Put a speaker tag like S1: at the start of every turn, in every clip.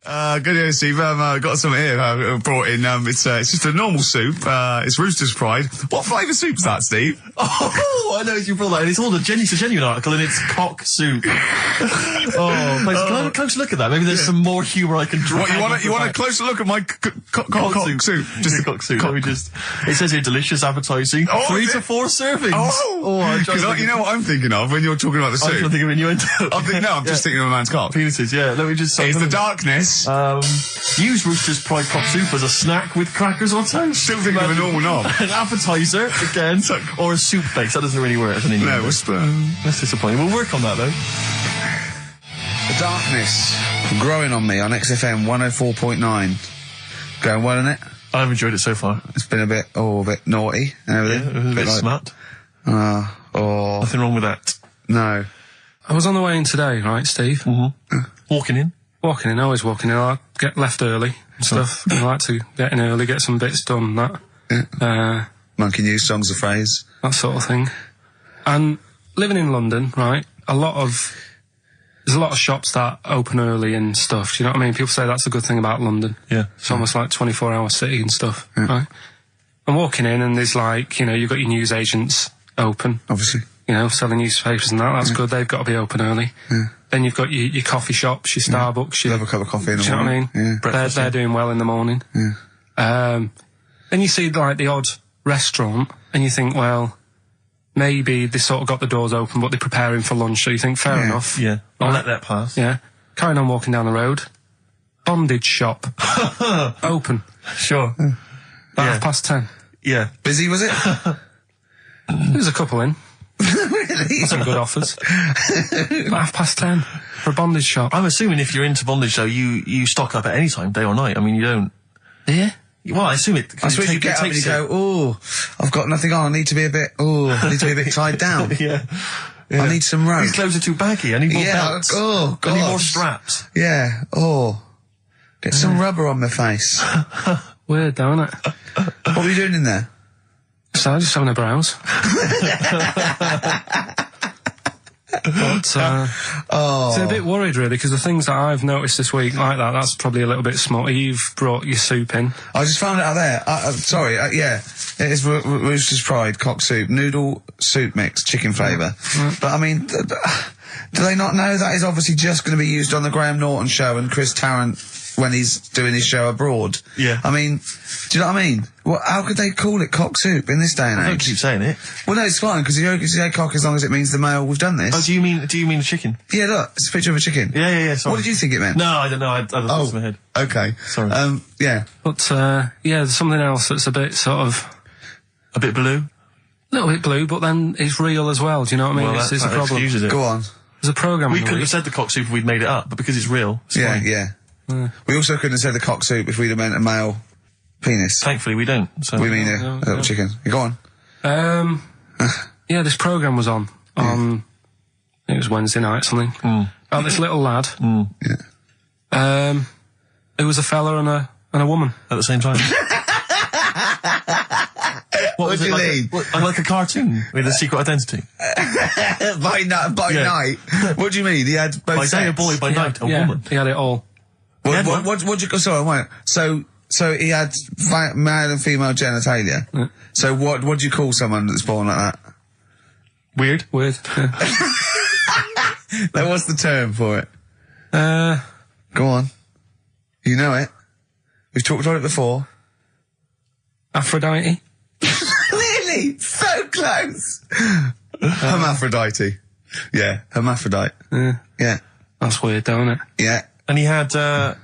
S1: Good evening, Steve. Got some here. Brought in. It's just a normal soup. It's Rooster's Pride. What flavour soup's that, Steve?
S2: Oh, I know you brought that. And it's all it's a genuine article, and it's cock soup. Can I have a closer look at that? Maybe there's some more humour I can draw.
S1: What, you want a closer look at my cock soup?
S2: Just a cock soup. It says here delicious, appetising. 3 to 4 servings.
S1: You know what I'm thinking of when you're talking about the soup?
S2: I'm thinking of innuendo.
S1: I'm just thinking of a man's cock.
S2: Penises, yeah. Let me just.
S1: It's the darkness.
S2: Use Rooster's Pride cock soup as a snack with crackers or toast.
S1: Still thinking of a normal knob.
S2: An appetiser, again, or a soup base. That doesn't really work as an Indian.
S1: No,
S2: that's disappointing. We'll work on that, though.
S1: The darkness growing on me on XFM 104.9. Going well, isn't it?
S2: I've enjoyed it so far.
S1: It's been a bit naughty and everything.
S2: Yeah, a bit smart. Nothing wrong with that.
S1: No.
S3: I was on the way in today, right, Steve?
S2: Mm-hmm. Walking in, always walking in. I get left early and stuff. I like to get in early, get some bits done, that.
S1: Monkey News, songs of phrase.
S3: That sort of thing. And living in London, right, there's a lot of shops that open early and stuff. Do you know what I mean? People say that's a good thing about London.
S2: Yeah.
S3: It's almost like 24-hour city and stuff, right? I'm walking in and there's like, you've got your news agents open.
S1: Obviously.
S3: Selling newspapers and that. That's good. They've got to be open early. Yeah. Then you've got your coffee shops, your Starbucks.
S1: Have a cup of coffee in the morning.
S3: Do you know what I mean? They're doing well in the morning.
S1: Yeah.
S3: Then you see like the odd restaurant and you think, well, maybe they sort of got the doors open but they're preparing for lunch, so you think, fair enough.
S2: Yeah. I'll let that pass.
S3: Yeah. Carrying on walking down the road. Bondage shop. Open.
S2: Sure.
S3: About 10:30.
S2: Yeah.
S1: Busy, was it?
S3: There's a couple in.
S1: Really?
S3: Some good offers. 10:30 for a bondage shop.
S2: I'm assuming if you're into bondage, though, you stock up at any time, day or night. I mean, you don't...
S3: Yeah?
S2: Well, I assume it...
S1: I suppose you get up and you go, I've got nothing on, I need to be a bit tied down.
S2: Yeah.
S1: I need some rope.
S2: These clothes are too baggy, I need more belts.
S1: Oh, God.
S2: I need more straps.
S1: Yeah, get some rubber on my face.
S3: Weird, don't it?
S1: What were you doing in there?
S3: So, just having a browse. But, so a bit worried, really, because the things that I've noticed this week like that's probably a little bit small. You've brought your soup in.
S1: I just found it out there. Sorry, yeah. It is Rooster's Pride, cock soup, noodle soup mix, chicken flavour. But, I mean, do they not know that is obviously just going to be used on the Graham Norton show and Chris Tarrant when he's doing his show abroad?
S2: Yeah.
S1: I mean, do you know what I mean? How could they call it cock soup in this day and age?
S2: I don't keep saying it.
S1: Well, no, it's fine, because you say cock as long as it means the male we've done this.
S2: Oh, do you mean a chicken?
S1: Yeah, look, it's a picture of a chicken.
S2: Yeah, sorry.
S1: What did you think it meant?
S2: No, I don't know, I don't know in my head.
S1: Okay.
S2: Sorry.
S1: Yeah.
S3: But, there's something else that's a bit sort of...
S2: A bit blue?
S3: A little bit blue, but then it's real as well, do you know what I mean?
S2: Well,
S3: it's a problem.
S2: It.
S1: Go on.
S3: There's a programme
S2: We couldn't have said the cock soup if we'd made it up, but because it's real, it's fine.
S1: Yeah. We also couldn't have said the cock soup if we'd have meant a male penis.
S2: Thankfully, we don't. So.
S1: We mean a little chicken. You go on.
S3: Yeah, this programme was on. It was Wednesday night, something. About this little lad.
S1: Yeah.
S3: Who was a fella and a woman.
S2: At the same time.
S1: What was it mean?
S2: Like a cartoon with a secret identity?
S1: By night? What do you mean? He had both
S2: by day a boy, by night a woman.
S3: He had it all.
S1: What'd you... Sorry, wait. So he had male and female genitalia. Yeah. So what do you call someone that's born like that?
S3: Weird. Yeah.
S1: Now, what's the term for it? Go on. You know it. We've talked about it before.
S3: Aphrodite.
S1: Really? So close. Hermaphrodite. Yeah, hermaphrodite. Yeah.
S3: That's weird, don't it?
S1: Yeah.
S2: And he had the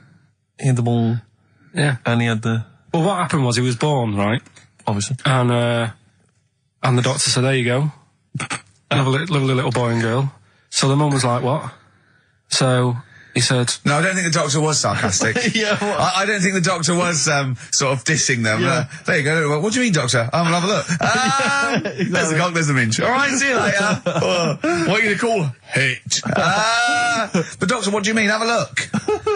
S2: ball.
S3: Yeah.
S2: And he had the...
S3: Well, what happened was he was born, right?
S2: Obviously.
S3: And the doctor said, there you go. Lovely little boy and girl. So the mum was like, what? So he said...
S1: No, I don't think the doctor was sarcastic.
S2: Yeah,
S1: I don't think the doctor was sort of dissing them.
S2: Yeah.
S1: There you go. What do you mean, doctor? We'll have a look. Exactly. There's the cock, there's the minge. All right, see you later. What are you going to call it? But doctor, what do you mean? Have a look.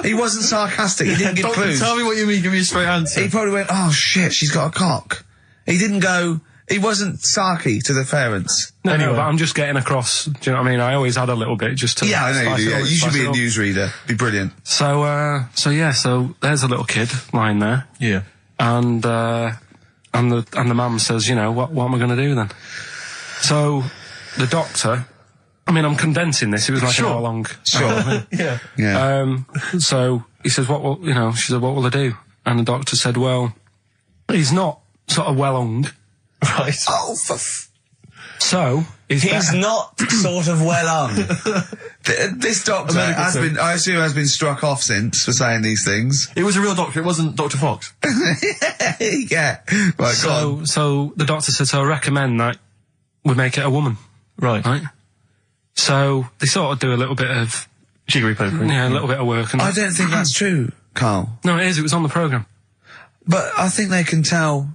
S1: He wasn't sarcastic. He didn't give clues.
S2: Tell me what you mean. Give me a straight answer.
S1: He probably went, oh, shit, she's got a cock. He didn't go... He wasn't sarky to the parents.
S3: No,
S2: Anyway.
S3: no, but I'm just getting across. Do you know what I mean? I always had a little bit just to.
S1: Yeah, I know you
S3: spice
S1: do.
S3: it
S1: Yeah.
S3: up,
S1: You should
S3: spice
S1: be
S3: it
S1: a
S3: up.
S1: newsreader. Be brilliant.
S3: So there's a little kid lying there,
S2: Yeah.
S3: and the mum says, you know, what am I going to do then? So the doctor, I mean, I'm condensing this. It was like
S2: Sure.
S3: an hour long.
S1: Sure.
S2: Yeah.
S1: Yeah.
S3: So he says, she said, what will I do? And the doctor said, well, he's not sort of well hung.
S2: Right.
S1: Oh,
S3: So he's
S1: not sort of well on. This doctor has been, I assume, has been struck off since for saying these things.
S2: It was a real doctor. It wasn't Dr. Fox.
S1: Yeah. Right, go on.
S3: So the doctor said, so I recommend that we make it a woman.
S2: Right.
S3: Right? So they sort of do a little bit of,
S2: Jiggery pokery.
S3: a little bit of work. And
S1: I don't think that's true, Carl.
S3: no, it is. It was on the programme.
S1: But I think they can tell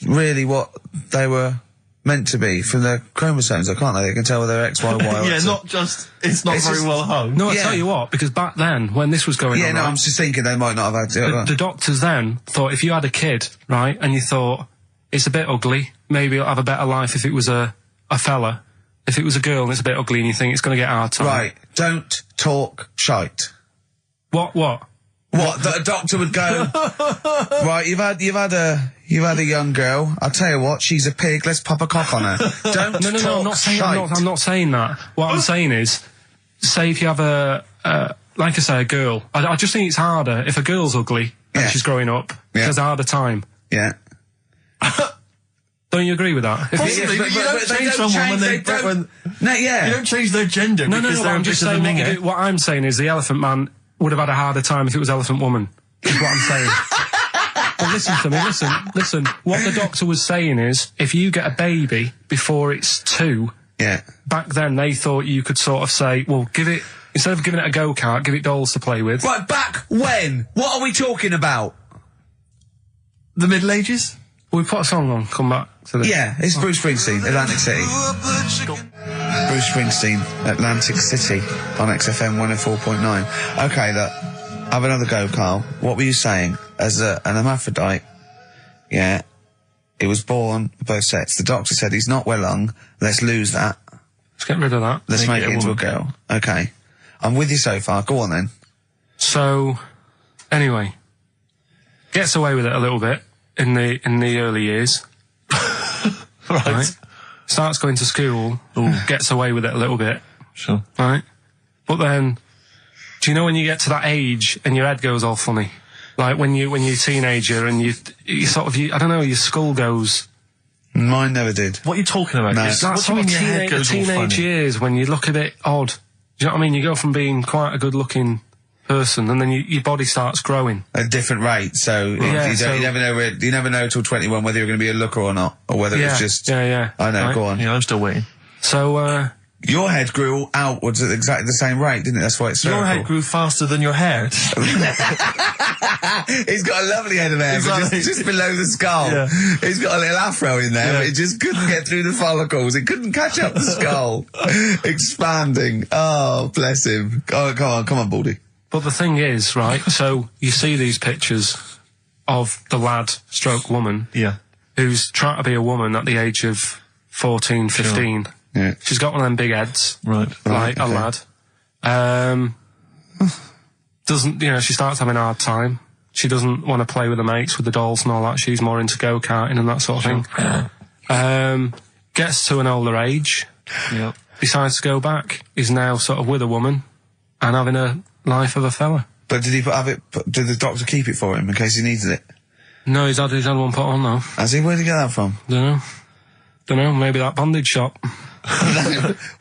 S1: really what they were meant to be from their chromosomes, can't they? They can tell whether they're X, Y, Y, or
S2: Yeah,
S1: Z.
S2: not just, it's not
S1: It's
S2: very
S1: just-
S2: well hung.
S3: No, I
S1: Yeah.
S3: tell you what, because back then, when this was going
S1: Yeah,
S3: on,
S1: no,
S3: right,
S1: I'm just thinking they might not have had to.
S3: the doctors then thought if you had a kid, right, and you thought, it's a bit ugly, maybe it'll have a better life if it was a fella. If it was a girl and it's a bit ugly and you think it's going to get a hard time.
S1: Right, don't talk shite.
S3: What?
S1: What? That a doctor would go, right, you've had a young girl, I'll tell you what, she's a pig, let's pop a cock on her. Don't
S3: No,
S1: talk
S3: I'm not saying,
S1: shite.
S3: I'm not saying that. What I'm saying is, say if you have like I say, a girl, I just think it's harder if a girl's ugly and
S1: Yeah.
S3: she's growing up, she
S1: Yeah.
S3: has a harder time.
S1: Yeah.
S3: Don't you agree with that? If
S2: Possibly,
S3: it-
S2: but you don't
S1: they
S2: change
S1: don't
S2: someone when
S1: change,
S2: they
S1: don't. No, yeah.
S2: You don't change their gender
S3: no,
S2: because
S3: but
S2: they're
S3: I'm
S2: a
S3: just
S2: bit of a
S3: saying
S2: minger.
S3: what I'm saying is the Elephant Man would have had a harder time if it was Elephant Woman. Is what I'm saying. But listen to me, listen. What the doctor was saying is, if you get a baby before it's 2,
S1: Yeah.
S3: back then they thought you could sort of say, well, instead of giving it a go-kart, give it dolls to play with.
S1: Right, back when? What are we talking about?
S2: The Middle Ages?
S3: We put a song on, come back to this.
S1: Yeah, it's Bruce Springsteen, Atlantic City. Bruce Springsteen, Atlantic City, on XFM 104.9. Okay, look, have another go, Carl. What were you saying? As an hermaphrodite, yeah, it was born both sets. The doctor said he's not well hung, let's lose that.
S3: Let's get rid of that.
S1: Let's make it into a
S2: woman.
S1: girl. Okay. I'm with you so far. Go on then.
S3: So, anyway, gets away with it a little bit in the early years. Right. Starts going to school, gets away with it a little bit,
S2: Sure.
S3: right? But then, do you know when you get to that age and your head goes all funny? Like when you're a teenager and you sort of, I don't know, your skull goes.
S1: Mine never did.
S2: What are you talking about?
S1: No.
S2: Yes,
S3: That
S2: what do you
S3: sort
S2: mean
S3: of
S2: your head goes all
S3: teenage
S2: funny?
S3: years when you look a bit odd. Do you know what I mean? You go from being quite a good-looking person and then your body starts growing.
S1: At a different rate, so,
S3: Yeah,
S1: you never know till 21 whether you're going to be a looker or not, or whether it's just.
S3: Yeah.
S1: I know.
S3: Right.
S1: Go on.
S2: Yeah, I'm still waiting.
S3: So,
S1: Your head grew outwards at exactly the same rate, didn't it? That's why it's
S2: Your
S1: spherical.
S2: head grew faster than your hair.
S1: He's got a lovely head of hair, but
S2: Exactly.
S1: just below the skull.
S2: Yeah.
S1: He's got a little afro in there,
S2: Yeah.
S1: but it just couldn't get through the follicles. It couldn't catch up the skull. Expanding. Oh, bless him. Oh, come on, Baldy.
S3: but the thing is, right, so you see these pictures of the lad stroke woman
S2: Yeah.
S3: who's trying to be a woman at the age of 14, 15.
S1: Yeah.
S3: She's got one of them big heads,
S2: Right.
S3: like a
S1: okay.
S3: lad. She starts having a hard time. She doesn't want to play with the mates, with the dolls and all that. She's more into go-karting and that sort of thing. Gets to an older age,
S2: Yep.
S3: decides to go back. Is now sort of with a woman and having a life of a fella.
S1: But did did the doctor keep it for him in case he needed it?
S3: No, he's had one put on though.
S1: Has he? Where'd he get that from?
S3: Don't know, maybe that bondage shop.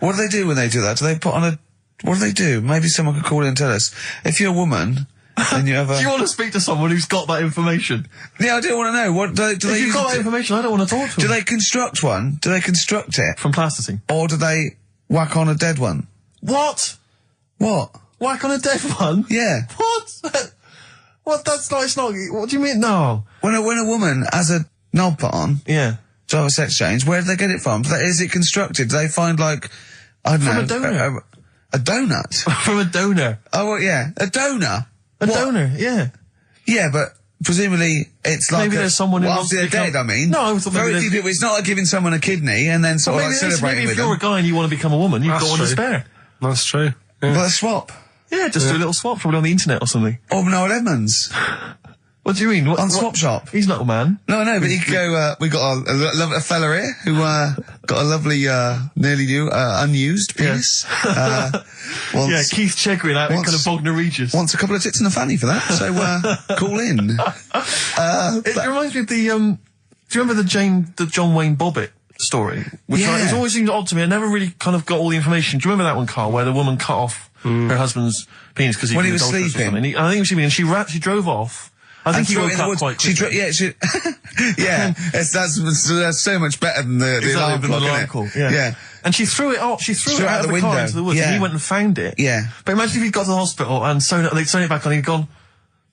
S1: What do they do when they do that? Do they put on a... What do they do? Maybe someone could call in and tell us. If you're a woman and you have a...
S2: Do you want to speak to someone who's got that information?
S1: Yeah, I do want to know. What do they
S2: If
S1: use
S2: you've got
S1: it
S2: that information, I don't want to talk to
S1: do
S2: them.
S1: they construct one? Do they construct it?
S2: From plasticine.
S1: Or do they whack on a dead one?
S2: What?
S1: What?
S2: Whack on a dead one?
S1: Yeah.
S2: What? What? That's not, it's not, what do you mean? No.
S1: When a woman has a knob put on
S2: Yeah.
S1: to have a sex change, where do they get it from? Is it constructed? Do they find, like, I don't
S2: From
S1: know...
S2: a donor.
S1: A donut?
S2: From a donor.
S1: Oh, well, yeah. A donor?
S2: A
S1: What?
S2: donor, yeah.
S1: Yeah, but presumably it's like
S2: Maybe there's someone who
S1: well,
S2: wants
S1: after
S2: to
S1: they're
S2: become...
S1: dead, I mean.
S2: No, I thought maybe
S1: very few people. It's not like giving someone a kidney and then sort of like celebrating
S2: maybe
S1: with
S2: if you're
S1: them.
S2: a guy and you want to become a woman, you've
S3: That's
S2: got one to
S3: true.
S2: spare.
S3: That's true. Yeah.
S1: But a swap.
S2: Yeah, just do a little swap, probably on the internet or something.
S1: Or Noel Edmonds
S2: What do you mean?
S1: on Swap Shop.
S2: He's not a man.
S1: No, but you could go, we got a fella here who, got a lovely, nearly new, unused penis. Wants,
S2: Yeah, Keith Chegwin out in kind of Bognor Regis.
S1: wants a couple of tits and a fanny for that, so, call in.
S2: It reminds me of the, do you remember the John Wayne Bobbitt story? Which
S1: Yeah.
S2: it's always seemed odd to me. I never really kind of got all the information. Do you remember that one, Carl, where the woman cut off her husband's penis because
S1: When he
S2: was
S1: was
S2: adulterous or
S1: sleeping.
S2: something? I think he was sleeping, and she drove off. I think he
S1: threw it
S2: woke
S1: in the
S2: up
S1: woods.
S2: quite
S1: She
S2: quickly.
S1: yeah, that's so much better than the alarm
S2: Exactly,
S1: clock,
S2: the alarm
S1: isn't it?
S2: call, yeah. And she threw it off. She threw it out of the car
S1: window.
S2: into the woods,
S1: Yeah.
S2: and he went and found it.
S1: Yeah.
S2: But imagine if he'd got to the hospital and they'd sewn it back on, and he'd gone,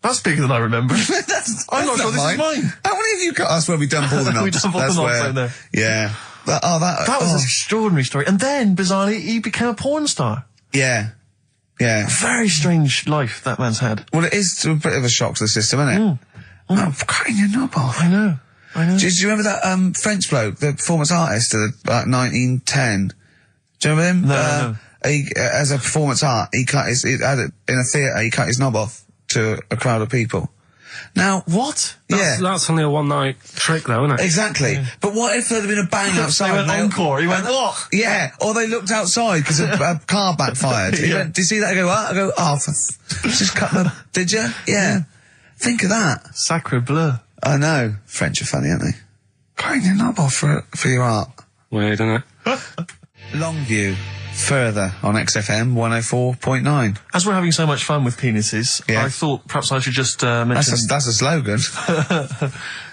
S2: "That's bigger than I remember." I'm not sure this is mine.
S1: How many of you got us where we done Paul the Knots?
S2: We done Paul the
S1: That's
S2: Knots
S1: where-
S2: out there.
S1: Yeah. That
S2: That was an extraordinary story. And then, bizarrely, he became a porn star.
S1: yeah. Yeah.
S2: Very strange life that man's had.
S1: Well, it is a bit of a shock to the system, isn't it? Oh, cutting your knob off.
S2: I know.
S1: Do you remember that French bloke, the performance artist of about 1910? Do you remember him?
S2: No.
S1: He, as a performance art, he had it in a theatre, he cut his knob off to a crowd of people. Now,
S2: What?
S3: That's only a one-night trick, though, isn't it?
S1: Exactly. But what if there had been a bang outside?
S2: They went
S1: and
S2: encore. He went, oh!
S1: Yeah, or they looked outside because a car backfired. He
S2: Yeah.
S1: went, did you see that? I go, what? I go, oh, just cut my... Did you? Yeah. Think of that.
S2: Sacre bleu.
S1: I know. French are funny, aren't they? Cutting your knob off for your art.
S3: Weird, isn't it?
S1: Longview. Further on XFM 104.9.
S2: As we're having so much fun with penises,
S1: Yeah.
S2: I thought perhaps I should just mention...
S1: That's a slogan.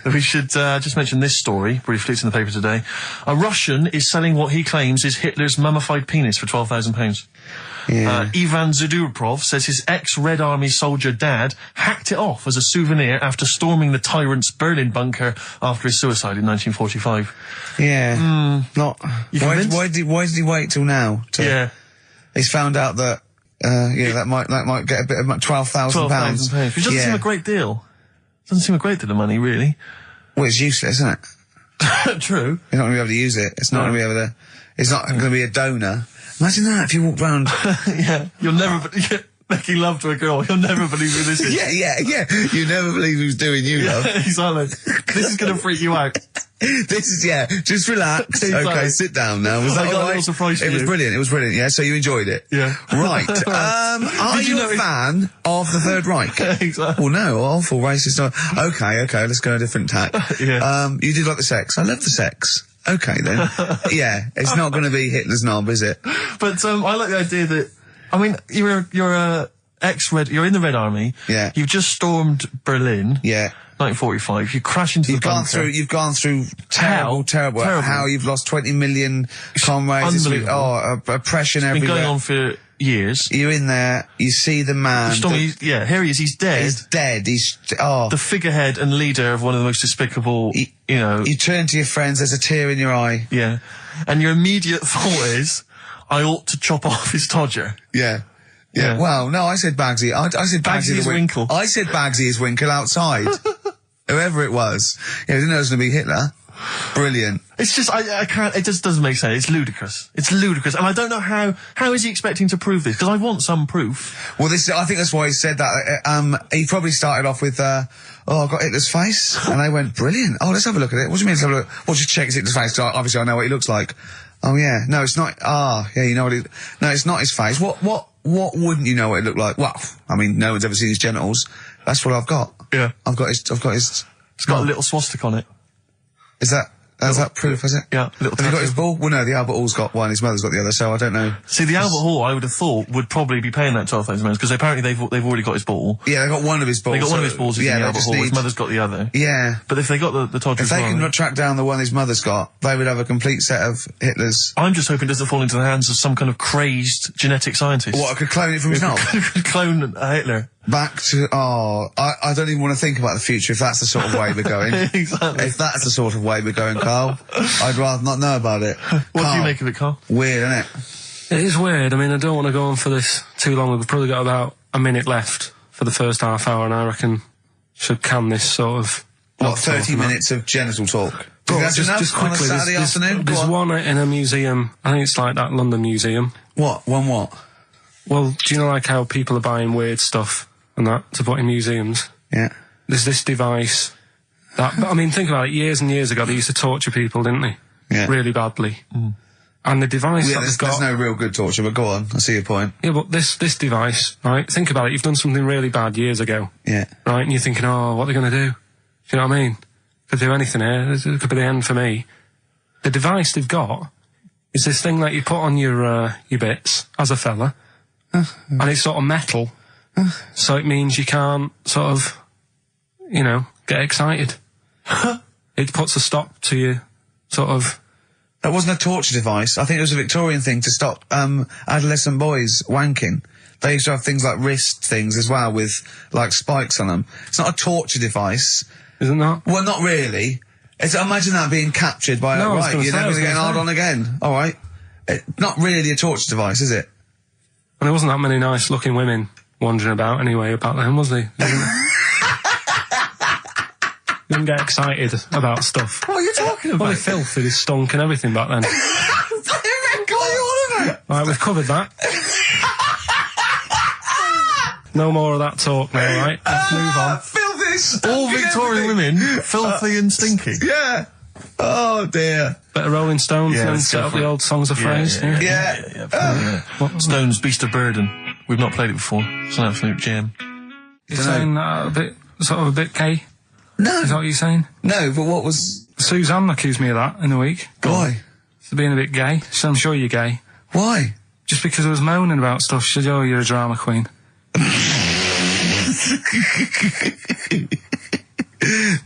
S2: We should just mention this story, briefly. It's in the paper today. A Russian is selling what he claims is Hitler's mummified penis for £12,000.
S1: Yeah.
S2: Ivan Zadurprov says his ex-Red Army soldier dad hacked it off as a souvenir after storming the tyrant's Berlin bunker after his suicide in 1945.
S1: Yeah. Not...
S2: You
S1: Why
S2: convinced?
S1: did he wait till now?
S2: Yeah.
S1: He's found out that... that might get a bit of £12,000.
S2: £12,000. Which doesn't seem a great deal. Doesn't seem a great deal of money, really.
S1: Well, it's useless, isn't it?
S2: True.
S1: You're not going to be able to use it. It's not going to be able to... It's not going to be a donor. Imagine that if you walked round...
S2: Yeah. You'll never... making love to a girl. You'll never believe who this is.
S1: yeah. You never believe who's doing you, love.
S2: Exactly. This is going to freak you out.
S1: This is, just relax.
S2: Exactly.
S1: Okay, sit down now. Was
S2: I
S1: that
S2: got a
S1: all
S2: little
S1: right?
S2: surprise for
S1: It was
S2: you.
S1: brilliant, yeah, so you enjoyed it.
S2: Yeah.
S1: Right. Are
S2: Did you
S1: you
S2: know
S1: a fan of the Third Reich?
S2: Exactly.
S1: Well, no, awful racist. Okay, let's go a different tack.
S2: Yeah.
S1: You did like the sex. I love the sex. Okay, then. Yeah, it's not going to be Hitler's knob, is it?
S2: But I like the idea that, I mean, you're you're in the Red Army.
S1: Yeah.
S2: You've just stormed Berlin.
S1: Yeah.
S2: 1945. You crash into the bunker.
S1: You've gone through
S2: Hell.
S1: terrible.
S2: Terrible.
S1: How you've lost 20 million comrades.
S2: Unbelievable.
S1: Oppression
S2: Been
S1: everywhere.
S2: going on for years.
S1: You're in there. You see the man.
S2: Yeah, here he is. He's dead.
S1: He's dead.
S2: The figurehead and leader of one of the most despicable.
S1: You turn to your friends. There's a tear in your eye.
S2: Yeah, and your immediate thought is, I ought to chop off his todger.
S1: Yeah.
S2: Yeah.
S1: Well, no, I said Bagsy. I said
S2: Bagsy is Winkle.
S1: I said Bagsy is Winkle outside. Whoever it was. Yeah, I didn't know it was going to be Hitler. Brilliant.
S2: It's just, I can't, it just doesn't make sense. It's ludicrous. It's ludicrous. And I don't know how is he expecting to prove this? Because I want some proof.
S1: Well, I think that's why he said that. He probably started off with, I've got Hitler's face. And they went, brilliant. Oh, let's have a look at it. What do you mean let's have a look? Well, just check Hitler's face. Obviously I know what he looks like. Oh, yeah. No, it's not. Yeah, you know what no, it's not his face. What wouldn't you know what it looked like? Well, I mean, no one's ever seen his genitals. That's what I've got.
S2: Yeah.
S1: I've got his.
S2: It's got a little swastika on it.
S1: Is that proof, is it?
S2: Yeah, little
S1: Have you got
S2: tattoo.
S1: his ball? Well, no, the Albert Hall's got one, his mother's got the other, so I don't know.
S2: See, the Albert Hall, I would have thought, would probably be paying that £12,000 because apparently they've already got his ball.
S1: Yeah, they got one of his balls.
S2: They got one of his balls in the
S1: they
S2: Albert
S1: just
S2: Hall. His
S1: need-
S2: mother's got the other.
S1: Yeah.
S2: But if they got the Todger
S1: If
S2: as
S1: they
S2: well,
S1: can track down the one his mother's got, they would have a complete set of Hitler's.
S2: I'm just hoping it doesn't fall into the hands of some kind of crazed genetic scientist.
S1: What, I could clone it from his knob?
S2: Clone Hitler.
S1: Back to, I don't even want to think about the future if that's the sort of way we're going.
S2: Exactly.
S1: If that's the sort of way we're going, Carl, I'd rather not know about it.
S2: What do you make of it, Carl?
S1: Weird, isn't it?
S3: It is weird. I mean, I don't want to go on for this too long. We've probably got about a minute left for the first half hour, and I reckon should can this sort of...
S1: What, 30 minutes of genital talk?
S3: But just quickly,
S1: on a Saturday afternoon?
S3: there's one in a museum, I think it's like that London Museum.
S1: What? One what?
S3: Well, do you know like how people are buying weird stuff and that to put in museums?
S1: Yeah.
S3: There's this device that, I mean, think about it, years and years ago they used to torture people, didn't they?
S1: Yeah.
S3: Really badly. And the device
S1: Yeah,
S3: that
S1: there's,
S3: they've got...
S1: there's no real good torture, but go on, I see your point.
S3: Yeah, but this device, right, think about it, you've done something really bad years ago.
S1: Yeah.
S3: Right, and you're thinking, oh, what are they going to do? Do you know what I mean? Could do anything here, it could be the end for me. The device they've got is this thing that you put on your bits, as a fella, and it's sort of metal, so it means you can't sort of, you know, get excited. It puts a stop to you, sort of...
S1: That wasn't a torture device. I think it was a Victorian thing to stop adolescent boys wanking. They used to have things like wrist things as well with, like, spikes on them. It's not a torture device.
S3: Isn't that?
S1: Well, not really. It's, imagine that being captured by,
S3: No,
S1: right, you're never going to get hard on again. All right. Not really a torture device, is it?
S3: And there wasn't that many nice-looking women wandering about anyway back then, was there? You didn't get excited about stuff.
S1: What are you talking about?
S3: Well, they filthy, they stunk and everything back then.
S1: What are you on about?
S3: Right, we've covered that. No more of that talk now, right? Let's move on.
S1: Filthy,
S2: All Victorian women, filthy and stinky.
S1: Yeah. Oh, dear.
S3: Bit of Rolling Stones
S2: Yeah,
S3: and
S2: let's
S3: set
S2: go
S3: up
S2: for
S3: the
S2: it.
S3: old songs of phrase.
S1: Yeah.
S2: Stones, Beast of Burden. We've not played it before. It's an absolute gem.
S3: You're saying a bit, sort of a bit gay?
S1: No.
S3: Is that what you're saying?
S1: No, but what was...
S3: Suzanne accused me of that in the week.
S1: Why?
S3: For being a bit gay. She said, I'm sure you're gay.
S1: Why?
S3: Just because I was moaning about stuff. She said, oh, you're a drama queen.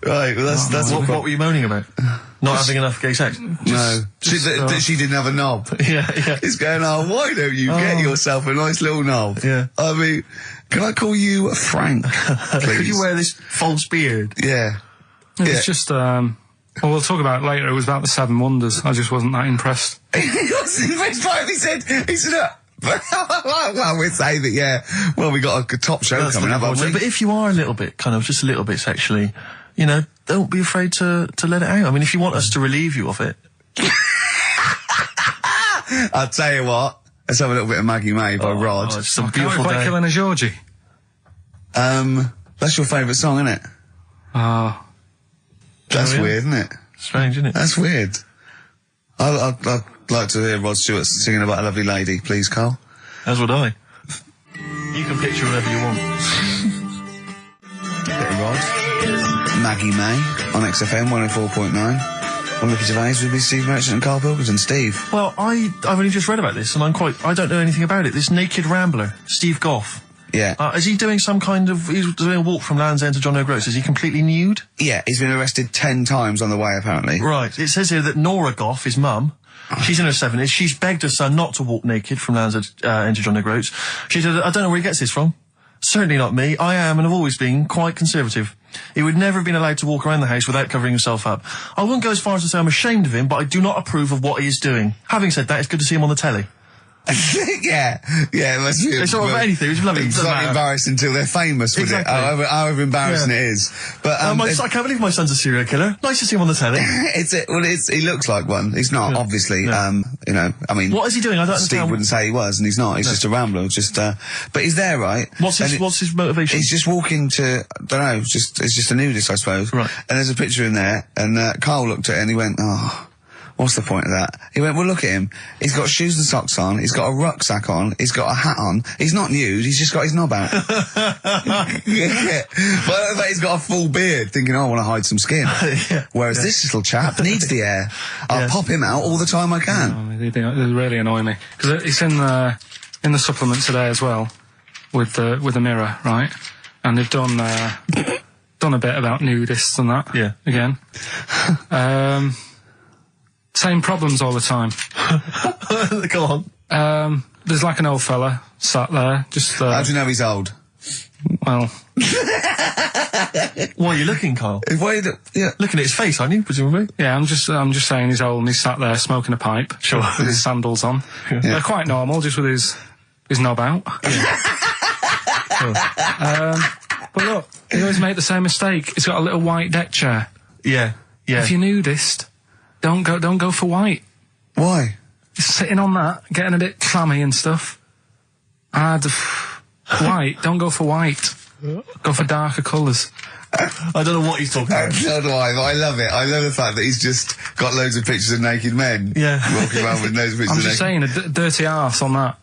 S1: Right, well, that's
S2: What were you moaning about? Not having enough gay sex?
S1: No. She didn't have a knob.
S2: Yeah.
S1: It's going, oh, why don't you get yourself a nice little knob?
S2: Yeah.
S1: I mean, can I call you Frank, please?
S2: Could you wear this false beard?
S1: Yeah.
S3: It's just, well, we'll talk about it later. It was about the Seven Wonders. I just wasn't that impressed.
S1: He wasn't impressed by it. He said, well, we'd say that, yeah, well, we got a top show coming up, haven't we?
S2: But if you are a little bit, kind of, just a little bit sexually, you know, don't be afraid to let it out. I mean, if you want us to relieve you of it.
S1: I'll tell you what, let's have a little bit of Maggie May by Rod.
S2: Oh, it's a
S3: Can't
S2: beautiful
S3: we play
S2: day.
S3: Killing a Georgie?
S1: That's your favourite song, isn't it?
S3: Oh.
S1: That's
S2: yeah.
S1: weird, isn't it?
S2: Strange, isn't it?
S1: That's weird. I'd like to hear Rod Stewart singing about a lovely lady, please, Carl.
S2: As would I. You can picture whatever you want.
S1: Bit of Rod. Maggie May on XFM 104.9. On Ricky Gervais with me, Steve Merchant and Karl Pilkington. Steve.
S2: Well, I've only just read about this, and I don't know anything about it. This naked rambler, Steve Goff.
S1: Yeah.
S2: Is he doing some kind of, he's doing a walk from Land's End to John O'Groats? Is he completely nude?
S1: Yeah, he's been arrested 10 times on the way, apparently.
S2: Right. It says here that Nora Goff, his mum, she's in her 70s, she's begged her son not to walk naked from Land's End to John O'Groats. She said, I don't know where he gets this from. Certainly not me. I am and have always been quite conservative. He would never have been allowed to walk around the house without covering himself up. I wouldn't go as far as to say I'm ashamed of him, but I do not approve of what he is doing. Having said that, it's good to see him on the telly.
S1: yeah, it must be.
S2: It's sort of anything, it's lovely.
S1: It's not embarrassing until they're famous with
S2: Exactly.
S1: it, however embarrassing it is. But
S2: I can't believe my son's a serial killer. Nice to see him on the telly.
S1: he looks like one. He's not, obviously.
S2: No.
S1: You know, I mean,
S2: What is he doing? I don't
S1: Steve
S2: understand.
S1: wouldn't say he was, and he's not. He's just a rambler. But he's there, right?
S2: What's his motivation?
S1: He's just walking to, I don't know, it's just a nudist, I suppose.
S2: Right.
S1: And there's a picture in there, and Carl looked at it and he went, oh, what's the point of that? He went, well, look at him. He's got shoes and socks on, he's got a rucksack on, he's got a hat on, he's not nude, he's just got his knob out. Yeah. But he's got a full beard, thinking, oh, I want to hide some skin. Whereas this little chap needs the air. I'll pop him out all the time I can.
S3: They really annoy me. Because it's in the supplement today as well, with the Mirror, right? And they've done a bit about nudists and that.
S2: Yeah.
S3: Again. Same problems all the time.
S2: Go on.
S3: There's like an old fella sat there, just
S1: How do you know he's old?
S3: well,
S2: Why are you looking, Carl?
S1: Yeah.
S2: Looking at his face, aren't you, presumably?
S3: yeah, I'm just saying he's old and he's sat there smoking a pipe.
S2: Sure.
S3: With his sandals on.
S1: Yeah.
S3: They're quite normal, just with his knob out. But look, he always make the same mistake. It's got a little white deck chair.
S2: Yeah.
S3: If you're nudist, don't go for white.
S1: Why?
S3: Just sitting on that, getting a bit clammy and stuff. White, don't go for white. Go for darker colours.
S2: I don't know what he's talking about.
S1: So do I, but I love it. I love the fact that he's just got loads of pictures of naked men.
S2: Yeah.
S1: Walking around with loads of pictures
S3: I'm
S1: of
S3: just
S1: naked
S3: saying, a dirty arse on that.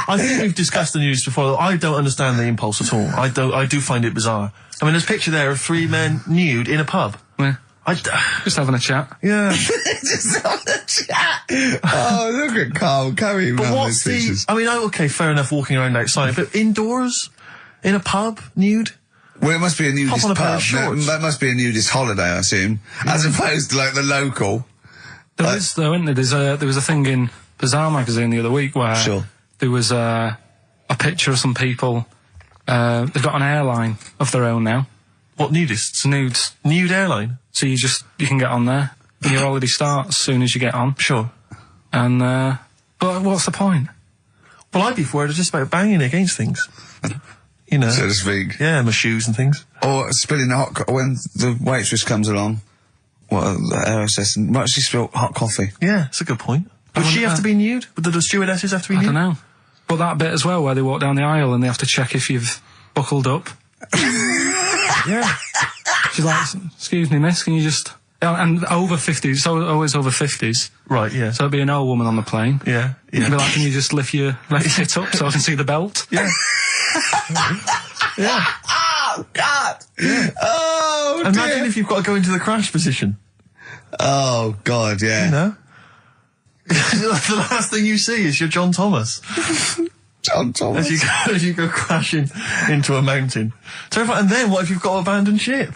S2: I think we've discussed the news before. I don't understand the impulse at all. I do find it bizarre. I mean, there's a picture there of 3 men nude in a pub.
S3: Yeah. Just having a chat.
S2: Yeah.
S1: Just having a chat. Oh, look at Karl carrying around those pictures.
S2: I mean, okay, fair enough walking around outside, but indoors? In a pub? Nude?
S1: Well, it must be a nudist
S2: Pop on a pair
S1: pub.
S2: of shorts.
S1: That must be a nudist holiday, I assume. As opposed to, like, the local.
S3: There is, though, isn't there? There was a thing in Bazaar magazine the other week where there was a picture of some people. They've got an airline of their own now.
S2: What, nudists?
S3: Nudes.
S2: Nude airline?
S3: So you can get on there. And your holiday starts as soon as you get on.
S2: Sure.
S3: And, but what's the point?
S2: Well, I'd be worried just about banging against things. You know.
S1: So to speak.
S2: Yeah, my shoes and things.
S1: Or spilling the when the waitress comes along. The aerostess, and might she spill hot coffee?
S2: Yeah, that's a good point. Does she have to be nude? Do the stewardesses have to be nude?
S3: I don't know. But that bit as well, where they walk down the aisle and they have to check if you've buckled up.
S2: Yeah.
S3: She's like, excuse me, miss, can you just... And over 50s, it's always over 50s.
S2: Right, yeah.
S3: So it'd be an old woman on the plane.
S2: Yeah, yeah.
S3: It'd be like, can you just lift your left hip up so I can see the belt?
S2: Yeah. Yeah.
S1: Oh, God!
S2: Yeah.
S1: Oh,
S2: Imagine
S1: dear.
S2: if you've got to go into the crash position.
S1: Oh, God, yeah.
S2: You know? The last thing you see is your John Thomas.
S1: John Thomas.
S2: As you go crashing into a mountain. Terrifying. And then what if you've got to abandon ship?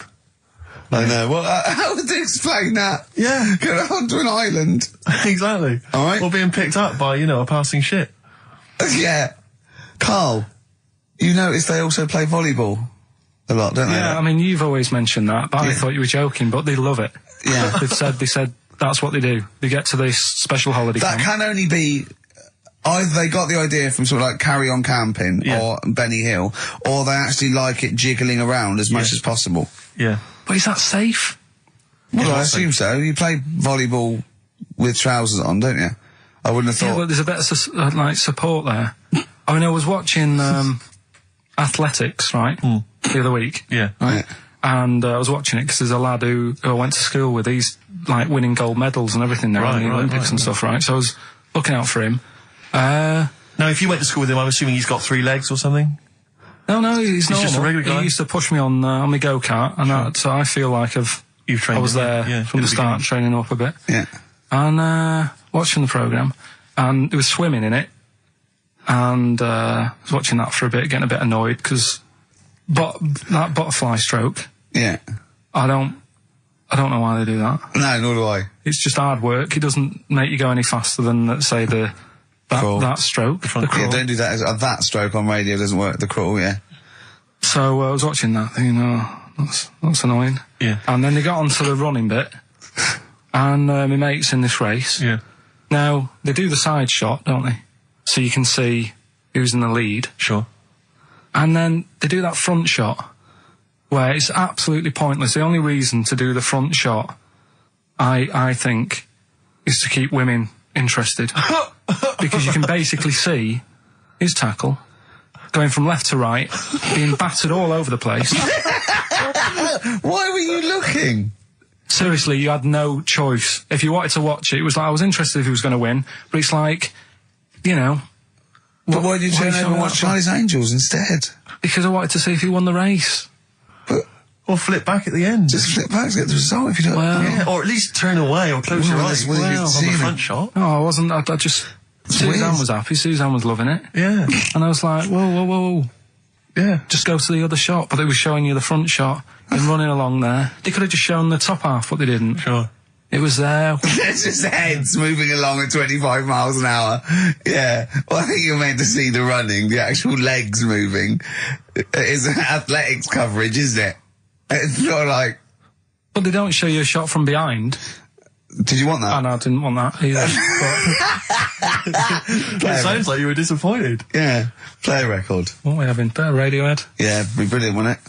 S1: I know. Well, how would they explain that?
S2: Yeah.
S1: Go onto an island.
S2: Exactly.
S1: All right.
S2: Or being picked up by, a passing ship.
S1: Yeah. Karl, you notice they also play volleyball a lot, don't they?
S3: Yeah, I mean, you've always mentioned that, but I
S1: Yeah.
S3: thought you were joking, but they love it.
S1: Yeah.
S3: They said that's what they do. They get to this special holiday
S1: That
S3: camp.
S1: can only be either they got the idea from sort of like Carry On Camping or Benny Hill, or they actually like it jiggling around as much as possible.
S2: Yeah.
S3: But is that safe?
S1: Well, I assume so. You play volleyball with trousers on, don't you? I wouldn't have
S3: Yeah,
S1: thought.
S3: but there's a bit of support there. I mean, I was watching athletics, right, the other week.
S2: Yeah.
S3: Right? And I was watching it because there's a lad who I went to school with. He's like winning gold medals and everything there in the Olympics and stuff, right? So I was looking out for him.
S2: Now, if you went to school with him, I'm assuming he's got 3 legs or something?
S3: No, he's normal.
S2: just a regular guy?
S3: He used to push me on my go-kart, and so I feel like
S2: You've trained
S3: I was
S2: him,
S3: there
S2: yeah,
S3: from
S2: in
S3: the start,
S2: beginning.
S3: training up a bit.
S1: Yeah.
S3: And watching the programme, and there was swimming in it, and I was watching that for a bit, getting a bit annoyed, because that butterfly stroke,
S1: Yeah.
S3: I don't know why they do that.
S1: No, nor do I.
S3: It's just hard work. It doesn't make you go any faster than, let's say, that stroke. The
S1: Yeah,
S3: crawl.
S1: don't do that. That stroke on radio doesn't work. The crawl, yeah.
S3: So I was watching that, thinking, that's annoying.
S2: Yeah.
S3: And then they got onto the running bit, and my mate's in this race.
S2: Yeah.
S3: Now, they do the side shot, don't they? So you can see who's in the lead.
S2: Sure.
S3: And then they do that front shot, where it's absolutely pointless. The only reason to do the front shot, I think, is to keep women interested. Because you can basically see his tackle going from left to right, being battered all over the place.
S1: Why were you looking?
S3: Seriously, you had no choice. If you wanted to watch it, it was like, I was interested if he was going to win, but it's like,
S1: But why did you turn over and watch Charlie's Angels instead?
S3: because I wanted to see if he won the race.
S1: But
S2: Or flip back at the end.
S1: just flip back to get the result if you don't.
S3: Well,
S2: Yeah, or at least turn away or close your
S1: Well,
S2: eyes
S1: that's what you'd
S2: on
S1: seen
S2: the
S1: it.
S2: front shot.
S3: No, I wasn't. I just...
S1: weird.
S3: Suzanne was happy. Suzanne was loving it.
S2: Yeah.
S3: And I was like, whoa.
S2: Yeah.
S3: Just go to the other shot. But they were showing you the front shot and running along there. They could have just shown the top half, but they didn't.
S2: Sure.
S3: It was there.
S1: It's just heads moving along at 25 miles an hour. Yeah. Well, I think you're meant to see the running, the actual legs moving. It's athletics coverage, isn't it? It's not like...
S3: But they don't show you a shot from behind.
S1: Did you want that?
S3: Oh, no, I didn't want that either.
S2: It sounds like you were disappointed.
S1: Yeah. Play a record.
S3: What are we having? Better Radiohead?
S1: Yeah, it'd be brilliant, wouldn't it?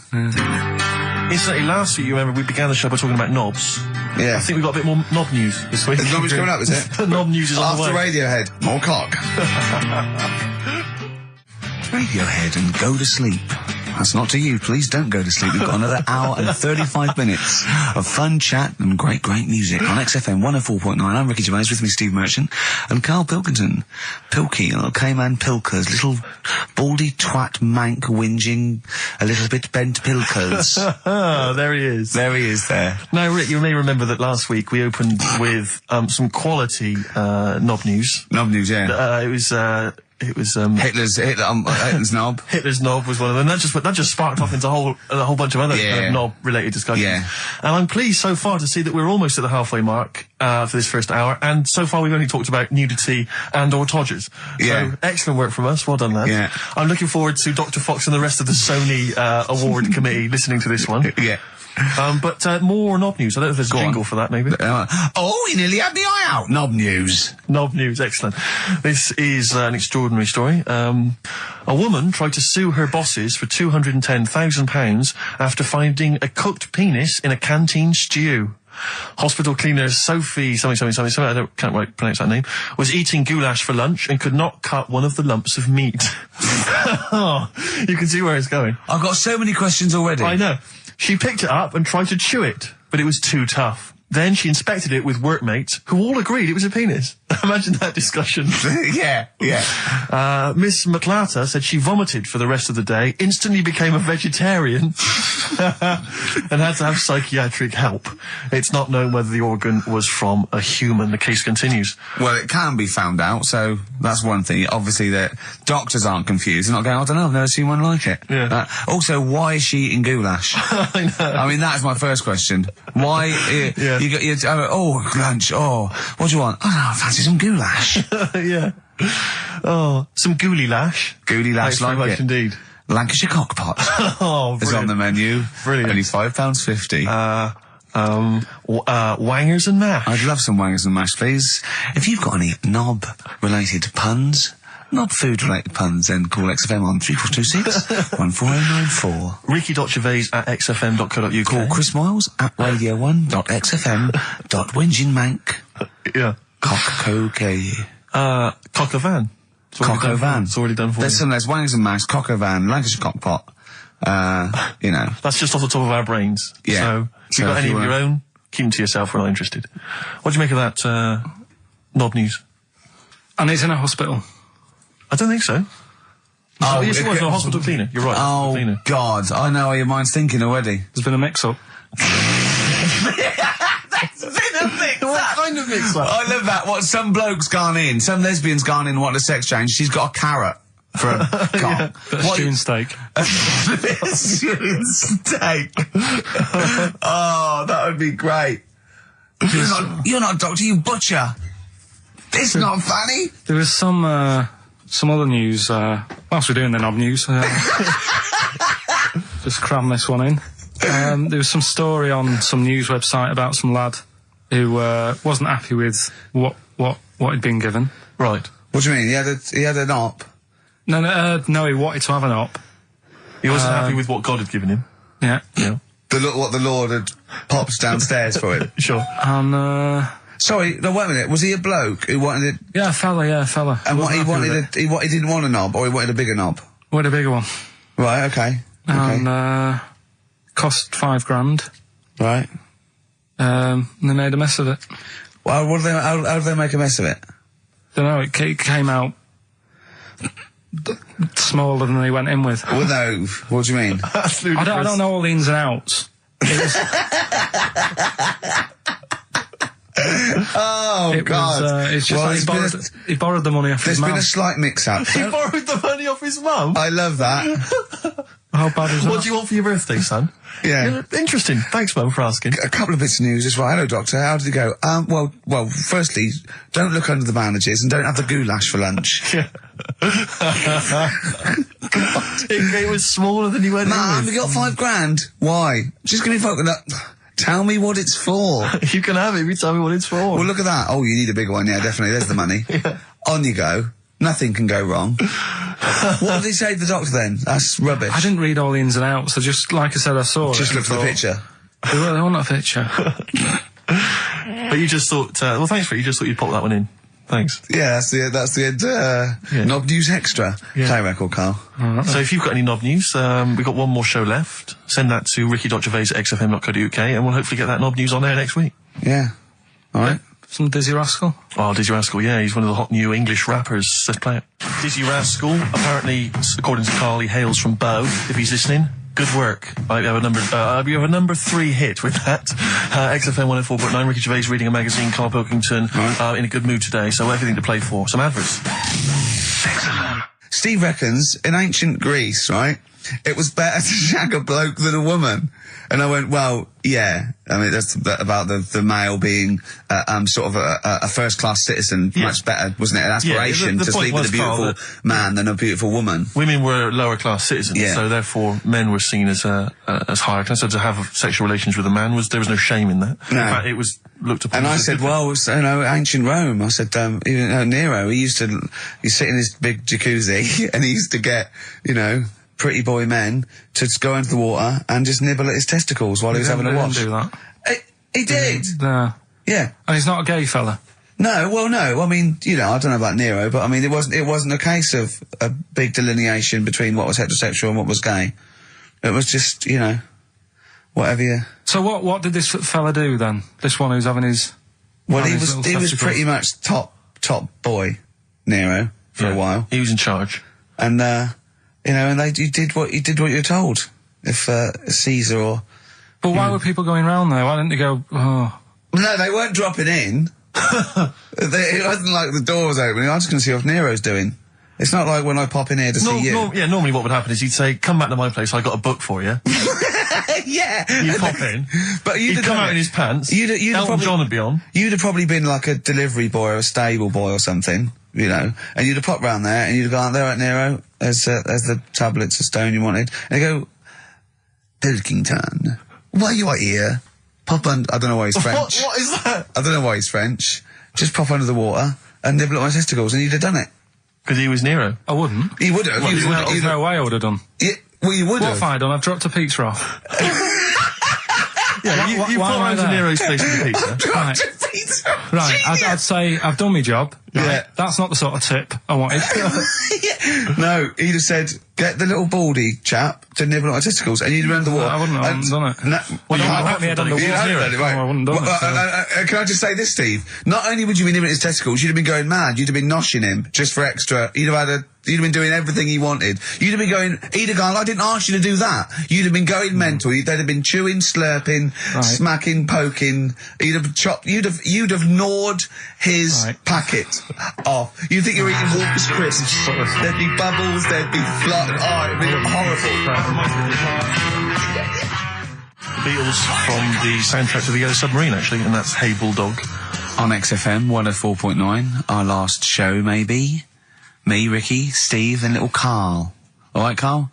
S2: Incidentally, last week, you remember, we began the show by talking about knobs.
S1: Yeah.
S2: I think we've got a bit more knob news this week.
S1: The knob is coming up, is it?
S2: The knob news is on the
S1: After
S2: way.
S1: Radiohead, more cock. Radiohead and go to sleep. That's not to you. Please don't go to sleep. We've got another hour and 35 minutes of fun chat and great music on XFM 104.9. I'm Ricky Gervais, with me Steve Merchant and Karl Pilkington. Pilky, little K-man Pilkers, little baldy twat mank whinging, a little bit bent Pilkers.
S2: There he is.
S1: There he is there.
S2: Now, Rick, you may remember that last week we opened with some quality knob news.
S1: Knob news, yeah.
S2: It was
S1: Hitler's knob.
S2: Hitler's knob was one of them. That just sparked off into a whole bunch of other kind of knob-related discussions.
S1: Yeah.
S2: And I'm pleased so far to see that we're almost at the halfway mark for this first hour, and so far we've only talked about nudity and/or todgers.
S1: Yeah.
S2: So excellent work from us. Well done, lads.
S1: Yeah.
S2: I'm looking forward to Dr. Fox and the rest of the Sony award committee listening to this one.
S1: Yeah.
S2: But more knob news. I don't know if there's a jingle for that, maybe.
S1: Oh, he nearly had the eye out. Knob news.
S2: Knob news, excellent. This is an extraordinary story. A woman tried to sue her bosses for £210,000 after finding a cooked penis in a canteen stew. Hospital cleaner Sophie something, I can't quite pronounce that name, was eating goulash for lunch and could not cut one of the lumps of meat. Oh, you can see where it's going.
S1: I've got so many questions already.
S2: I know. She picked it up and tried to chew it, but it was too tough. Then she inspected it with workmates, who all agreed it was a penis. Imagine that discussion.
S1: Yeah.
S2: Miss McLata said she vomited for the rest of the day, instantly became a vegetarian, and had to have psychiatric help. It's not known whether the organ was from a human. The case continues.
S1: Well, it can be found out, so that's one thing. Obviously, the doctors aren't confused. They're not going, I don't know, I've never seen one like it.
S2: Yeah.
S1: Also, why is she eating goulash?
S2: I know.
S1: I mean, that's my first question. Why?
S2: Yeah.
S1: Lunch. Oh, what do you want? Oh, no, I fancy some goulash.
S2: Yeah. Oh, some gooly lash.
S1: Gooly lash,
S2: Thanks very
S1: like
S2: much
S1: it.
S2: indeed.
S1: Lancashire cockpot
S2: Oh,
S1: is on the menu.
S2: Brilliant.
S1: Only £5.50.
S2: Wangers and mash.
S1: I'd love some wangers and mash, please. If you've got any knob-related puns, knob-food-related puns, then call XFM on 3426 14094.
S2: Ricky.gervais@xfm.co.uk.
S1: Call Chris Miles at radio1.xfm.winginmank.
S2: Yeah.
S1: Cock-co-kay.
S2: Cock a van.
S1: Cock o' van.
S2: It's already done for
S1: There's
S2: you.
S1: some, there's wangers and mash, cock o' van, Lancashire cockpot. You know.
S2: That's just off the top of our brains.
S1: Yeah.
S2: So, if you've got any of your own, keep them to yourself. We're not interested. What do you make of that, knob news?
S3: And he's in a hospital.
S2: I don't think so.
S1: Oh,
S2: yes, it was a hospital cleaner. You're right.
S1: Oh,
S2: cleaner.
S1: God. I know how your mind's thinking already.
S3: There's been a mix-up.
S2: What kind of mix-up?
S1: I love that. What, some bloke's gone in, some lesbian's gone in, wanted a sex change, she's got a carrot for a cock.
S3: Bit of stewing steak.
S1: Stewing steak. Oh, that would be great. You're not a doctor, you butcher. It's not funny.
S3: There was some other news, whilst we're doing the knob news, just cram this one in. There was some story on some news website about some lad who wasn't happy with what he'd been given.
S2: Right.
S1: What do you mean? He had an op?
S3: No, he wanted to have an op.
S2: He wasn't happy with what God had given him.
S3: Yeah.
S2: Yeah.
S1: What the Lord had popped downstairs for him?
S2: Sure.
S3: And,
S1: Sorry, no, wait a minute. Was he a bloke who wanted it?
S3: yeah, fella.
S1: And what he wanted, he didn't want a knob, or he wanted a bigger knob?
S3: Wanted a bigger one.
S1: Right, okay.
S3: And, cost £5,000.
S1: Right.
S3: And they made a mess of it.
S1: Well, how did they make a mess of it?
S3: Don't know, it came out smaller than they went in with.
S1: Well, no. What do you mean?
S3: I don't know all the ins and outs.
S1: Oh, God.
S3: It's just he borrowed the money off his mum.
S1: There's been a slight mix-up.
S2: He borrowed the money off his mum?
S1: I love that.
S3: How bad is that?
S2: What do you want for your birthday, son?
S1: Yeah.
S2: Interesting. Thanks, Mum, for asking.
S1: A couple of bits of news as well. Hello, Doctor. How did it go? Well, firstly, don't look under the bandages and don't have the goulash for lunch.
S2: Yeah. It was smaller than you went in
S1: Mum,
S2: with.
S1: we got £5,000. Why? Just give me fucking up. Tell me what it's for.
S2: You can have it if you tell me what it's for.
S1: Well, look at that. Oh, you need a big one. Yeah, definitely. There's the money. On you go. Nothing can go wrong. What did he say to the doctor then? That's rubbish.
S3: I didn't read all the ins and outs. I just, like I said, I saw
S1: Just
S3: it.
S1: looked at the picture.
S3: Well, they want a picture.
S2: But you just thought, well, thanks for it. You just thought you'd pop that one in. Thanks.
S1: Yeah, that's the end. Knob News Extra. Play record, Carl.
S2: So if you've got any knob news, we've got one more show left. Send that to ricky.gervais@xfm.co.uk and we'll hopefully get that knob news on there next week.
S1: Yeah. All right.
S3: Some Dizzy Rascal?
S2: Oh, Dizzy Rascal, yeah, he's one of the hot new English rappers. Let's play it. Dizzy Rascal, apparently, according to Carl, he hails from Bow, if he's listening. Good work. You have a number 3 hit with that. XFM 104.9, Ricky Gervais reading a magazine, Karl Pilkington, in a good mood today, so everything to play for. Some adverts.
S1: Steve reckons, in ancient Greece, right, it was better to shag a bloke than a woman. And I went, well, yeah. I mean, that's about the male being sort of a first-class citizen, much better, wasn't it? An aspiration
S2: the
S1: to sleep with a beautiful man than a beautiful woman.
S2: Women were lower-class citizens, so therefore men were seen as higher class. So to have sexual relations with a man, there was no shame in that.
S1: No.
S2: In fact, it was looked upon.
S1: And I said, well, ancient Rome. I said, even Nero, he'd sit in his big jacuzzi and he used to get, pretty boy men to go into the water and just nibble at his testicles while he was having a wash.
S3: He didn't do that.
S1: He did.
S3: No.
S1: Yeah.
S3: And he's not a gay fella.
S1: No, well, no. I mean, I don't know about Nero, but I mean, it wasn't a case of a big delineation between what was heterosexual and what was gay. It was just, whatever you...
S3: So what did this fella do then? This one who's having his...
S1: Well, he was pretty much top boy, Nero, for a while.
S2: He was in charge.
S1: And, and you did what you're told. If Caesar or...
S3: But why were people going round there? Why didn't they go, oh...
S1: No, they weren't dropping in. It wasn't like the door was opening. I'm just going to see what Nero's doing. It's not like when I pop in here to see you.
S2: Normally what would happen is he'd say, come back to my place, I got a book for you.
S1: Yeah.
S2: You'd pop in.
S1: But
S2: he'd come out in his pants. Elton John would be on.
S1: You'd have probably been like a delivery boy or a stable boy or something, and you'd have popped round there and you'd have gone, there, right, Nero, there's the tablets of stone you wanted. And they go, Pilkington, why you are here? Pop under, I don't know why he's French.
S2: What is that?
S1: I don't know why he's French. Just pop under the water and nibble at my testicles and you'd have done it.
S2: Because he was Nero.
S3: I wouldn't.
S1: He would have.
S3: There's no way I would have done.
S1: Yeah, well, you would have.
S3: What have I done? I've dropped a pizza off.
S2: Yeah, you pop round to Nero's place with the pizza.
S3: Right, I'd say I've done my job.
S1: Yeah.
S3: Right? That's not the sort of tip I wanted.
S1: No, he'd have said, get the little baldy chap to nibble at my testicles, and you'd have run the water.
S3: I wouldn't have done it.
S1: No,
S3: Well, I whacked my head on the wall.
S1: Right.
S3: I wouldn't have done it.
S1: Can I just say this, Steve? Not only would you be nibbling at his testicles, you'd have been going mad. You'd have been noshing him just for extra. You'd have been doing everything he wanted. You'd have been going, he'd have gone, I didn't ask you to do that. You'd have been going mental. They'd have been chewing, slurping, smacking, poking. You'd have chopped, you'd have gnawed his packet off. You'd think you were eating Walker's crisps. There'd be bubbles, there'd be flood. Oh, it'd be horrible.
S2: The Beatles from the soundtrack to The Yellow Submarine, actually, and that's Hey Bulldog.
S1: On XFM 104.9, our last show, maybe. Me, Ricky, Steve, and little Carl. All right, Carl?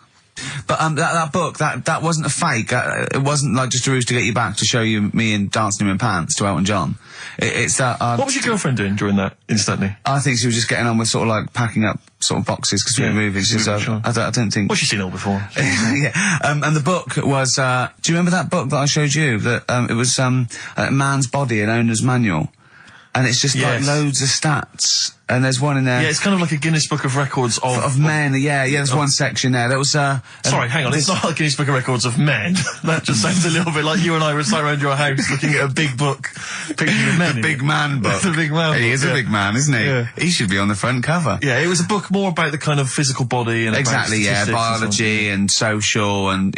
S1: But that book, that wasn't a fake. It wasn't like just a ruse to get you back to show you me and dancing in my pants to Elton John. It's that.
S2: What was your girlfriend doing during that instantly?
S1: I think she was just getting on with sort of like packing up sort of boxes because we were moving. So I don't think.
S2: Well, she's seen it all before.
S1: Yeah. And the book was. Do you remember that book that I showed you? That it was Man's Body, an Owner's Manual, and it's just like loads of stats. And there's one in there.
S2: Yeah, it's kind of like a Guinness Book of Records of
S1: men. Yeah, there's one section there. That was,
S2: sorry, hang on. It's not like Guinness Book of Records of men. That just sounds a little bit like you and I were sat around your house looking at a big book, pictures of men.
S1: The big man book.
S2: The big man book.
S1: He is a big man, isn't he? Yeah. He should be on the front cover.
S2: Yeah, it was a book more about the kind of physical body and
S1: exactly, biology and social and,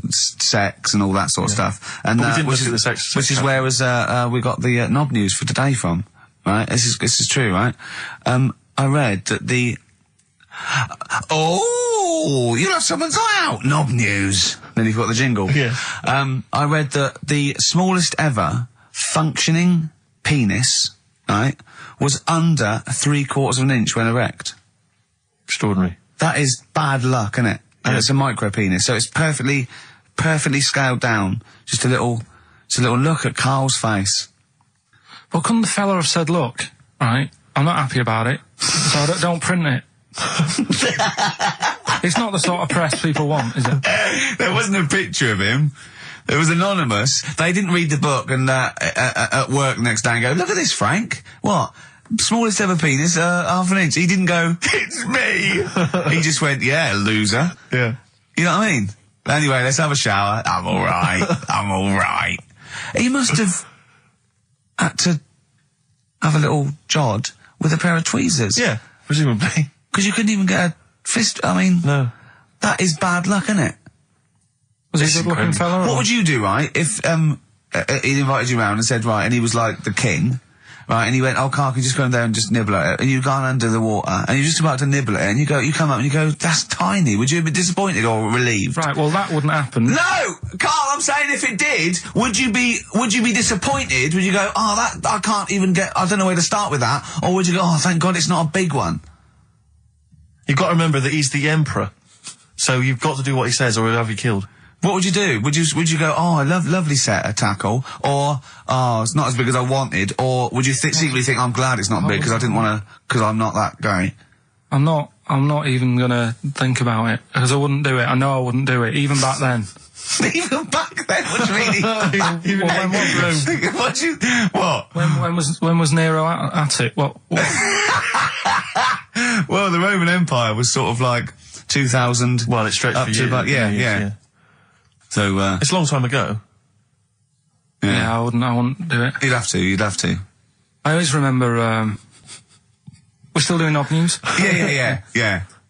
S1: sex and all that sort of stuff. And
S2: which is
S1: where we got the knob news for today from. Right, this is true, right? I read that you'll have someone's eye out, knob news. Then you've got the jingle.
S2: Yeah.
S1: I read that the smallest ever functioning penis, right, was under 3/4 of an inch when erect.
S2: Extraordinary.
S1: That is bad luck, isn't it? And it's a micro penis, so it's perfectly scaled down. Just a little It's a little look at Karl's face.
S3: Well, couldn't the fella have said, look, right, I'm not happy about it, so don't print it. It's not the sort of press people want, is it?
S1: There wasn't a picture of him. It was anonymous. They didn't read the book and at work next day and go, look at this, Frank. What? Smallest ever penis, half an inch. He didn't go, it's me. He just went, yeah, loser.
S2: Yeah.
S1: You know what I mean? Anyway, let's have a shower. I'm alright. I'm alright. He must have had to have a little jod with a pair of tweezers.
S2: Yeah, presumably.
S1: Because you couldn't even get a fist. I mean,
S2: No.
S1: that is bad luck, isn't it?
S3: Was he a good-looking fella?
S1: What would you do, right, if he invited you round and said, right, and he was like the king, right, and he went, oh, Karl, can you just go in there and just nibble at it? And you've gone under the water, and you're just about to nibble at it, and you come up and you go, that's tiny. Would you be disappointed or relieved?
S3: Right, well, that wouldn't happen.
S1: No! Karl, I'm saying if it did, would you be disappointed? Would you go, oh, that, I can't even get, I don't know where to start with that? Or would you go, oh, thank God it's not a big one?
S2: You've got to remember that he's the emperor. So you've got to do what he says or he'll have you killed.
S1: What would you do? Would you go, oh, lovely set of tackle, or, oh, it's not as big as I wanted, or would you secretly think, I'm glad it's not big because I didn't want to, because I'm not that guy?
S3: I'm not even gonna think about it, because I wouldn't do it. I know I wouldn't do it, even back then.
S1: Even back then? What do you mean? Even
S3: Well,
S1: what?
S3: When was Nero at it? What?
S1: Well, the Roman Empire was sort of like 2000.
S2: Well, it stretched
S1: up
S2: for
S1: to
S2: years.
S1: about, yeah. So,
S2: It's a long time ago.
S3: Yeah, I wouldn't do it.
S1: You'd have to.
S3: I always remember, we're still doing Knob News?
S1: Yeah.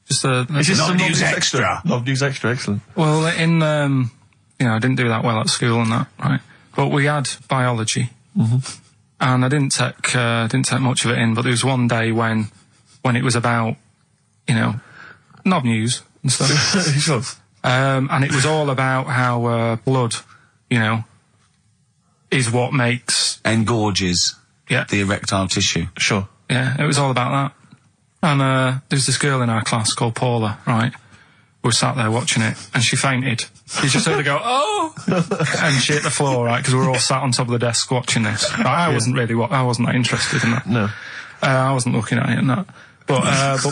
S3: Just
S2: Is this
S1: Knob
S2: some
S1: News Extra?
S2: Knob News Extra, excellent.
S3: well, in, I didn't do that well at school and that, right? But we had biology.
S2: Mm-hmm.
S3: And I didn't take much of it in, but there was one day when it was about, Knob News and stuff.
S2: Sure.
S3: And it was all about how, blood, is what makes...
S1: Engorges
S3: Yeah.
S1: the erectile tissue.
S2: Sure.
S3: Yeah, it was all about that. And there's this girl in our class called Paula, right? We were sat there watching it, and she fainted. You just heard her go, oh! And she hit the floor, right? Because we were all sat on top of the desk watching this. Right, I wasn't that interested in that.
S2: No.
S3: I wasn't looking at it and that. But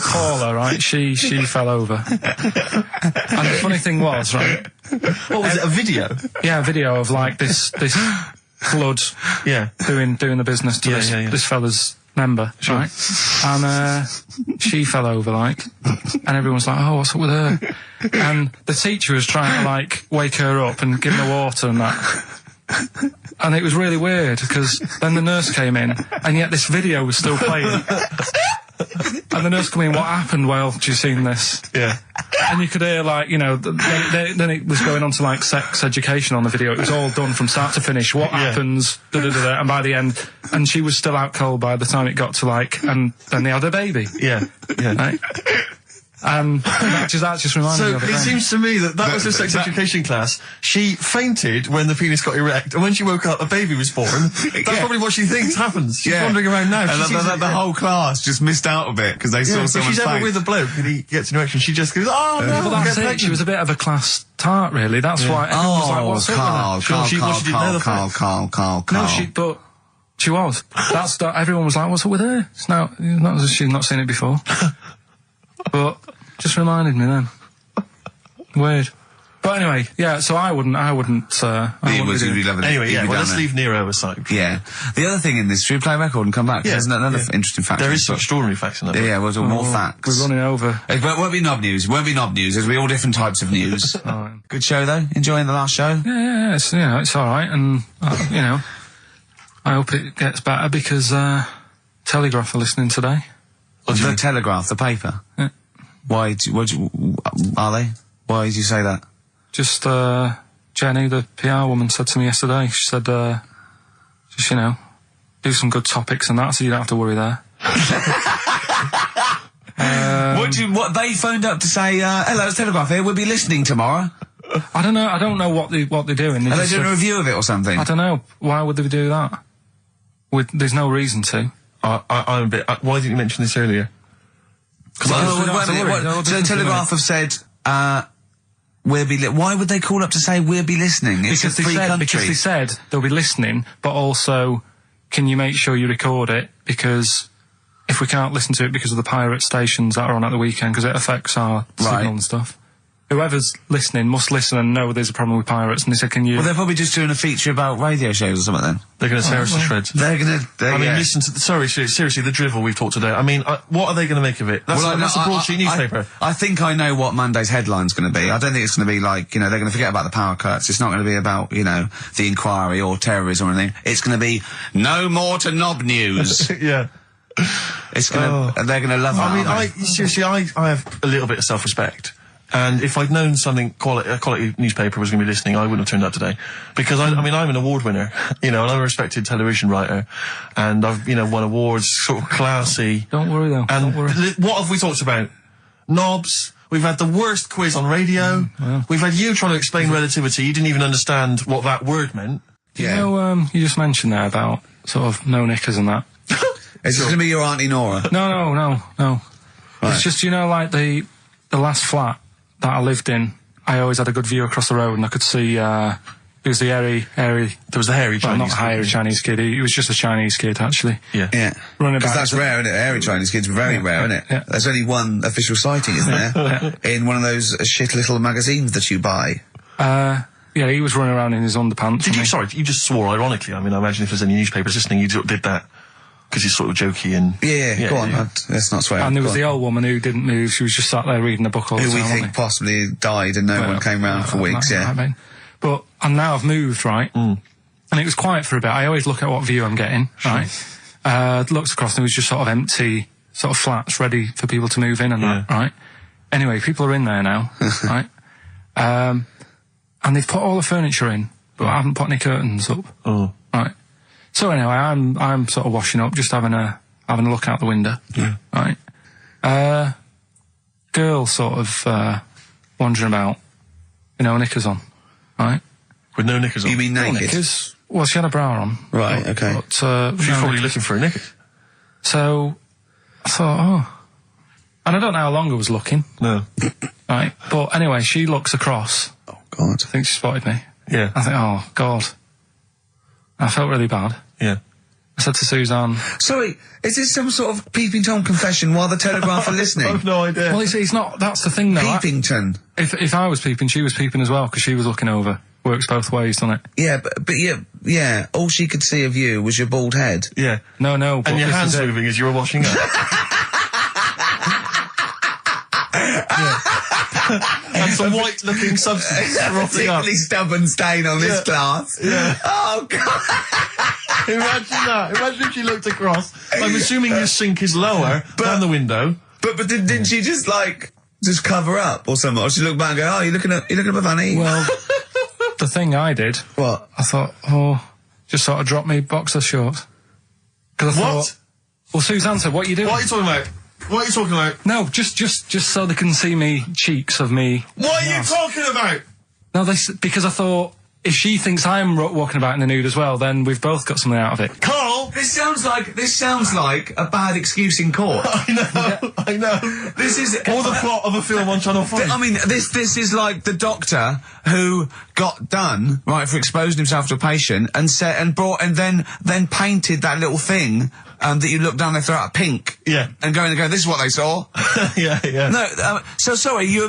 S3: Paula, right, she fell over. And the funny thing was, right...
S2: What was it, a video?
S3: Yeah, a video of, like, this blood
S2: Yeah.
S3: doing the business to this fella's member,
S2: Sure.
S3: right? And she fell over, like, and everyone's like, oh, what's up with her? And the teacher was trying to, like, wake her up and give her water and that. And it was really weird, because then the nurse came in, and yet this video was still playing. And the nurse came in, what happened while you seen this?
S2: Yeah.
S3: And you could hear, like, then it was going on to, like, sex education on the video. It was all done from start to finish. What happens, da-da-da-da, and by the end, and she was still out cold by the time it got to, like, and then they had a baby.
S2: Yeah.
S3: Right? And that just reminded me
S2: So
S3: of it.
S2: it seems to me that was a sex education class. She fainted when the penis got erect, and when she woke up, a baby was born. That's probably what she thinks happens. She's wandering around now.
S1: And the whole class just missed out a bit because they saw
S2: if
S1: someone's
S2: she's ever
S1: face.
S2: with a bloke and he gets an erection, she just goes, oh no,
S3: Well, that's it. She was a bit of a class tart, really. That's why everyone was like, what's up with her?
S1: Carl.
S3: No, but she was. Everyone was like, what's up with her? It's not as she's not seen it before. But just reminded me then. Weird. But anyway, yeah, so I wouldn't
S2: Anyway, well, let's leave Nero aside.
S1: Yeah. The other thing in this, should we play a record and come back?
S2: Yeah.
S1: There's another interesting fact.
S2: There is some extraordinary facts in that.
S1: Yeah, we'll do more facts.
S3: We're running over.
S1: It won't be knob news. There'll be all different types of news.
S3: Right.
S1: Good show, though? Enjoying the last show?
S3: Yeah, it's alright, and, I hope it gets better because, Telegraph are listening today.
S1: The Telegraph, the paper?
S3: Yeah.
S1: Why are they? Why did you say that?
S3: Just, Jenny, the PR woman, said to me yesterday, she said, just, do some good topics and that, so you don't have to worry there.
S1: What they phoned up to say, hello, it's Telegraph here, we'll be listening tomorrow.
S3: I don't know what they're doing.
S1: Are they doing a review of it or something?
S3: I don't know. Why would they do that? There's no reason to.
S2: I'm a bit... why didn't you mention this earlier?
S1: So Telegraph have said, why would they call up to say we'll be listening? It's a free country.
S3: Because they said they'll be listening, but also, can you make sure you record it? Because if we can't listen to it because of the pirate stations that are on at the weekend, because it affects our signal and stuff. Whoever's listening must listen and know there's a problem with pirates, and they said, can you...
S1: Well, they're probably just doing a feature about radio shows or something then.
S2: They're going to tear us to shreds.
S1: They're going to...
S2: I mean, listen to... seriously, the drivel we've talked today. I mean, what are they going to make of it? That's a broadsheet newspaper.
S1: I think I know what Monday's headline's going to be. I don't think it's going to be like, they're going to forget about the power cuts. It's not going to be about, the inquiry or terrorism or anything. It's going to be, no more to knob news.
S2: Yeah.
S1: It's going to... They're going to love that.
S2: I mean, I have a little bit of self-respect. And if I'd known a quality newspaper was going to be listening, I wouldn't have turned up today. Because I'm an award winner, and I'm a respected television writer, and I've, won awards, sort of classy.
S3: Don't worry though.
S2: And
S3: don't worry.
S2: What have we talked about? Knobs. We've had the worst quiz on radio. We've had you trying to explain relativity. You didn't even understand what that word meant.
S3: Yeah. You just mentioned there about sort of no knickers and that.
S1: Is this going to be your Auntie Nora?
S3: No.
S1: Right.
S3: It's just, like the last flat that I lived in, I always had a good view across the road, and I could see, it was the hairy... There was the hairy Chinese
S1: not
S3: hairy Chinese kid. He was just a Chinese kid, actually.
S1: Yeah.
S3: Running
S1: Because
S3: about.
S1: that's rare, isn't it? Hairy Chinese kids are very rare, isn't it?
S3: Yeah.
S1: There's only one official sighting, isn't there? In one of those shit little magazines that you buy.
S3: He was running around in his underpants.
S2: Sorry, you just swore ironically. I mean, I imagine if there's any newspapers listening, you did that. Because he's sort of jokey and...
S1: Yeah, go on, let's not swear.
S3: And there was the old woman who didn't move, she was just sat there reading a book all the time.
S1: Who we think possibly died and no one came round for weeks,
S3: I mean. But, and now I've moved, right? And it was quiet for a bit. I always look at what view I'm getting, right? Looked across and it was just sort of empty, sort of flats ready for people to move in and that, right? Anyway, people are in there now, right? And they've put all the furniture in, but I haven't put any curtains up, right? So anyway, I'm sort of washing up, just having a look out the window, right? Girl sort of wandering about, knickers on, right?
S2: With no knickers on.
S1: You mean naked?
S3: No knickers. Well, she had a bra on.
S1: Right. Okay.
S3: But,
S2: she's probably looking for a knickers.
S3: So I thought, and I don't know how long I was looking.
S2: No.
S3: Right. But anyway, she looks across.
S1: Oh God.
S3: I think she spotted me.
S2: Yeah.
S3: I think, oh God. I felt really bad.
S2: Yeah.
S3: I said to Suzanne...
S1: Sorry, is this some sort of Peeping Tom confession while the Telegraph are listening?
S2: I've no idea.
S3: Well, it's not... That's the thing, though.
S1: Peepington.
S3: If I was peeping, she was peeping as well, because she was looking over. Works both ways, doesn't it?
S1: Yeah, but yeah, all she could see of you was your bald head.
S2: Yeah.
S3: No, but...
S2: And your hands moving as you were washing up. And some white-looking substance rotting up.
S1: Particularly stubborn stain on this glass.
S2: Yeah.
S1: Oh, God.
S2: Imagine that. Imagine if she looked across. I'm assuming your sink is lower than the window.
S1: But didn't she just cover up or something? Or she looked back and go, oh, you're looking at my fanny?
S3: Well, the thing I did...
S1: What?
S3: I thought, just sort of drop me boxer shorts. Because I thought... Well, Suzanne said, what are you doing?
S2: What are you talking about? What are you talking about?
S3: No, just so they can see me cheeks of me.
S2: What are you talking about?
S3: No, because I thought, if she thinks I'm walking about in the nude as well, then we've both got something out of it.
S2: Karl!
S1: This sounds like a bad excuse in court.
S2: I know.
S1: This is...
S2: Or the plot of a film on Channel 5.
S1: I mean, this is like the doctor who got done, right, for exposing himself to a patient and then painted that little thing that you look down their throat pink.
S2: Yeah.
S1: And going, this is what they saw.
S2: Yeah.
S1: No, so sorry, you were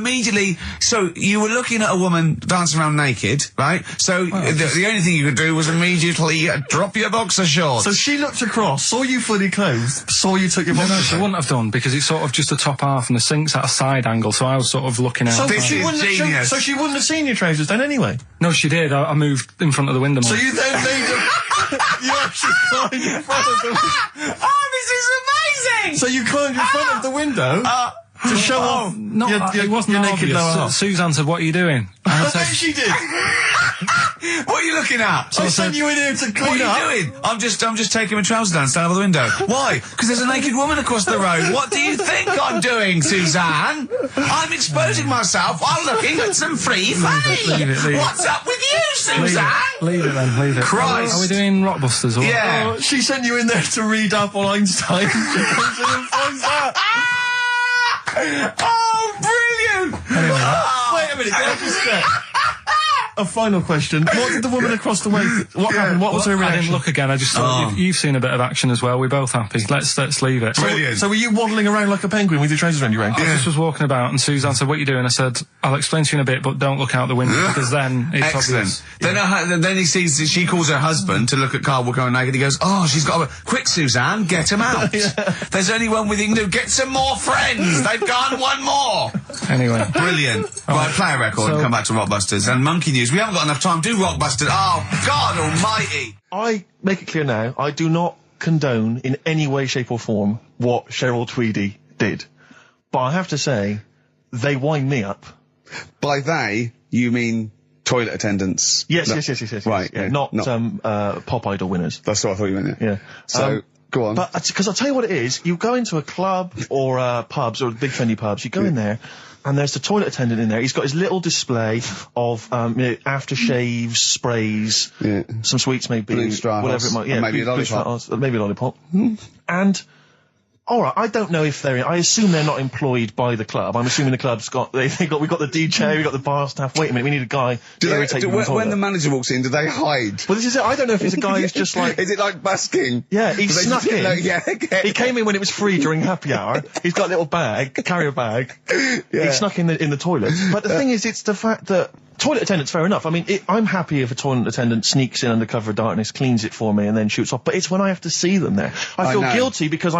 S1: looking at a woman dancing around naked, right? So the only thing you could do was immediately drop your boxer shorts.
S2: So she looked across, saw you fully clothed, saw you took your boxer
S3: No, she wouldn't have done, because it's sort of just the top half and the sink's at a side angle, so I was sort of looking out.
S2: So she wouldn't have seen your trousers then anyway?
S3: No, she did. I moved in front of the window more.
S2: So you then made you actually climbed in front of the window.
S1: Oh, this is amazing!
S2: So you climbed in front of the window to show off
S3: it wasn't
S2: your naked lower half.
S3: Suzanne said, what are you doing?
S2: I bet she did.
S1: What are you looking at?
S2: So I sent you in here to clean up.
S1: What are you doing? I'm just taking my trousers down, stand over the window. Why? Because there's a naked woman across the road. What do you think I'm doing, Suzanne? I'm exposing myself while looking at some free fame.
S3: Leave it.
S1: What's up with you, Suzanne?
S3: Leave it then, leave it.
S1: Christ.
S3: Are we doing Rockbusters? Or
S1: Yeah.
S2: Oh, she sent you in there to read up on Einstein. She comes in and finds that.
S1: Oh, brilliant!
S3: Anyway.
S2: Wait a minute, can I just a final question. What did the woman across the way... What happened? What was her reaction?
S3: I didn't look again. I just thought, you've seen a bit of action as well. We're both happy. Let's leave it.
S1: Brilliant.
S2: So were you waddling around like a penguin with your trousers around your ankles?
S3: I just was walking about, and Suzanne said, "What are you doing?" I said, "I'll explain to you in a bit, but don't look out the window, because then it's
S1: Excellent.
S3: obvious."
S1: Then he sees, she calls her husband to look at Karl walking around naked. He goes, "Oh, she's got a... Quick, Suzanne, get him out. There's only one we can do. Get some more friends. They've gone one more."
S3: Anyway.
S1: Brilliant. Right, play a record and come back to Rockbusters. And Monkey News. We haven't got enough time. Do Rockbusters. Oh, God almighty.
S2: I make it clear now, I do not condone in any way, shape or form what Cheryl Tweedy did. But I have to say, they wind me up.
S1: By they, you mean toilet attendants?
S2: Yes.
S1: Right.
S2: Yeah, not Pop Idol winners.
S1: That's what I thought you meant,
S2: Yeah.
S1: So, go on.
S2: But, because I'll tell you what it is, you go into a club or pubs or big trendy pubs, you go in there, and there's the toilet attendant in there. He's got his little display of aftershaves, sprays, some sweets maybe, whatever it might. Yeah,
S1: maybe a lollipop.
S2: Maybe a lollipop. And all right, I don't know if I assume they're not employed by the club. I'm assuming the club's we've got the DJ, we've got the bar staff. Wait a minute, we need a guy to irritate them.
S1: When the manager walks in, do they hide?
S2: Well, this is it. I don't know if it's a guy who's just like...
S1: Is it like busking?
S2: Yeah, he snuck in.
S1: He
S2: came in when it was free during happy hour. He's got a little carrier bag. He snuck in the toilet. But the thing is, it's the fact that toilet attendants, fair enough. I mean, I'm happy if a toilet attendant sneaks in under cover of darkness, cleans it for me, and then shoots off. But it's when I have to see them there. I feel guilty because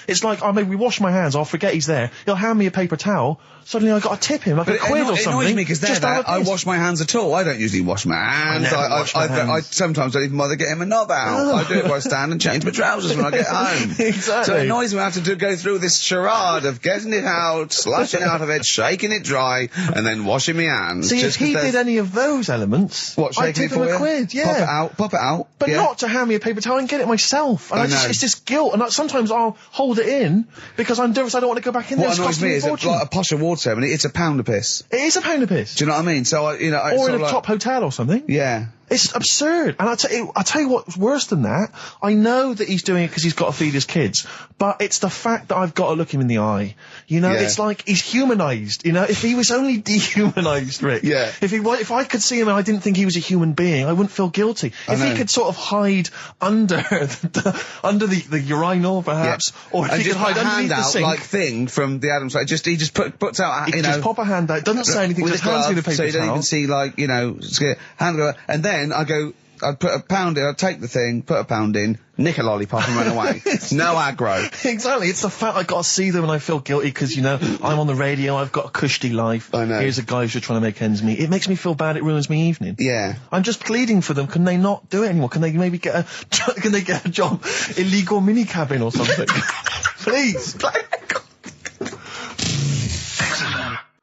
S2: it's like, I maybe wash my hands, I'll forget he's there. He'll hand me a paper towel. Suddenly I've got to tip him like a quid or something.
S1: It annoys me because I wash my hands at all. I don't usually wash my hands. I sometimes don't even bother getting my knob out. I do it while I stand and change my trousers when I get home.
S2: Exactly.
S1: So it annoys me I have to go through this charade of getting it out, slushing out of it, shaking it dry, and then washing my hands.
S2: See, if he did any of those elements, I'd tip him a quid,
S1: Pop it out.
S2: But not to hand me a paper towel and get it myself. And it's this guilt, and sometimes I'll hold it in because I'm nervous I don't want to go back in there.
S1: What annoys me is like a posh award ceremony, it's £1 a piss.
S2: It is £1 a piss.
S1: Do you know what I mean? So or in
S2: a top hotel or something.
S1: Yeah.
S2: It's absurd. And I'll tell you what's worse than that. I know that he's doing it because he's got to feed his kids, but it's the fact that I've got to look him in the eye. You know, it's like he's humanised. You know, if he was only dehumanised, Rick.
S1: Yeah.
S2: If I could see him and I didn't think he was a human being, I wouldn't feel guilty. If he could sort of hide under the urinal, perhaps, or if he could hide underneath the sink.
S1: Like thing from the Adams side. He just puts out,
S2: He just pop a hand out, doesn't say anything, just hands me the paper towel.
S1: So you don't even see, like, you know, hand go, and then I'd put £1 in, I'd take the thing, put £1 in, nick a lollipop and run away. No aggro.
S2: Exactly. It's the fact I got to see them and I feel guilty because, you know, I'm on the radio, I've got a cushy life.
S1: I know.
S2: Here's a guy who's just trying to make ends meet. It makes me feel bad, it ruins my evening.
S1: Yeah.
S2: I'm just pleading for them. Can they not do it anymore? Can they maybe get a job? Illegal mini cabin or something? Please.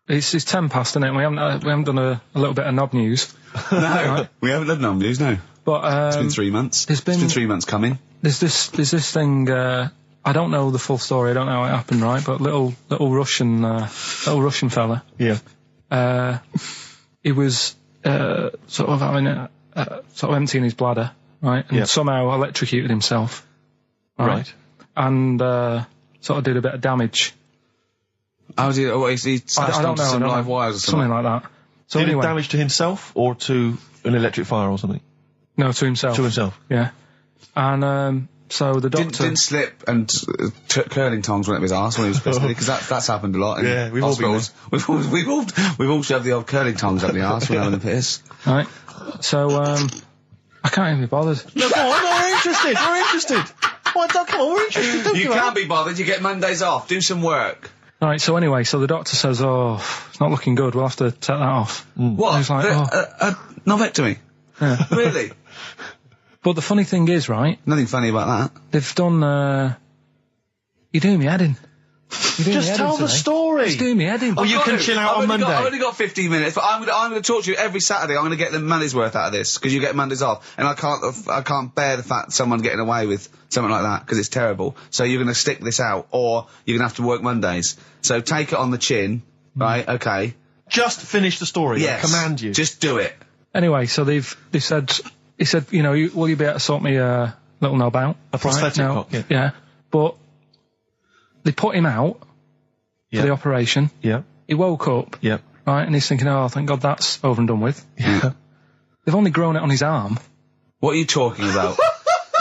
S3: It's 10 past, isn't it? We haven't done a little bit of knob news.
S1: No, right? We haven't done knob news, no.
S3: But
S1: it's been 3 months. It's been 3 months coming.
S3: There's this thing. I don't know the full story. I don't know how it happened, right? But little Russian fella.
S2: Yeah.
S3: He was sort of having sort of emptying his bladder, right? And somehow electrocuted himself. Right. And sort of did a bit of damage.
S1: He smashed onto some live wires or something
S3: like that. So
S2: did it damage to himself or to an electric fire or something?
S3: No, to himself.
S2: To himself.
S3: Yeah. And so the doctor
S1: didn't slip and curling tongs went up his arse when he was pissed, because that's happened a lot in hospitals. We've all shoved the old curling tongs up the arse when having a piss.
S3: Right. So I can't even be bothered.
S2: No, go on, we're interested. We're interested. Come on, we're interested.
S1: You can't be bothered. You get Mondays off. Do some work.
S3: Right, so anyway, the doctor says, it's not looking good, we'll have to take that off.
S1: What?
S3: He's like,
S1: Novectomy?
S3: Yeah.
S1: Really?
S3: But the funny thing is, right?
S1: Nothing funny about that.
S3: They've done, you're doing me head in.
S2: Just tell the story.
S3: Just doing me head in.
S2: Well, you can chill out on Monday.
S1: I've only got 15 minutes, but I'm going to talk to you every Saturday. I'm going to get the money's worth out of this, because you get Mondays off. And I can't bear the fact someone getting away with something like that, because it's terrible. So you're going to stick this out, or you're going to have to work Mondays. So take it on the chin, right? Okay.
S2: Just finish the story.
S1: Yes.
S2: I command you.
S1: Just do it.
S3: Anyway, so he said, you know, will you be able to sort me a little knob out?
S2: A prosthetic cock,
S3: yeah. But they put him out for the operation.
S2: Yeah.
S3: He woke up.
S2: Yeah.
S3: right? And he's thinking, oh, thank God that's over and done with.
S2: Yeah.
S3: They've only grown it on his arm.
S1: What are you talking about?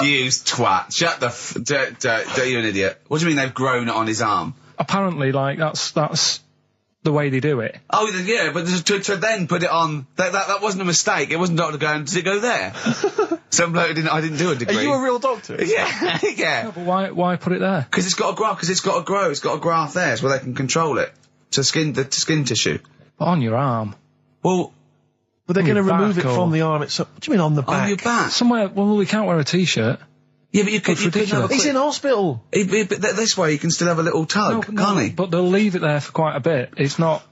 S1: You twat. Shut the you're an idiot. What do you mean they've grown it on his arm?
S3: Apparently, like, that's the way they do it.
S1: Oh, yeah, but to then put it on... That wasn't a mistake. It wasn't doctor going, does it go there? Some bloke I didn't do a degree.
S2: Are you a real doctor?
S1: Yeah, yeah.
S3: No, but why put it there?
S1: Because it's got to grow. It's got a graft there, so they can control it. To skin tissue.
S3: But on your arm.
S1: Well...
S2: But they're going to
S3: your
S2: remove it
S3: back
S2: from the arm itself. What do you mean on the back?
S1: On your back?
S3: Somewhere, well, we can't wear a T-shirt.
S1: Yeah, but you could have
S3: ridiculous.
S2: He's in hospital.
S1: But this way you can still have a little tug, can't he?
S3: But they'll leave it there for quite a bit. It's not...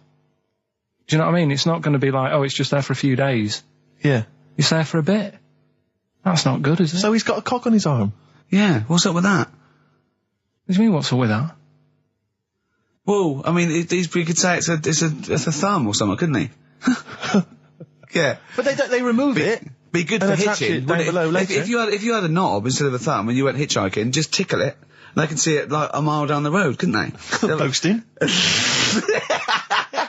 S3: Do you know what I mean? It's not going to be like, oh, it's just there for a few days.
S2: Yeah.
S3: It's there for a bit. That's not good, is it?
S2: So he's got a cock on his arm?
S1: Yeah, what's up with that?
S3: What do you mean, what's up with that?
S1: Well, I mean, you could say it's a thumb or something, couldn't he? Yeah.
S2: But they remove it.
S1: Be good
S2: and
S1: for
S2: attach
S1: hitching.
S2: it down below later.
S1: If you had a knob instead of a thumb and you went hitchhiking, just tickle it. They can see it like a mile down the road, couldn't they?
S2: Boasting.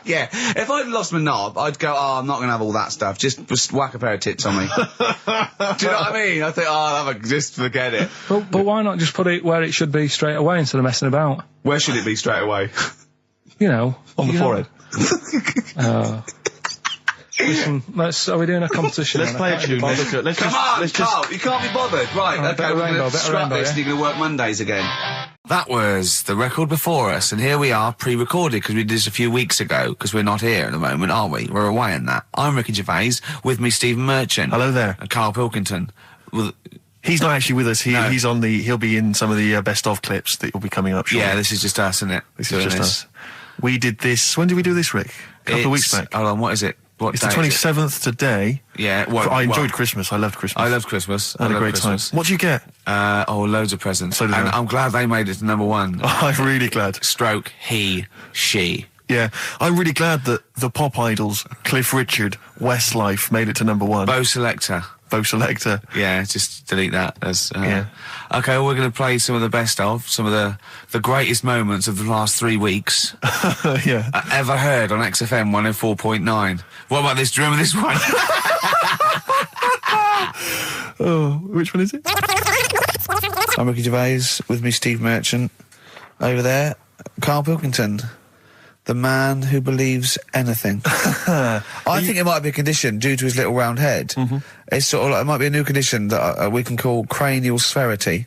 S1: Yeah. If I'd lost my knob, I'd go, oh, I'm not going to have all that stuff. Just whack a pair of tits on me. Do you know what I mean? I think, oh, just forget it.
S3: But why not just put it where it should be straight away instead of messing about?
S1: Where should it be straight away?
S3: You know.
S2: On the forehead.
S3: Listen, are we doing a competition?
S2: Let's play a tune.
S1: Come on, Carl, you can't be bothered. Right, okay, we're going to scrap this and you're going to work Mondays again. That was the record before us, and here we are, pre-recorded, because we did this a few weeks ago, because we're not here at the moment, are we? We're away in that. I'm Ricky Gervais, with me Stephen Merchant.
S2: Hello there.
S1: And Karl Pilkington.
S2: He's not actually with us. He'll be in some of the best of clips that will be coming up shortly.
S1: Yeah, this is just us, isn't it?
S2: This is just us. We did this, when did we do this, Rick? A couple of weeks back.
S1: Hold on, what is it?
S2: It's the 27th today.
S1: Yeah.
S2: I enjoyed Christmas. I loved Christmas.
S1: I loved Christmas.
S2: I had a great time. What did you get?
S1: Loads of presents.
S2: So did I.
S1: I'm glad they made it to number one.
S2: I'm really glad.
S1: Stroke, he, she.
S2: Yeah. I'm really glad that the pop idols, Cliff Richard, Westlife, made it to number one.
S1: Bo Selector. Yeah, just delete that.
S2: Yeah.
S1: Okay, well, we're going to play some of the best of, some of the greatest moments of the last 3 weeks.
S2: Yeah.
S1: Ever heard on XFM 104.9. What about this? Do you remember this one?
S2: Oh, which one is it?
S1: I'm Ricky Gervais, with me Steve Merchant. Over there, Karl Pilkington. The man who believes anything. I think it might be a condition due to his little round head. Mm-hmm. It's sort of like, it might be a new condition that we can call cranial spherity.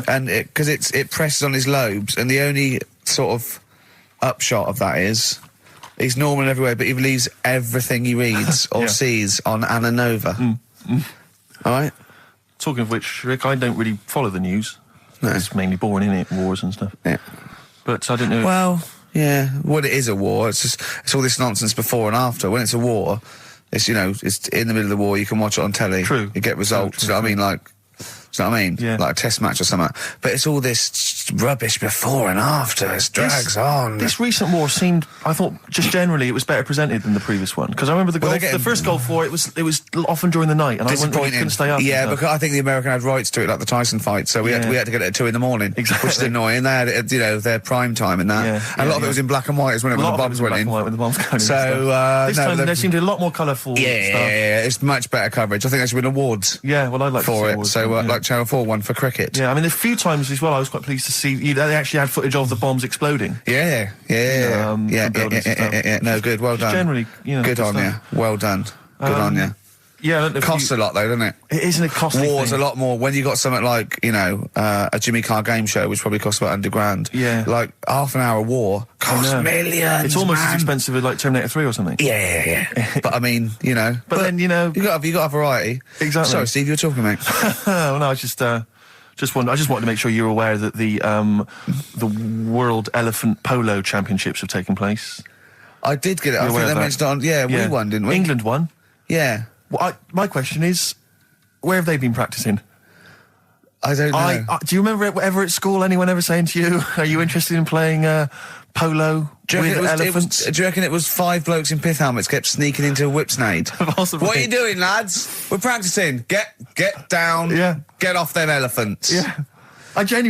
S1: And because it presses on his lobes, and the only sort of upshot of that is he's normal everywhere, but he believes everything he reads or sees on Anna Nova. All right?
S2: Talking of which, Rick, I don't really follow the news.
S1: No.
S2: It's mainly boring, isn't it? Wars and stuff.
S1: Yeah.
S2: But I don't know.
S1: Well, yeah. Well, it is a war. It's all this nonsense before and after. When it's a war, it's, it's in the middle of the war. You can watch it on telly.
S2: True.
S1: You get results.
S2: True.
S1: You know what I mean? Like, you know what I mean?
S2: Yeah.
S1: Like a test match or something. But it's all this rubbish before and after. It drags on.
S2: This recent war seemed, I thought, just generally, it was better presented than the previous one. Because I remember the first Gulf War, it was often during the night, and I couldn't stay up.
S1: Yeah, because I think the American had rights to it, like the Tyson fight, so we had to get it at 2 in the morning.
S2: Exactly.
S1: Which is annoying. They had it at, their prime time in that.
S2: Yeah,
S1: and a lot of it was in black and white, when the bombs went in.
S2: When the bombs going in.
S1: So,
S2: this time there seemed a lot more colourful stuff.
S1: Yeah, it's much better coverage. I think there should be awards.
S2: Yeah, well, I'd like
S1: for
S2: to see
S1: it.
S2: awards,
S1: So, like Channel 4 won for cricket.
S2: Yeah, I mean, a few times as well, I was quite pleased to see they actually had footage of the bombs exploding.
S1: Yeah. No, good. Well done.
S2: Generally,
S1: good on you. Well done. Good on you.
S2: Yeah,
S1: it costs a lot though, doesn't it?
S2: It isn't a costly
S1: War's
S2: thing.
S1: a lot more. When you got something like, a Jimmy Carr game show, which probably costs about $100,000.
S2: Yeah.
S1: Like half an hour of war costs millions.
S2: It's almost
S1: man.
S2: as expensive as like Terminator 3 or something.
S1: Yeah. But I mean,
S2: But then,
S1: you got a variety.
S2: Exactly.
S1: Sorry, Steve, you were talking, mate.
S2: Well, no, I just wanted to make sure you're aware that the World Elephant Polo Championships have taken place.
S1: I did get it. I think they mentioned on. Yeah, we won, didn't we?
S2: England won.
S1: Yeah.
S2: Well, my question is, where have they been practicing?
S1: I don't know.
S2: Do you remember ever at school anyone ever saying to you, "Are you interested in playing polo with elephants?"
S1: Do you reckon it was 5 blokes in pith helmets kept sneaking into a whipsnade?
S2: Possibly.
S1: What are you doing, lads? We're practicing. Get down.
S2: Yeah.
S1: Get off them elephants.
S2: Yeah. I didn't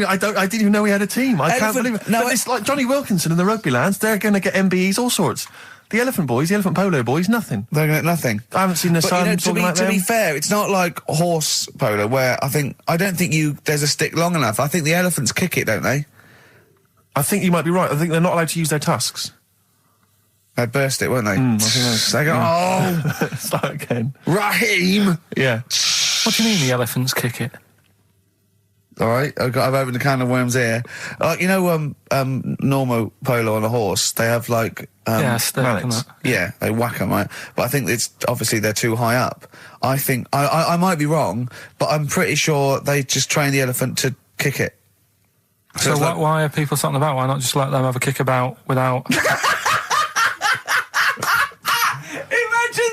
S2: even know we had a team. I can't believe it.
S1: No,
S2: but it's like Johnny Wilkinson and the rugby lads. They're going to get MBEs, all sorts. The elephant polo boys, nothing.
S1: They get nothing.
S2: I haven't seen the sun talking like
S1: to be
S2: them.
S1: fair, it's not like horse polo where I don't think there's a stick long enough. I think the elephants kick it, don't they?
S2: I think you might be right. I think they're not allowed to use their tusks.
S1: They'd burst it, won't they?
S2: I think
S1: They go, oh,
S2: start again.
S1: Raheem!
S2: Yeah.
S3: What do you mean the elephants kick it?
S1: All right, I've opened a can of worms here. Normal polo on a horse, they have like...
S3: yeah, stick and that.
S1: Yeah, they whack them, right? But I think it's obviously they're too high up. I think I might be wrong, but I'm pretty sure they just train the elephant to kick it.
S3: So why are people talking about? Why not just let them have a kick about without?
S1: Imagine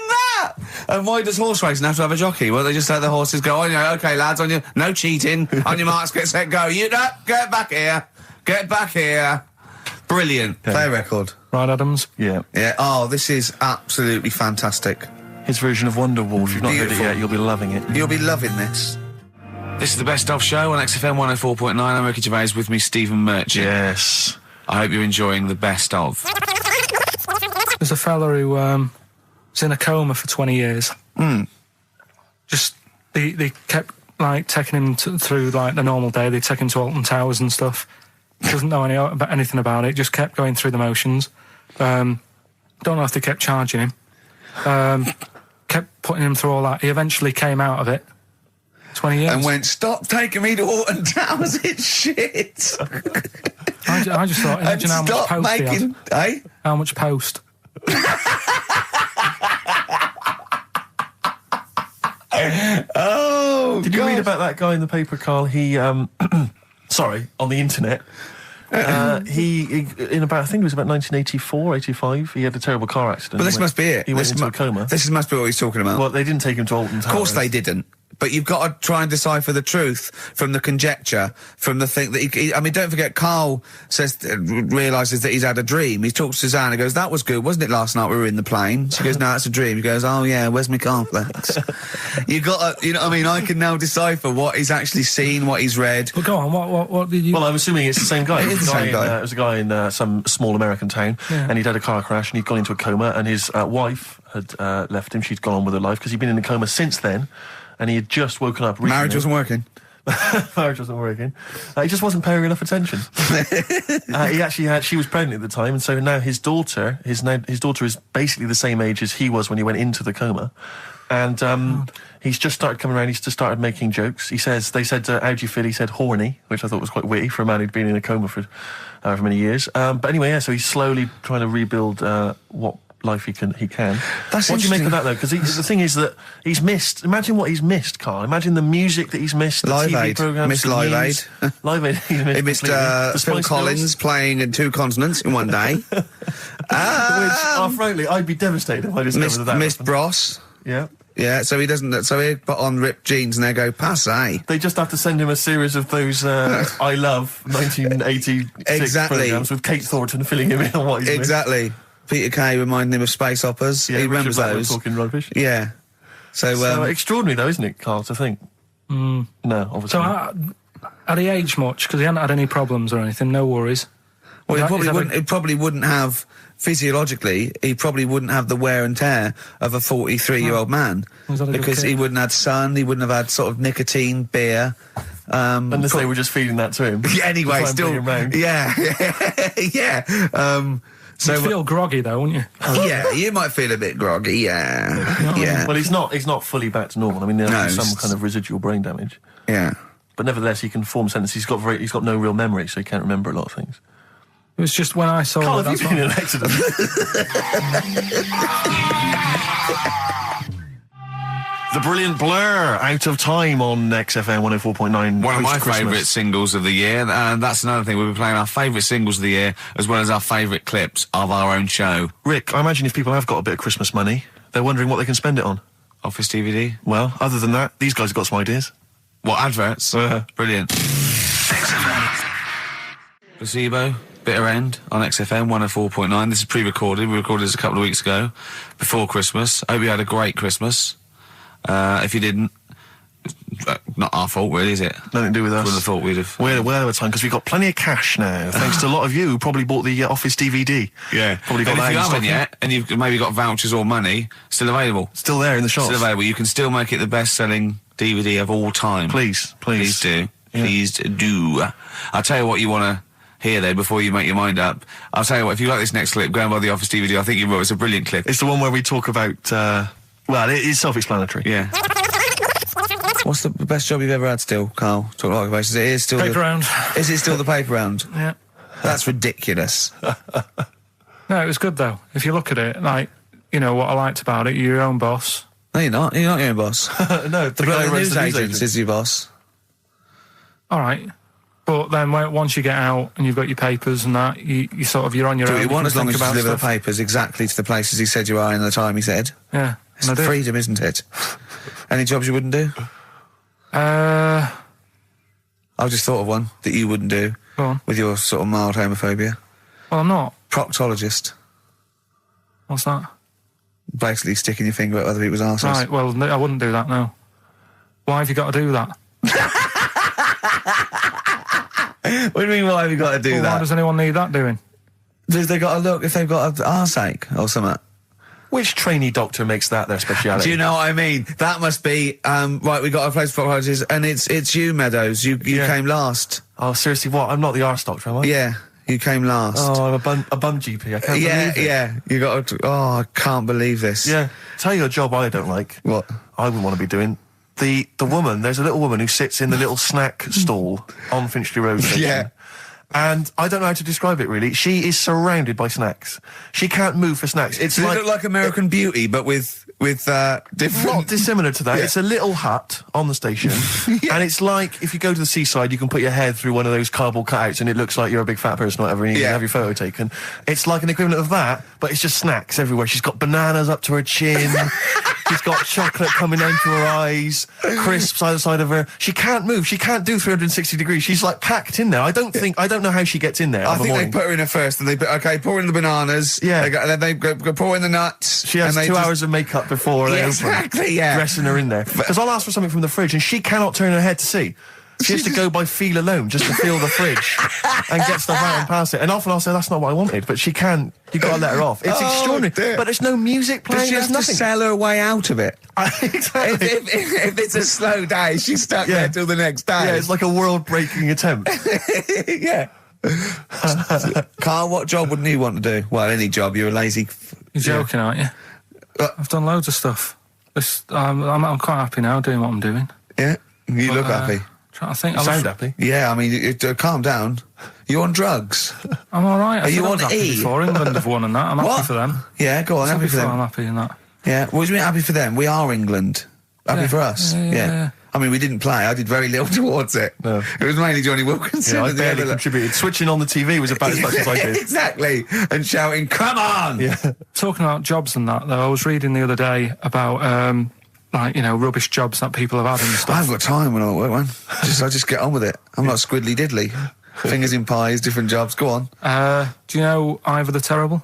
S1: that! And why does horse racing have to have a jockey? Well, they just let the horses go on. Okay, lads, on your no cheating. On your marks, get set, go. You get back here. Get back here. Brilliant.
S2: Okay.
S1: Play a record.
S3: Right, Adams?
S2: Yeah.
S1: Yeah. Oh, this is absolutely fantastic.
S2: His version of Wonderwall. If you've not heard it yet, you'll be loving it.
S1: You'll be loving this. This is the Best Of Show on XFM 104.9. I'm Ricky Gervais, with me, Stephen Merchant.
S2: Yes.
S1: I hope you're enjoying the Best Of.
S3: There's a fella who was in a coma for 20 years. Just they kept like taking him through like the normal day. They take him to Alton Towers and stuff. Doesn't know anything about it. Just kept going through the motions. Don't know if they kept charging him. Kept putting him through all that. He eventually came out of it. 20 years.
S1: And went, stop taking me to Alton Towers, it's shit.
S3: I just thought, imagine how much post he had.
S1: Eh?
S3: How much post?
S1: Oh,
S2: Did you read about that guy in the paper, Carl? He, sorry, on the internet. He in about, I think it was about 1984, 85, he had a terrible car accident.
S1: But this must be it.
S2: He went into a coma.
S1: This must be what he's talking about.
S2: Well, they didn't take him to Alton Towers.
S1: Of course they didn't. But you've got to try and decipher the truth from the conjecture, from the thing that I mean, don't forget, Karl realises that he's had a dream. He talks to Suzanne and goes, that was good, wasn't it, last night we were in the plane? She goes, no, it's a dream. He goes, oh yeah, where's my cornflakes? You got to, you know what I mean? I can now decipher what he's actually seen, what he's read.
S3: Well, go on, what did you...
S2: Well, I'm assuming it's the same guy.
S1: It is the same guy.
S2: It was a guy in some small American town, and he'd had a car crash and he'd gone into a coma, and his wife had left him. She'd gone on with her life because he'd been in a coma since then. And he had just woken up recently.
S1: Marriage wasn't working.
S2: Marriage wasn't working. He just wasn't paying enough attention. She was pregnant at the time, and so now his daughter is basically the same age as he was when he went into the coma. And he's just started coming around, he's just started making jokes. They said, how do you feel? He said, horny, which I thought was quite witty for a man who'd been in a coma for however many years. But anyway, yeah, so he's slowly trying to rebuild what life he can.
S1: That's
S2: what do you make of that, though? Because the thing is that he's missed. Imagine what he's missed, Carl. Imagine the music that he's missed. The
S1: Live
S2: TV
S1: Aid.
S2: programs.
S1: Missed Live Aid.
S2: Live Aid.
S1: He missed Phil Collins playing in 2 continents in one day.
S2: Which, frankly, I'd be devastated if I discovered that.
S1: Missed Bros.
S2: Yeah.
S1: Yeah, so he doesn't. So he put on ripped jeans and they go passe.
S2: They just have to send him a series of those I Love 1986
S1: Exactly.
S2: programs with Kate Thornton filling him in on what he's missed.
S1: Exactly. Peter Kay reminding him of space operas.
S2: Yeah,
S1: he remembers
S2: Richard Blackman
S1: those.
S2: talking rubbish.
S1: Yeah. So
S2: extraordinary, though, isn't it, Carl, to think? No, obviously.
S3: So,
S2: not.
S3: had he aged much? Because he hadn't had any problems or anything, no worries.
S1: well, he probably wouldn't have, physiologically, he probably wouldn't have the wear and tear of a 43-year-old man. Because he wouldn't have had sun, he wouldn't have had sort of nicotine, beer.
S2: Unless they were just feeding that to him.
S1: Anyway, still. Yeah. Yeah.
S3: So you'd feel groggy though, wouldn't you?
S1: Yeah, you might feel a bit groggy, yeah. Yeah.
S2: Well, he's not fully back to normal. I mean, there's some kind of residual brain damage.
S1: Yeah.
S2: But nevertheless, he can form sentences. He's got no real memory, so he can't remember a lot of things.
S3: It was just when I saw...
S2: Carl, have you been in an accident? The Brilliant Blur, Out of Time on XFM 104.9.
S1: One of my favourite singles of the year, and that's another thing. We'll be playing our favourite singles of the year, as well as our favourite clips of our own show.
S2: Rick, I imagine if people have got a bit of Christmas money, they're wondering what they can spend it on.
S1: Office DVD?
S2: Well, other than that, these guys have got some ideas.
S1: What, adverts? Brilliant. XFM. Placebo, Bitter End on XFM 104.9. This is pre-recorded. We recorded this a couple of weeks ago, before Christmas. Hope you had a great Christmas. If you didn't, Not our fault, really, is it?
S2: Nothing to do with us.
S1: Would have thought we'd have.
S2: We're the time because we've got plenty of cash now, thanks to a lot of you who probably bought the Office DVD.
S1: Yeah.
S2: Probably got
S1: And
S2: that
S1: if you
S2: in stock
S1: haven't yet, and you've maybe got vouchers or money, still available.
S2: Still there in the shops.
S1: Still available. You can still make it the best-selling DVD of all time.
S2: Please
S1: do.
S2: Yeah.
S1: Please do. I'll tell you what you want to hear, though, before you make your mind up. I'll tell you what, if you like this next clip, go and buy the Office DVD. I think you will. It's a brilliant clip.
S2: It's the one where we talk about, well, it is self-explanatory.
S1: Yeah. What's the best job you've ever had still, Carl? Talk like occupations. It is still
S3: Paper round.
S1: Is it still the paper round?
S3: Yeah.
S1: That's ridiculous.
S3: No, it was good though. If you look at it, like, you know, what I liked about it, you're your own boss.
S1: No, you're not. You're not your own boss.
S2: No,
S1: The guy news agent is your boss.
S3: All right. But then once you get out and you've got your papers and that, you sort of, you're on your
S1: Do
S3: own.
S1: what you want as long as you
S3: about
S1: deliver the
S3: stuff.
S1: papers exactly to the places he said you are in the time he said.
S3: Yeah.
S1: It's
S3: and I do.
S1: freedom, isn't it? Any jobs you wouldn't do?
S3: Go
S1: I've just thought of one that you wouldn't do
S3: on.
S1: with your sort of mild homophobia.
S3: Well, I'm not.
S1: Proctologist.
S3: What's that?
S1: Basically sticking your finger at other people's arses.
S3: Right, well, no, I wouldn't do that, no. Why have you got to do that?
S1: What do you mean, why have you got to do
S3: Well,
S1: that?
S3: why does anyone need that doing?
S1: Because they got to look if they've got an arseache or something.
S2: Which trainee doctor makes that their speciality?
S1: Do you know what I mean? That must be, right, we got a place for proctologists, and it's you, Meadows. You came last.
S2: Oh, seriously, what? I'm not the arse doctor, am I?
S1: Yeah, you came last.
S2: Oh, I'm a bum GP. I can't believe it.
S1: Yeah, you got to, I can't believe this.
S2: Yeah. Tell you a job I don't like.
S1: What?
S2: I wouldn't want to be doing. The woman, there's a little woman who sits in the little snack stall on Finchley Road station.
S1: Yeah.
S2: And I don't know how to describe it, really. She is surrounded by snacks. She can't move for snacks. It's
S1: Does
S2: like...
S1: it look like American Beauty, but with different...
S2: Not dissimilar to that.
S1: Yeah.
S2: It's a little hut on the station. And it's like, if you go to the seaside, you can put your head through one of those cardboard cutouts and it looks like you're a big fat person or whatever, and you can have your photo taken. It's like an equivalent of that, but it's just snacks everywhere. She's got bananas up to her chin. She's got chocolate coming down to her eyes, crisps either side of her. She can't move. She can't do 360 degrees. She's like packed in there. I don't know how she gets in there.
S1: I think they put her in there first, and they put, okay, pour in the bananas.
S2: Yeah.
S1: Then they go pour in the nuts.
S2: She has
S1: and
S2: 2 hours of makeup before they
S1: exactly,
S2: open,
S1: yeah.
S2: dressing her in there. Because I'll ask for something from the fridge, and she cannot turn her head to see. She has to go by feel alone, just to feel the fridge and get stuff out and pass it. And often I'll say, that's not what I wanted, but she can't. You've got to let her off. It's extraordinary.
S1: Dear.
S2: But there's no music playing,
S1: Does she
S2: there's
S1: have
S2: nothing.
S1: to sell her way out of it?
S2: Exactly.
S1: If it's a slow day, she's stuck there till the next day.
S2: Yeah, it's like a world-breaking attempt.
S1: Yeah. Carl, what job wouldn't you want to do? Well, any job. You're a lazy...
S3: You're joking, aren't you? I've done loads of stuff. I'm quite happy now doing what I'm doing.
S1: Yeah? You look happy.
S3: Trying to think.
S2: You sound happy.
S1: Yeah, I mean, calm down. You're on drugs.
S3: I'm all right.
S1: Are you on E?
S3: Before England have won and that. I'm happy for them.
S1: Yeah, go on, happy for them.
S3: I'm happy in that.
S1: Yeah, what do you mean happy for them? We are England. Happy for us. Yeah. I mean, we didn't play. I did very little towards it.
S2: No.
S1: It was mainly Johnny Wilkinson.
S2: Yeah, I
S1: and the
S2: barely
S1: other-
S2: contributed. Switching on the TV was about as much as I did.
S1: Exactly. And shouting, come on!
S2: Yeah.
S3: Talking about jobs and that, though, I was reading the other day about, like, you know, rubbish jobs that people have had and
S1: I
S3: stuff.
S1: haven't got time when I'm at work, man. I just get on with it. I'm not squiddly diddly. Fingers in pies, different jobs. Go on.
S3: Do you know Ivor the Terrible?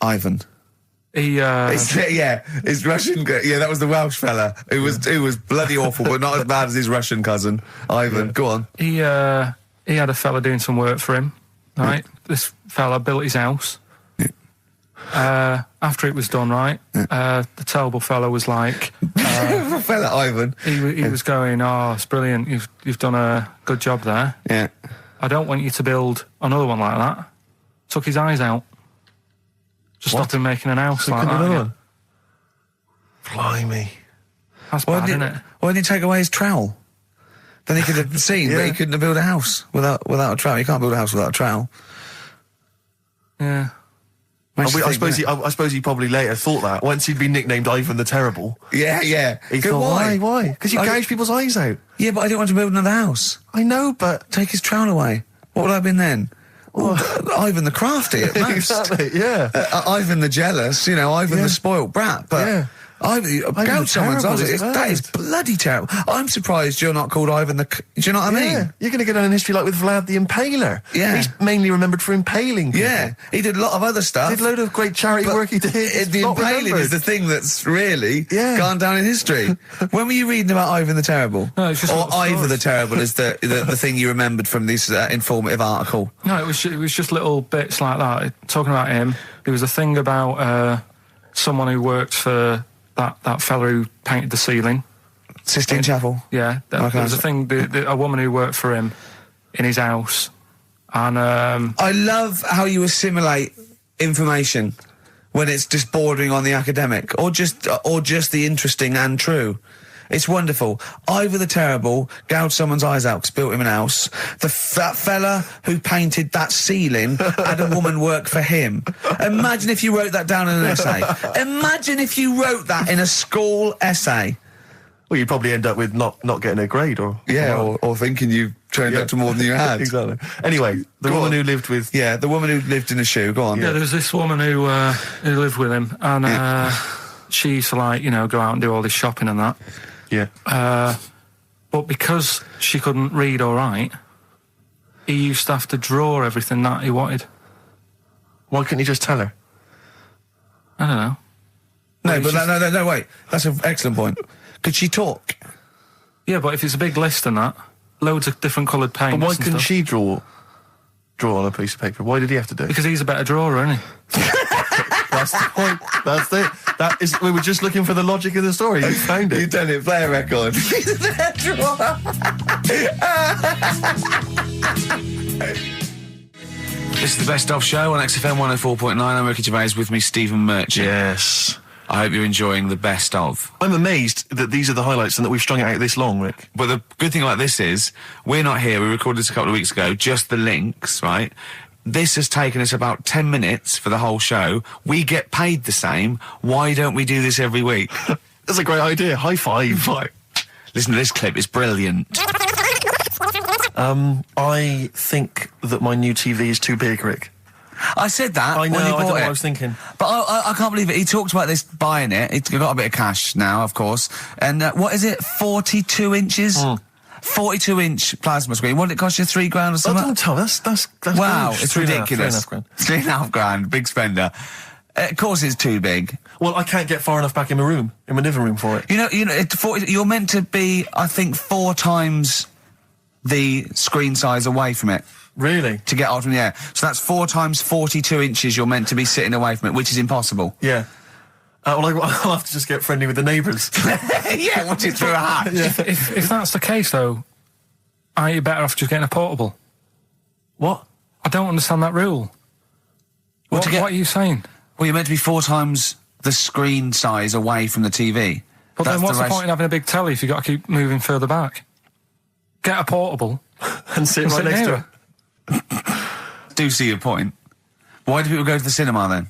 S1: Ivan.
S3: He,
S1: His Russian. Yeah, that was the Welsh fella. It was bloody awful, but not as bad as his Russian cousin, Ivan. Yeah. Go on.
S3: He had a fella doing some work for him, right? Yeah. This fella built his house. Yeah. After it was done, right? Yeah. The terrible fella was like,
S1: fella Ivan.
S3: He was going, oh, it's brilliant. You've done a good job there.
S1: Yeah.
S3: I don't want you to build another one like that. Took his eyes out. Just stopped him making an house like that. One?
S2: Blimey.
S3: That's bad, isn't it?
S1: Why didn't he take away his trowel? Then he could have seen that he couldn't have built a house without a trowel. You can't build a house without a trowel.
S3: Yeah.
S2: I suppose he probably later thought that once he'd been nicknamed Ivan the Terrible.
S1: Yeah.
S2: He thought, why? Because you gouge people's eyes out.
S1: Yeah, but I didn't want to build another house.
S2: I know, but
S1: take his trowel away. What would I have been then? Ivan the Crafty at most.
S2: Exactly, yeah.
S1: Ivan the Jealous, Ivan the spoilt brat. But Gouge someone's eyes. That is bloody terrible. I'm surprised you're not called Ivan the... Do you know what I mean?
S2: You're going to go down in history like with Vlad the Impaler.
S1: Yeah.
S2: He's mainly remembered for impaling people.
S1: Yeah, he did a lot of other stuff.
S2: Did a load of great charity work he did.
S1: The impaling is the thing that's really gone down in history. When were you reading about Ivan the Terrible?
S3: No, it's just
S1: or Ivor the Terrible is the thing you remembered from this informative article?
S3: No, it was just little bits like that. Talking about him, there was a thing about someone who worked for that fella who painted the ceiling.
S1: Sistine Chapel?
S3: Yeah, there was a thing, a woman who worked for him in his house. And
S1: I love how you assimilate information when it's just bordering on the academic, or just the interesting and true. It's wonderful. Ivor the Terrible gouged someone's eyes out 'cause built him an house. That fella who painted that ceiling had a woman work for him. Imagine if you wrote that down in an essay. Imagine if you wrote that in a school essay.
S2: Well, you'd probably end up with not getting a grade, or
S1: thinking you turned up to more than you had.
S2: Exactly. Anyway, the woman who lived with...
S1: Yeah, the woman who lived in a shoe. Go on.
S3: Yeah, there was this woman who lived with him, and she used to, like, go out and do all this shopping and that.
S2: Yeah.
S3: But because she couldn't read or write, he used to have to draw everything that he wanted.
S2: Why couldn't he just tell her?
S3: I don't know.
S1: No, wait. That's an excellent point. Could she talk?
S3: Yeah, but if it's a big list and that, loads of different coloured paints.
S2: But why couldn't she draw on a piece of paper? Why did he have to do it?
S3: Because he's a better drawer, isn't he?
S2: That's the point. That's it. We were just looking for the logic of the story. You found it.
S1: You've done it. Play a record. He's a better drawer. This is the Best Of Show on XFM 104.9. I'm Ricky Gervais, with me Stephen Merchant.
S2: Yes.
S1: I hope you're enjoying the Best Of.
S2: I'm amazed that these are the highlights and that we've strung it out this long, Rick.
S1: But the good thing about this is, we're not here, we recorded this a couple of weeks ago, just the links, right? This has taken us about 10 minutes for the whole show. We get paid the same. Why don't we do this every week?
S2: That's a great idea. High five.
S1: Listen to this clip, it's brilliant.
S2: I think that my new TV is too big, Rick.
S1: I said that.
S2: I know,
S1: when he
S2: I don't know
S1: bought
S2: what
S1: it.
S2: I was thinking.
S1: But I can't believe it. He talked about this buying it. He's got a bit of cash now, of course. And what is it? 42 inches? 42-inch plasma screen. What did it cost you? $3 grand or something?
S2: Don't tell me. That's
S1: wow,
S2: huge.
S1: it's ridiculous.
S2: £3.5
S1: grand. Big spender. Of course it's too big.
S2: Well, I can't get far enough back in my room, in my living room for it.
S1: You're meant to be, I think, 4 times the screen size away from it.
S2: Really?
S1: To get out from the air. So that's 4 times 42 inches you're meant to be sitting away from it, which is impossible.
S2: Yeah. Well, I'll have to just get friendly with the neighbours.
S1: Yeah, watch it through a hat.
S3: Yeah. If that's the case, though, aren't you better off just getting a portable?
S2: What?
S3: I don't understand that rule. What are you saying?
S1: Well, you're meant to be 4 times the screen size away from the TV.
S3: But then what's the point in having a big telly if you've got to keep moving further back? Get a portable
S2: and sit right next to it.
S1: Do see your point. Why do people go to the cinema then?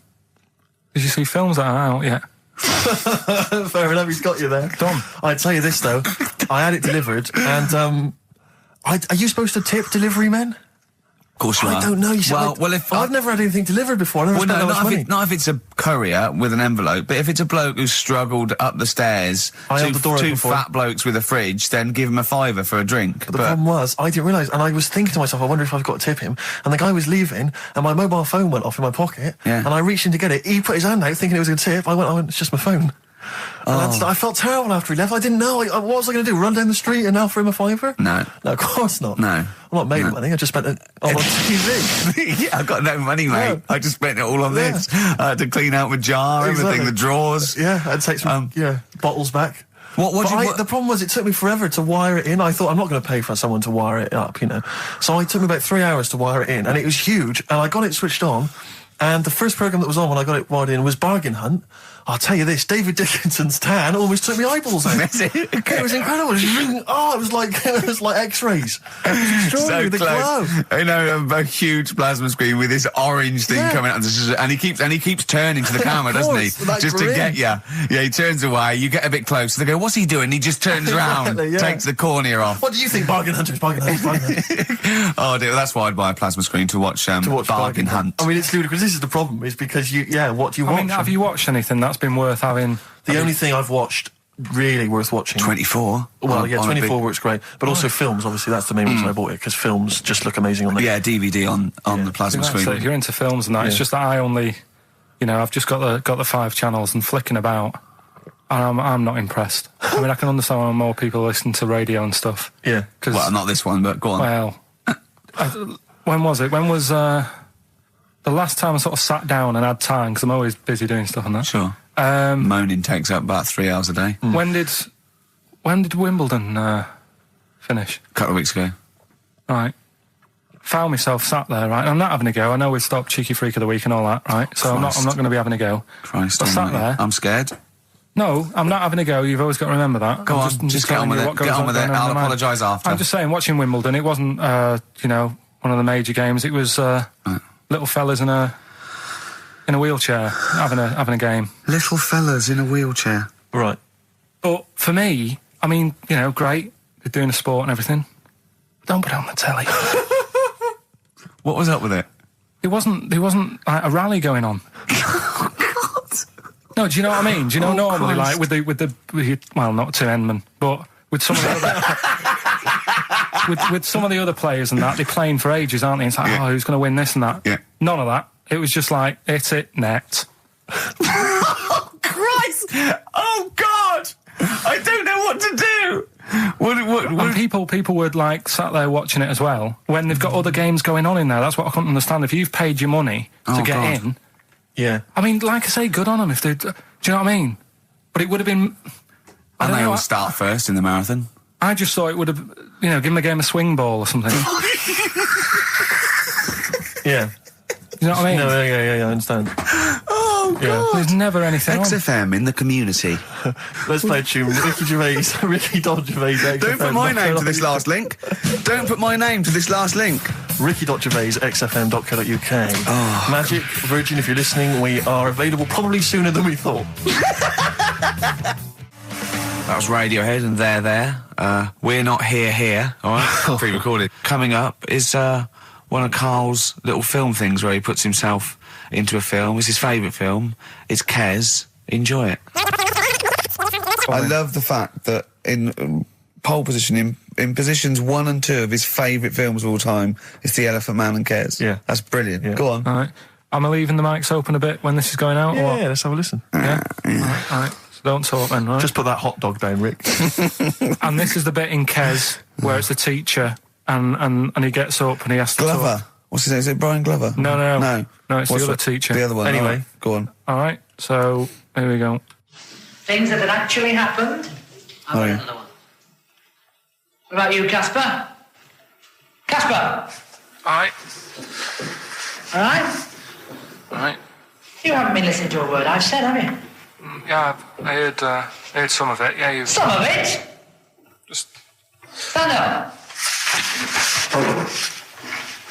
S3: Did you see films that are out yet?
S2: Fair enough, he's got you there.
S3: Done.
S2: I'd tell you this though, I had it delivered, and are you supposed to tip delivery men?
S1: Of course you are.
S2: I don't know. I've never had anything delivered before.
S1: Not if it's a courier with an envelope, but if it's a bloke who's struggled up the stairs, two fat blokes with a fridge, then give him a £5 for a drink.
S2: But the problem was, I didn't realise, and I was thinking to myself, I wonder if I've got to tip him. And the guy was leaving, and my mobile phone went off in my pocket, and I reached in to get it. He put his hand out, thinking it was a tip. I went, it's just my phone. And I felt terrible after he left. I didn't know. What was I going to do? Run down the street and offer him a £5?
S1: No,
S2: of course not.
S1: No,
S2: I'm not made of money. I just spent it on TV.
S1: Yeah, I've got no money, mate. Yeah. I just spent it all on this. I had to clean out my jar, everything, the drawers.
S2: Yeah, I'd take some bottles back. The problem was it took me forever to wire it in. I thought, I'm not going to pay for someone to wire it up, So it took me about 3 hours to wire it in, and it was huge, and I got it switched on, and the first programme that was on when I got it wired in was Bargain Hunt. I'll tell you this, David Dickinson's tan almost took me eyeballs out. It was incredible. It was like X-rays. It was extraordinary, the glow.
S1: A huge plasma screen with this orange thing coming out, and he keeps turning to the camera, doesn't he? Just to get you. Yeah, he turns away. You get a bit close. They go, "What's he doing?" He just turns around, takes the cornea off.
S2: What do you think, Bargain Hunters? Bargain Hunters.
S1: Oh dear, that's why I'd buy a plasma screen to watch Bargain Hunt.
S2: I mean, it's ludicrous. This is the problem, is because what do you watch?
S3: Have you watched anything that's been worth having.
S2: The only thing I've watched really worth watching.
S1: 24.
S2: Well, yeah, 24 works great, but also films. Obviously, that's the main reason I bought it, because films just look amazing on the
S1: DVD on the plasma
S3: So
S1: screen.
S3: if you're into films and that, it's just that I only, I've just got the 5 channels and flicking about, and I'm not impressed. I mean, I can understand why more people listen to radio and stuff.
S2: Yeah.
S1: Well, not this one, but go on.
S3: Well, when was it? When was the last time I sort of sat down and had time? Because I'm always busy doing stuff and that.
S1: Sure. Moaning takes up about 3 hours a day.
S3: When did Wimbledon finish?
S1: A couple of weeks ago.
S3: Right. Found myself sat there, right? And I'm not having a go. I know we've stopped Cheeky Freak of the Week and all that, right? So I'm not going to be having a go.
S1: Christ,
S3: I sat there.
S1: I'm scared.
S3: No, I'm not having a go. You've always got to remember that.
S1: Go on, just get on with it. Get on with it. I'll apologise after.
S3: I'm just saying, watching Wimbledon, it wasn't, one of the major games. It was little fellas in a wheelchair having a game.
S1: Little fellas in a wheelchair.
S2: Right.
S3: But for me, I mean, great. They're doing a sport and everything. Don't put it on the telly.
S1: What was up with it?
S3: There wasn't like a rally going on.
S1: Oh, God.
S3: No, do you know what I mean? Do you know normally,
S1: Christ.
S3: like with well, not Tim Enman, but with some of the other, with some of the other players and that, they're playing for ages, aren't they? It's like, who's going to win this and that?
S1: Yeah.
S3: None of that. It was just like, hit it, net.
S1: Oh, Christ! Oh, God! I don't know what to do!
S3: And people were like sat there watching it as well when they've got other games going on in there. That's what I couldn't understand. If you've paid your money to get in, I mean, like I say, good on them. If they, do you know what I mean? But it would have been.
S1: And they all start first in the marathon.
S3: I just thought it would have, give them a game of swing ball or something.
S2: Yeah.
S3: You know what I mean?
S2: No, yeah, I understand.
S1: Oh, God.
S2: Yeah.
S3: There's never anything on.
S1: XFM in the community.
S2: Let's play a tune. Ricky Gervais, Ricky.Gervais.
S1: Don't put my name to this last link. Don't put my name to this last link.
S2: Ricky.Gervais, xfm.co.uk. Oh. Magic, Virgin, if you're listening, we are available probably sooner than we thought.
S1: That was Radiohead and They're There. We're Not Here, all right? Pre-recorded. Coming up is one of Karl's little film things where he puts himself into a film. It's his favourite film. It's Kes. Enjoy it. I love the fact that in pole position, in positions 1 and 2 of his favourite films of all time, it's The Elephant Man and Kes.
S2: Yeah.
S1: That's brilliant.
S2: Yeah.
S1: Go on.
S3: All right. Am I leaving the mics open a bit when this is going out? or what?
S2: Yeah, let's have a listen.
S3: Yeah? All right. So don't talk then, right?
S2: Just put that hot dog down, Rick.
S3: And this is the bit in Kes where it's the teacher and he gets up and he has to
S1: Glover.
S3: talk.
S1: What's his name? Is it Brian Glover?
S3: No, it's the other teacher.
S1: The other one.
S2: Anyway.
S1: All right. Go on.
S3: All right, so here we go.
S4: Things that had actually happened. I've got another one. What about you, Casper? Casper!
S3: All right.
S4: All right?
S3: All right.
S4: You haven't been listening to a word I've said, have you?
S3: Yeah, I heard some of it. Yeah, you
S4: Some of it?
S3: just...
S4: Stand up.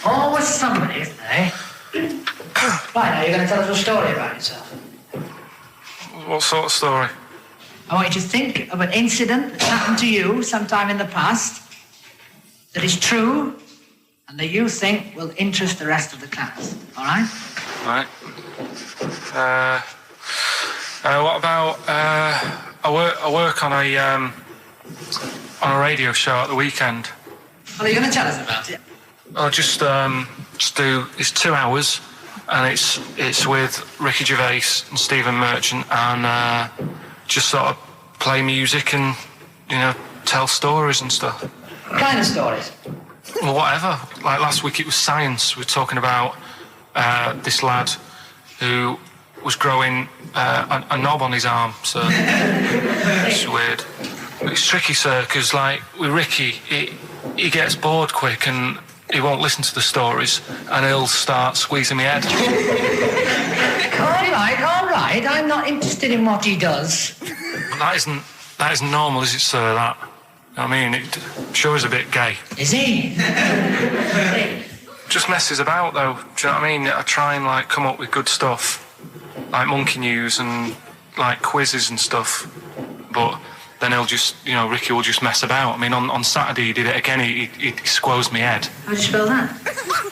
S4: Always somebody, isn't there? Right, now you're going to tell us a story about yourself.
S3: What sort of story?
S4: I want you to think of an incident that's happened to you sometime in the past that is true and that you think will interest the rest of the class. All right?
S3: Right. What about I work on a radio show at the weekend.
S4: Well, are you going to tell us about it?
S3: I'll just do. It's 2 hours, and it's with Ricky Gervais and Stephen Merchant, and just sort of play music and tell stories and stuff.
S4: What kind of stories?
S3: Well, whatever. Like last week, it was science. We were talking about this lad who was growing a knob on his arm. So it's weird. It's tricky, sir, because like with Ricky, he gets bored quick and he won't listen to the stories, and he'll start squeezing my head.
S4: All right. I'm not interested in what he does.
S3: That isn't normal, is it, sir? That. I mean, it sure is a bit gay.
S4: Is he?
S3: Just messes about, though. Do you know what I mean? I try and like come up with good stuff, like monkey news and like quizzes and stuff, but then he'll just, Ricky will just mess about. I mean, on Saturday he did it again. He squoze me head.
S4: How'd you spell that?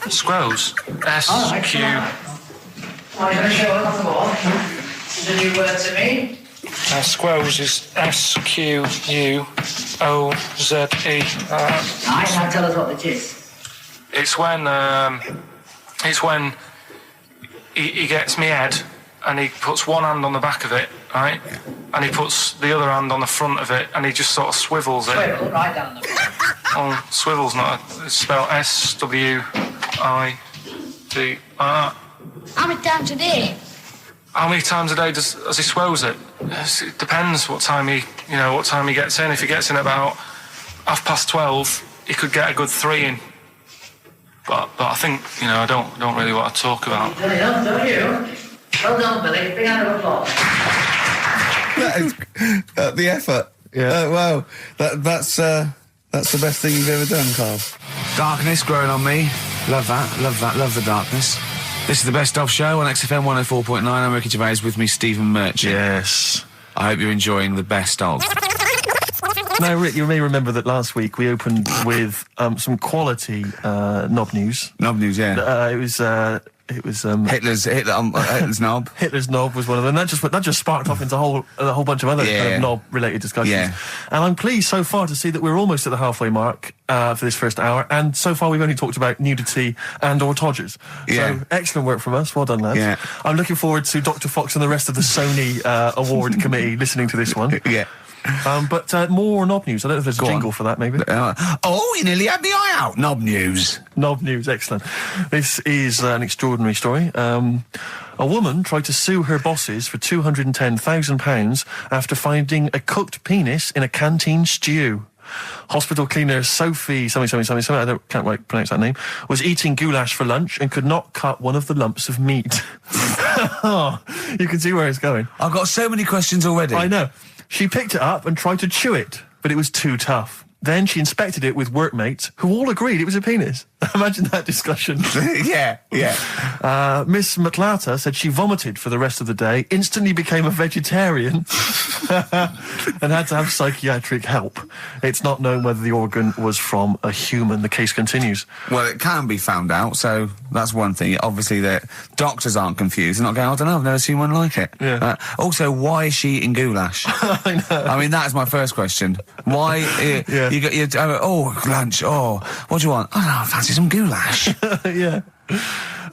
S3: Squoze. S-Q...
S4: Oh, you're going to show us on the wall? This is a new word to me.
S3: Squoze is S-Q-U-O-Z-E.
S4: Aye, now tell us what it is.
S3: It's when he gets me head and he puts one hand on the back of it, right? And he puts the other hand on the front of it and he just sort of swivels it.
S4: Swivel, right down the
S3: Oh, swivel's not it's spelled S-W-I-V-R.
S5: How many times a day?
S3: How many times a day does he swells it? It depends what time he gets in. If he gets in about 12:30, he could get a good 3 in. But I think, I don't really want to talk about.
S4: You've done enough, don't you? Well done, Billy. Big hand of applause.
S1: That is the effort.
S2: Yeah.
S1: Wow. That's the best thing you've ever done, Carl. Darkness growing on me. Love that. Love the darkness. This is the Best Of Show on XFM 104.9. I'm Ricky Gervais, with me Stephen Merchant.
S2: Yes.
S1: I hope you're enjoying the Best Of.
S2: Now, Rick, you may remember that last week we opened with some quality knob news.
S1: Knob news, yeah.
S2: It was
S1: Hitler's knob.
S2: Hitler's knob was one of them. That just sparked off into a whole bunch of other kind of knob-related discussions.
S1: Yeah.
S2: And I'm pleased so far to see that we're almost at the halfway mark for this first hour. And so far we've only talked about nudity and/or todgers.
S1: Yeah.
S2: So excellent work from us. Well done, lads.
S1: Yeah.
S2: I'm looking forward to Dr. Fox and the rest of the Sony award committee listening to this one.
S1: Yeah.
S2: But more knob news. I don't know if there's a jingle for that, maybe.
S1: You nearly had the eye out. Knob news.
S2: Knob news, excellent. This is an extraordinary story. A woman tried to sue her bosses for £210,000 after finding a cooked penis in a canteen stew. Hospital cleaner Sophie, can't quite pronounce that name, was eating goulash for lunch and could not cut one of the lumps of meat. You can see where it's going.
S1: I've got so many questions already.
S2: I know. She picked it up and tried to chew it, but it was too tough. Then she inspected it with workmates, who all agreed it was a penis. Imagine that discussion.
S1: Yeah.
S2: Miss McLarter said she vomited for the rest of the day, instantly became a vegetarian, and had to have psychiatric help. It's not known whether the organ was from a human. The case continues.
S1: Well, it can be found out, so that's one thing. Obviously, the doctors aren't confused. They're not going, I don't know, I've never seen one like it.
S2: Yeah.
S1: Also, why is she eating goulash?
S2: I know.
S1: I mean, that is my first question. Why?
S2: Yeah.
S1: You got lunch. Oh, what do you want? I don't know, I fancy some goulash.
S2: Yeah.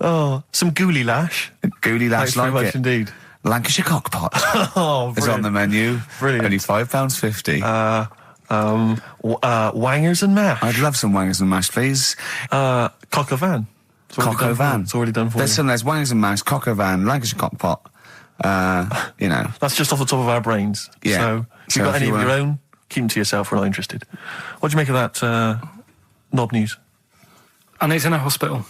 S2: Oh, some gooly lash.
S1: Gooly lash,
S2: Thanks very
S1: like
S2: much
S1: it.
S2: indeed.
S1: Lancashire cockpot
S2: Oh,
S1: is on the menu.
S2: Brilliant.
S1: Only £5.50.
S2: Wangers and mash.
S1: I'd love some wangers and mash, please.
S2: Cock o' van.
S1: Cock o' van.
S2: It's already done for you.
S1: There's wangers and mash, cock o' van, Lancashire cockpot.
S2: That's just off the top of our brains.
S1: Yeah.
S2: So, if you've got any of your own, keep them to yourself. We're not interested. What do you make of that knob news?
S3: And it's in a hospital.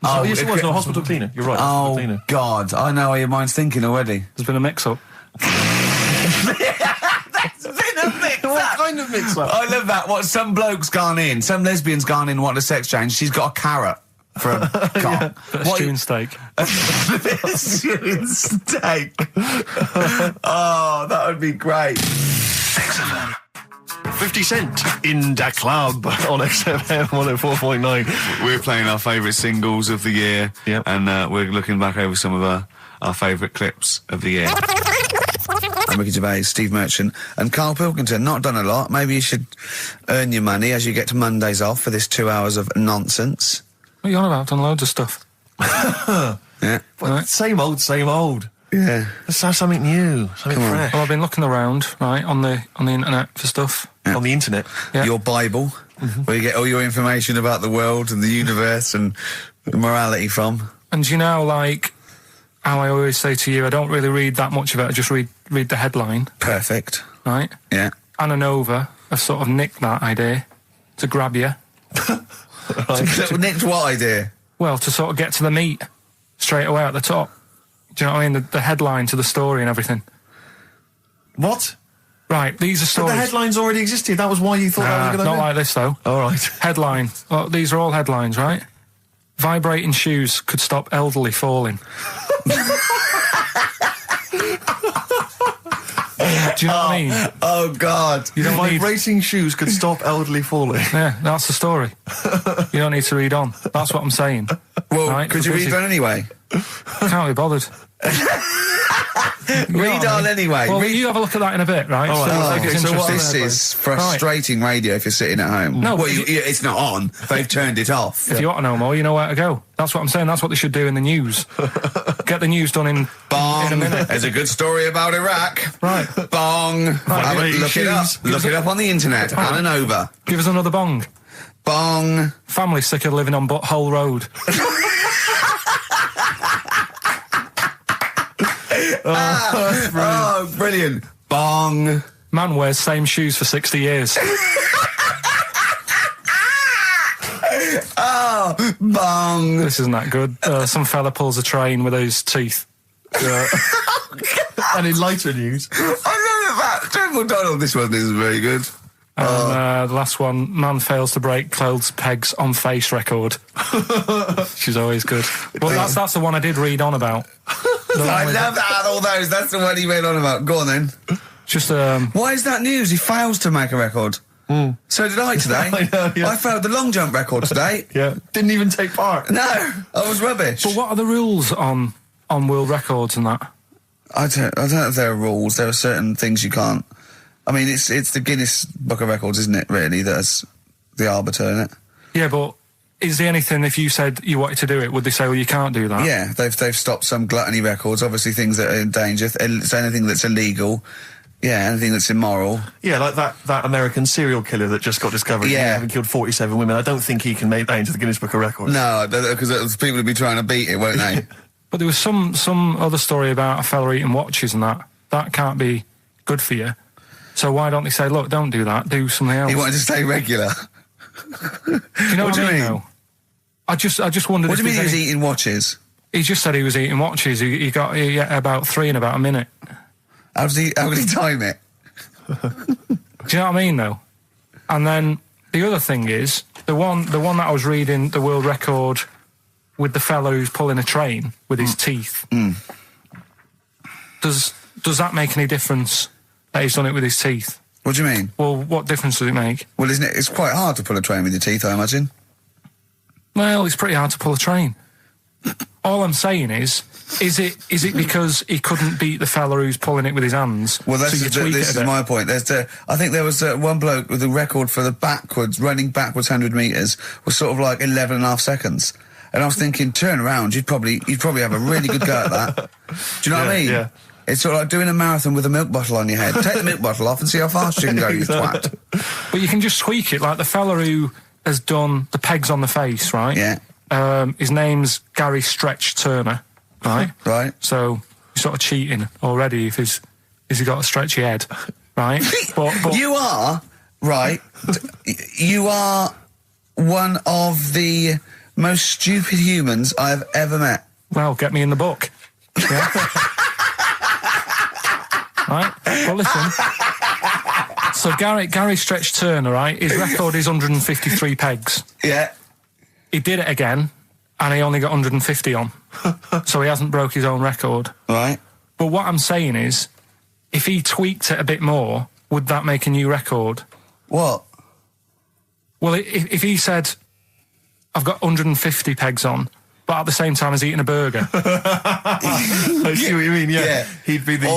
S2: Oh, yes, it was. No, hospital cleaner. You're right.
S1: Oh,
S2: cleaner.
S1: God. I know how your mind's thinking already.
S3: There's been a mix-up.
S1: That's been a mix-up.
S2: What kind of mix-up?
S1: I love that. What, some bloke's gone in, some lesbian's gone in, wanting a sex change. She's got a carrot for a cock.
S3: Stewing steak.
S1: Stewing steak. Oh, that would be great.
S2: XFM. 50 Cent in the club on XFM 104.9.
S1: We're playing our favourite singles of the year.
S2: Yep.
S1: And we're looking back over some of our favourite clips of the year. I'm Ricky Gervais, Steve Merchant, and Karl Pilkington. Not done a lot. Maybe you should earn your money as you get to Mondays off for this 2 hours of nonsense.
S3: What are you on about? I've done loads of stuff.
S1: Yeah.
S2: Right. Same old.
S1: Yeah.
S2: Let's have something new, something fresh.
S3: Well, I've been looking around, right, on the internet for stuff.
S1: Yeah.
S2: On the internet.
S3: Yeah.
S1: Your Bible, where you get all your information about the world and the universe and morality from.
S3: And you know, like, how I always say to you, I don't really read that much of it, I just read the headline.
S1: Perfect.
S3: Right?
S1: Yeah.
S3: Anna Nova have sort of nicked that idea to grab you.
S1: Nicked what idea?
S3: Well, to sort of get to the meat straight away at the top. Do you know what I mean? The headline to the story and everything.
S2: What?
S3: Right, these are
S2: But
S3: stories.
S2: the headlines already existed. That was why you thought that was a good
S3: not
S2: idea?
S3: like this, though.
S2: All right.
S3: Headline. Well, these are all headlines, right? Vibrating shoes could stop elderly falling. Do you know what I mean?
S1: Oh, God.
S3: You don't need...
S2: Vibrating shoes could stop elderly falling.
S3: Yeah, that's the story. You don't need to read on. That's what I'm saying.
S1: Well,
S3: right?
S1: could you read that anyway?
S3: Can't be bothered.
S1: Read on anyway.
S3: Well, you have a look at that in a bit, right?
S2: All right,
S3: So,
S2: okay, so what-
S1: This is frustrating radio if you're sitting at home.
S3: No,
S1: well,
S3: but
S1: it's not on. They've turned it off.
S3: If you want to know more, you know where to go. That's what I'm saying. That's what they should do in the news. Get the news done in
S1: Bong.
S3: a minute.
S1: There's a good story about Iraq.
S3: Right.
S1: Bong. Have a- look it up.
S3: Give
S1: Look
S3: us
S1: it up on the internet.
S3: Right.
S1: Anna Nova.
S3: Give us another bong.
S1: Bong.
S3: Family sick of living on Butthole Road.
S1: Oh, brilliant. Bong.
S3: Man wears same shoes for 60 years.
S1: Oh, bong.
S3: This isn't that good. Some fella pulls a train with his teeth.
S2: And in lighter news,
S1: I love that. General Donald, this one isn't very good.
S3: And the last one, man fails to break clothes pegs on face record. She's always good. Well, that's the one I did read on about.
S1: I love that, all those. That's the one he read on about. Go on then.
S3: Just
S1: Why is that news? He fails to make a record. So did I today.
S2: I know, yeah.
S1: I failed the long jump record today.
S2: yeah, didn't even take part.
S1: No, I was rubbish.
S3: But what are the rules on world records and that?
S1: I don't know if there are rules. There are certain things you can't. I mean, it's the Guinness Book of Records, isn't it? Really, that's the arbiter, isn't it?
S3: Yeah, but is there anything, if you said you wanted to do it, would they say, well, you can't do that?
S1: Yeah, they've stopped some gluttony records. Obviously, things that are in danger. It's anything that's illegal. Yeah, anything that's immoral.
S2: Yeah, like that American serial killer that just got discovered.
S1: Yeah.
S2: Having killed 47 women. I don't think he can make that into the Guinness Book of Records.
S1: No, because people will be trying to beat it, won't they?
S3: But there was some other story about a fella eating watches and that. That can't be good for you. So why don't they say, look, don't do that, do something else?
S1: He wanted to stay regular.
S3: Do you know
S1: What
S3: what,
S1: do you
S3: I mean?
S1: mean?
S3: Though? I just wondered.
S1: What do you mean he was
S3: any-
S1: eating watches?
S3: He just said he was eating watches. He got about 3 in about a minute.
S1: How did he time it?
S3: Do you know what I mean, though? And then the other thing is the one that I was reading, the world record with the fellow who's pulling a train with his teeth. Does that make any difference that he's done it with his teeth?
S1: What do you mean?
S3: Well, what difference does it make?
S1: Well, isn't it? It's quite hard to pull a train with your teeth, I imagine.
S3: Well, it's pretty hard to pull a train. All I'm saying is it because he couldn't beat the fella who's pulling it with his hands?
S1: Well,
S3: so you tweak
S1: this
S3: it
S1: is
S3: a bit?
S1: my point. I think there was one bloke with a record for the running backwards 100 metres was sort of like 11 and a half seconds. And I was thinking, turn around, you'd probably have a really good go at that. Do you know what I mean?
S2: Yeah.
S1: It's sort of like doing a marathon with a milk bottle on your head. Take the milk bottle off and see how fast you can go, you twat.
S3: But you can just tweak it, like the fella who has done the pegs on the face, right?
S1: Yeah.
S3: His name's Gary Stretch Turner, right?
S1: Right.
S3: So you're sort of cheating already if he's got a stretchy head, right? but
S1: You are, right, you are one of the most stupid humans I've ever met.
S3: well, get me in the book. Yeah. Right? Well, listen. So Gary Stretch Turner, right? His record is 153 pegs.
S1: Yeah.
S3: He did it again, and he only got 150 on. So he hasn't broke his own record.
S1: Right.
S3: But what I'm saying is, if he tweaked it a bit more, would that make a new record?
S1: What?
S3: Well, if he said, I've got 150 pegs on, but at the same time as eating a burger.
S2: I see what you mean, yeah.
S1: Yeah.
S2: He'd be the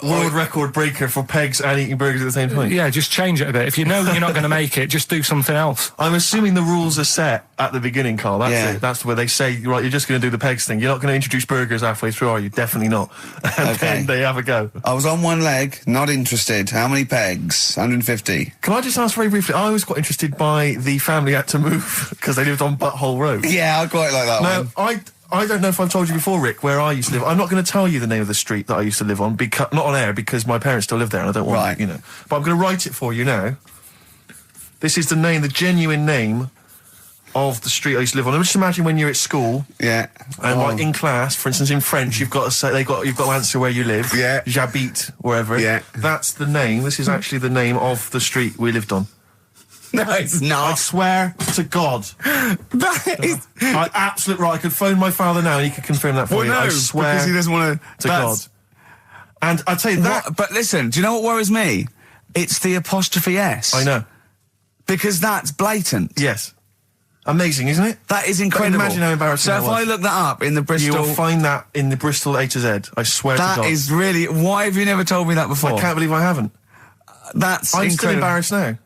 S2: world record breaker for pegs and eating burgers at the same time.
S3: Yeah, just change it a bit. If you know you're not going to make it, just do something else.
S2: I'm assuming the rules are set at the beginning, Carl. That's
S1: Yeah.
S2: it. That's where they say, right, you're just going to do the pegs thing. You're not going to introduce burgers halfway through, are you? Definitely not. And
S1: Okay.
S2: then they have a go.
S1: I was on one leg, not interested. How many pegs? 150.
S2: Can I just ask very briefly, I was quite interested by the family had to move because they lived on Butthole Road.
S1: Yeah, I quite like that
S2: Now,
S1: one.
S2: I don't know if I've told you before, Rick, where I used to live. I'm not going to tell you the name of the street that I used to live on, because not on air, because my parents still live there and I don't want,
S1: Right.
S2: you know. But I'm going to write it for you now. This is the genuine name of the street I used to live on. Just imagine when you're at school
S1: Yeah.
S2: and like in class, for instance, in French, you've got to say you've got to answer where you live.
S1: Yeah.
S2: J'habite, wherever.
S1: Yeah.
S2: That's the name. This is actually the name of the street we lived on.
S1: No, it's
S2: I
S1: not.
S2: swear to God.
S1: That is...
S2: I absolutely right. I could phone my father now and he could confirm that for you. I swear
S1: because he doesn't want
S2: to God. And I'd say that.
S1: But listen, do you know what worries me? It's the apostrophe S.
S2: I know.
S1: Because that's blatant.
S2: Yes. Amazing, isn't it?
S1: That is incredible.
S2: Imagine how embarrassing
S1: So
S2: that
S1: if
S2: was.
S1: I look that up in the Bristol...
S2: You'll find that in the Bristol A to Z. I swear to God.
S1: That is really... Why have you never told me that before?
S2: I can't believe I haven't.
S1: That's
S2: I'm still
S1: incredible.
S2: embarrassed now.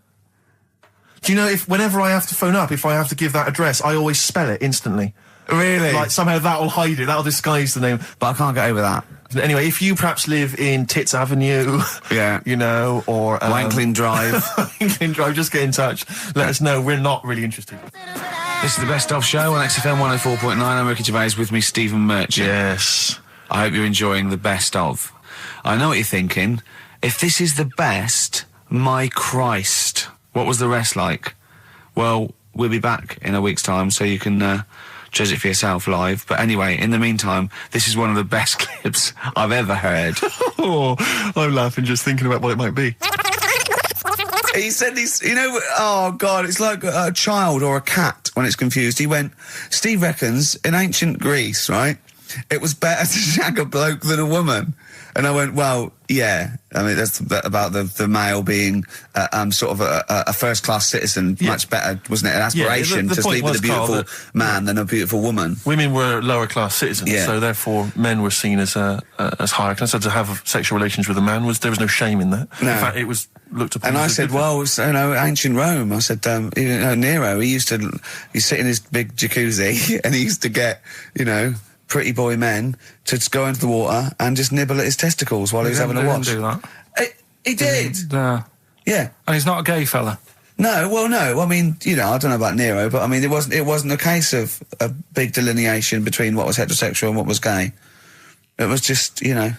S2: Do you know, whenever I have to phone up, if I have to give that address, I always spell it instantly.
S1: Really?
S2: Like, somehow that'll hide it, that'll disguise the name.
S1: But I can't get over that.
S2: Anyway, if you perhaps live in Tits Avenue,
S1: Yeah.
S2: you know, or...
S1: Wanklin Drive.
S2: Wanklin Drive, just get in touch. Let us know, we're not really interested.
S1: This is the Best Of Show on XFM 104.9. I'm Ricky Gervais, with me Stephen Merchant.
S2: Yes.
S1: I hope you're enjoying the Best Of. I know what you're thinking. If this is the best, my Christ, what was the rest like? Well, we'll be back in a week's time, so you can judge it for yourself live. But anyway, in the meantime, this is one of the best clips I've ever heard.
S2: Oh, I'm laughing just thinking about what it might be.
S1: He said he's, you know, oh God, it's like a child or a cat when it's confused. He went, Steve reckons in ancient Greece, right, it was better to shag a bloke than a woman. And I went, well, yeah. I mean, that's about the male being sort of a first-class citizen, much better, wasn't it? An aspiration
S2: the
S1: to
S2: point
S1: sleep with a
S2: was, Karl,
S1: beautiful man than a beautiful woman.
S2: Women were lower-class citizens,
S1: Yeah.
S2: so therefore men were seen as higher class. So to have sexual relations with a man, there was no shame in that.
S1: No.
S2: In fact, it was looked upon
S1: And
S2: as
S1: I
S2: a
S1: said,
S2: good thing.
S1: well, it's, you know, ancient Rome. I said, you know, Nero, he'd sit in his big jacuzzi and he used to get, you know, pretty boy men to just go into the water and just nibble at his testicles while he was having a watch.
S3: He didn't do that.
S1: He did.
S3: No.
S1: Yeah.
S3: And he's not a gay fella.
S1: No, well, no. I mean, you know, I don't know about Nero, but I mean, it wasn't a case of a big delineation between what was heterosexual and what was gay. It was just, you know,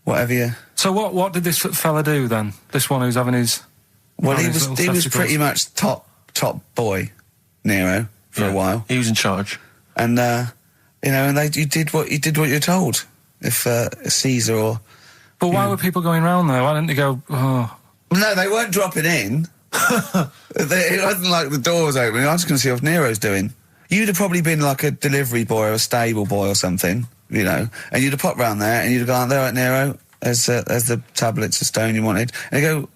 S1: whatever you...
S3: So what did this fella do then? This one who's having his...
S1: Well, he
S3: his
S1: was
S3: little testicles?
S1: pretty much top boy, Nero, for a while.
S2: He was in charge.
S1: And, you know, and you did what you're told. If Caesar or...
S3: But why were people going round there? Why didn't they go, oh...
S1: No, they weren't dropping in. It wasn't like the door was opening. I was just going to see what Nero's doing. You'd have probably been like a delivery boy or a stable boy or something, you know, and you'd have popped round there and you'd have gone, there, right, Nero, as the tablets of stone you wanted. And you go,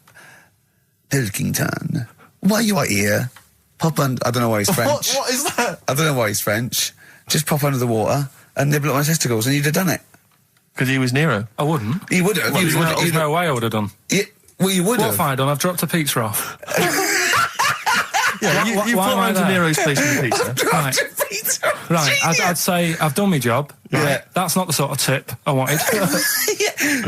S1: Pilkington, why you are here? Pop under... I don't know why he's French.
S2: What is that?
S1: I don't know why he's French. Just pop under the water and nibble at my testicles and you'd have done it.
S2: Because he was Nero.
S3: I wouldn't.
S1: You would have.
S3: There's no way I would have done.
S1: Well, you would
S3: What
S1: have.
S3: have I done? I've dropped a pizza off.
S2: Yeah, you
S3: why
S2: put
S3: am I
S2: around to
S3: there?
S2: Nero's place with the pizza.
S3: Right. Right, I'd say I've done my job. Right?
S1: Yeah.
S3: That's not the sort of tip I wanted.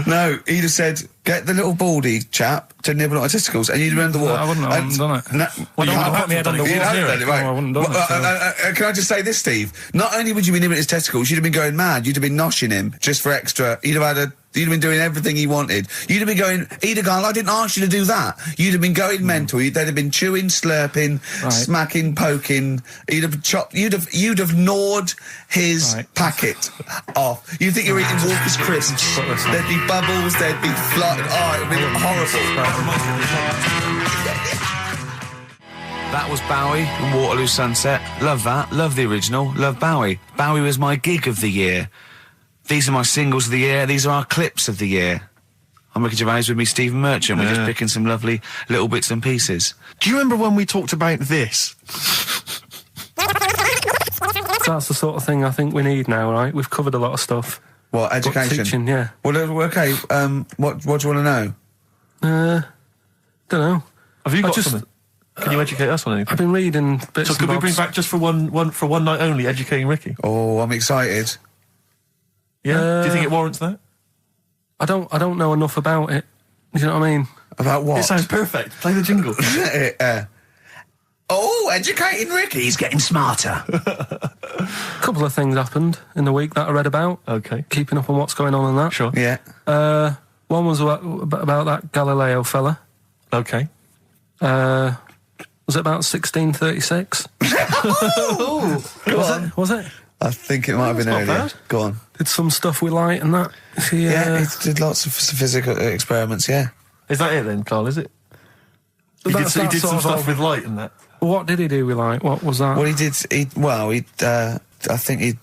S1: No, he'd have said, get the little baldy chap to nibble at my testicles, and you'd have been under the water.
S3: I wouldn't have done it.
S1: No,
S3: Well,
S1: you
S3: don't
S1: have
S3: put me head
S1: done
S3: under
S1: it. You
S3: water.
S1: have done it, right.
S3: No, I wouldn't have done it,
S1: Can I just say this, Steve? Not only would you be nibbling at his testicles, you'd have been going mad. You'd have been noshing him just for extra. You'd have been doing everything he wanted. You'd have been going, he'd have gone, I didn't ask you to do that. You'd have been going mental. They'd have been chewing, slurping, smacking, poking. You'd have chopped, you'd have gnawed his packet off. You think you're eating Walker's crisps. There'd be bubbles, there'd be fly. Oh, it'd be horrible. That was Bowie and Waterloo Sunset. Love that. Love the original. Love Bowie. Bowie was my gig of the year. These are my singles of the year. These are our clips of the year. I'm Ricky Gervais, with me Stephen Merchant. We're just picking some lovely little bits and pieces.
S2: Do you remember when we talked about this?
S3: That's the sort of thing I think we need now, right? We've covered a lot of stuff.
S1: What,
S3: But
S1: education?
S3: teaching, yeah.
S1: Well, okay, what do you want to know?
S3: Don't know.
S2: Have you got
S3: just-
S2: something? Can you educate us on anything?
S3: I've been reading bits
S2: So
S3: and
S2: could we
S3: bobs.
S2: bring back just for one night only, educating Ricky?
S1: Oh, I'm excited.
S2: Yeah. Do you think it warrants that?
S3: I don't know enough about it. You know what I mean?
S1: About what?
S2: It sounds perfect. Play the jingle.
S1: Educating Ricky. He's getting smarter.
S3: A couple of things happened in the week that I read about.
S2: Okay.
S3: Keeping up on what's going on in that.
S2: Sure.
S1: Yeah.
S3: One was about that Galileo fella.
S2: Okay.
S3: Was it about 1636? Was it?
S1: I think it might have been
S2: not
S1: earlier.
S2: bad.
S1: Go on.
S3: Did some stuff with light and that.
S1: Yeah, he did lots of physical experiments, yeah.
S2: Is that it then, Karl? Is it? He
S3: That's
S2: did
S3: that
S2: some
S3: sort of
S2: stuff with light and that.
S3: What did he do with light? What was that?
S1: Well, I think he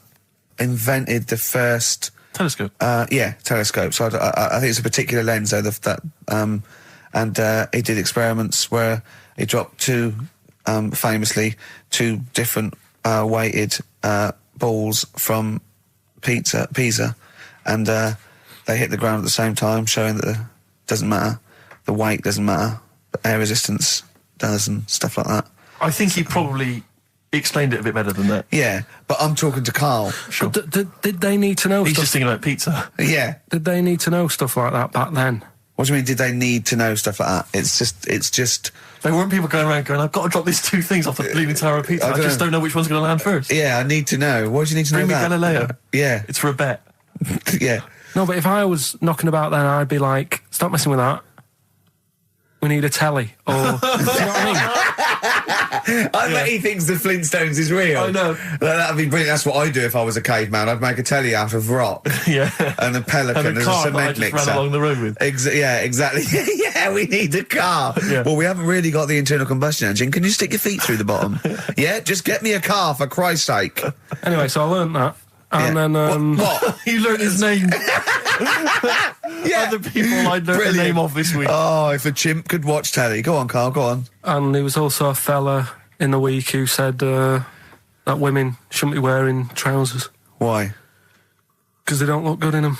S1: invented the first...
S2: Telescope.
S1: Telescope. So I think it's a particular lens, though, and he did experiments where he dropped two famously, 2 different weighted balls from Pisa, and they hit the ground at the same time, showing that it doesn't matter, the weight doesn't matter, but air resistance does and stuff like that.
S2: I think he probably explained it a bit better than that.
S1: Yeah, but I'm talking to Karl.
S2: Sure.
S3: Did they need to know
S2: He's
S3: stuff?
S2: just thinking about pizza.
S1: Yeah.
S3: Did they need to know stuff like that back then?
S1: What do you mean, did they need to know stuff like that? It's just...
S2: There weren't people going around going, I've got to drop these 2 things off the bleeding tower of pizza. I just don't know which one's going to land first.
S1: Yeah, I need to know. What do you need to
S2: Bring me
S1: know about?
S2: Galileo.
S1: Yeah.
S2: It's for a bet.
S1: Yeah.
S3: No, but if I was knocking about then, I'd be like, stop messing with that. We need a telly. Or, do you know what I mean?
S1: I bet he thinks the Flintstones is real.
S2: I know.
S1: That'd be brilliant. That's what I'd do if I was a caveman. I'd make a telly out of rock.
S2: Yeah.
S1: And a pelican
S2: And a
S1: and
S2: car
S1: a
S2: that I
S1: cement
S2: just
S1: mixer.
S2: ran along the road with.
S1: Yeah, exactly. Yeah, we need a car.
S2: Yeah.
S1: Well, we haven't really got the internal combustion engine. Can you stick your feet through the bottom? Yeah, just get me a car, for Christ's sake.
S3: Anyway, so I learnt that. And
S1: Yeah.
S3: then,
S1: What?
S2: You learned his name.
S1: Yeah.
S2: Other people I learned the
S1: Brilliant.
S2: name of this week.
S1: Oh, if a chimp could watch telly. Go on, Karl, go on.
S3: and there was also a fella in the week who said that women shouldn't be wearing trousers
S1: Why?
S3: because they don't look good in them.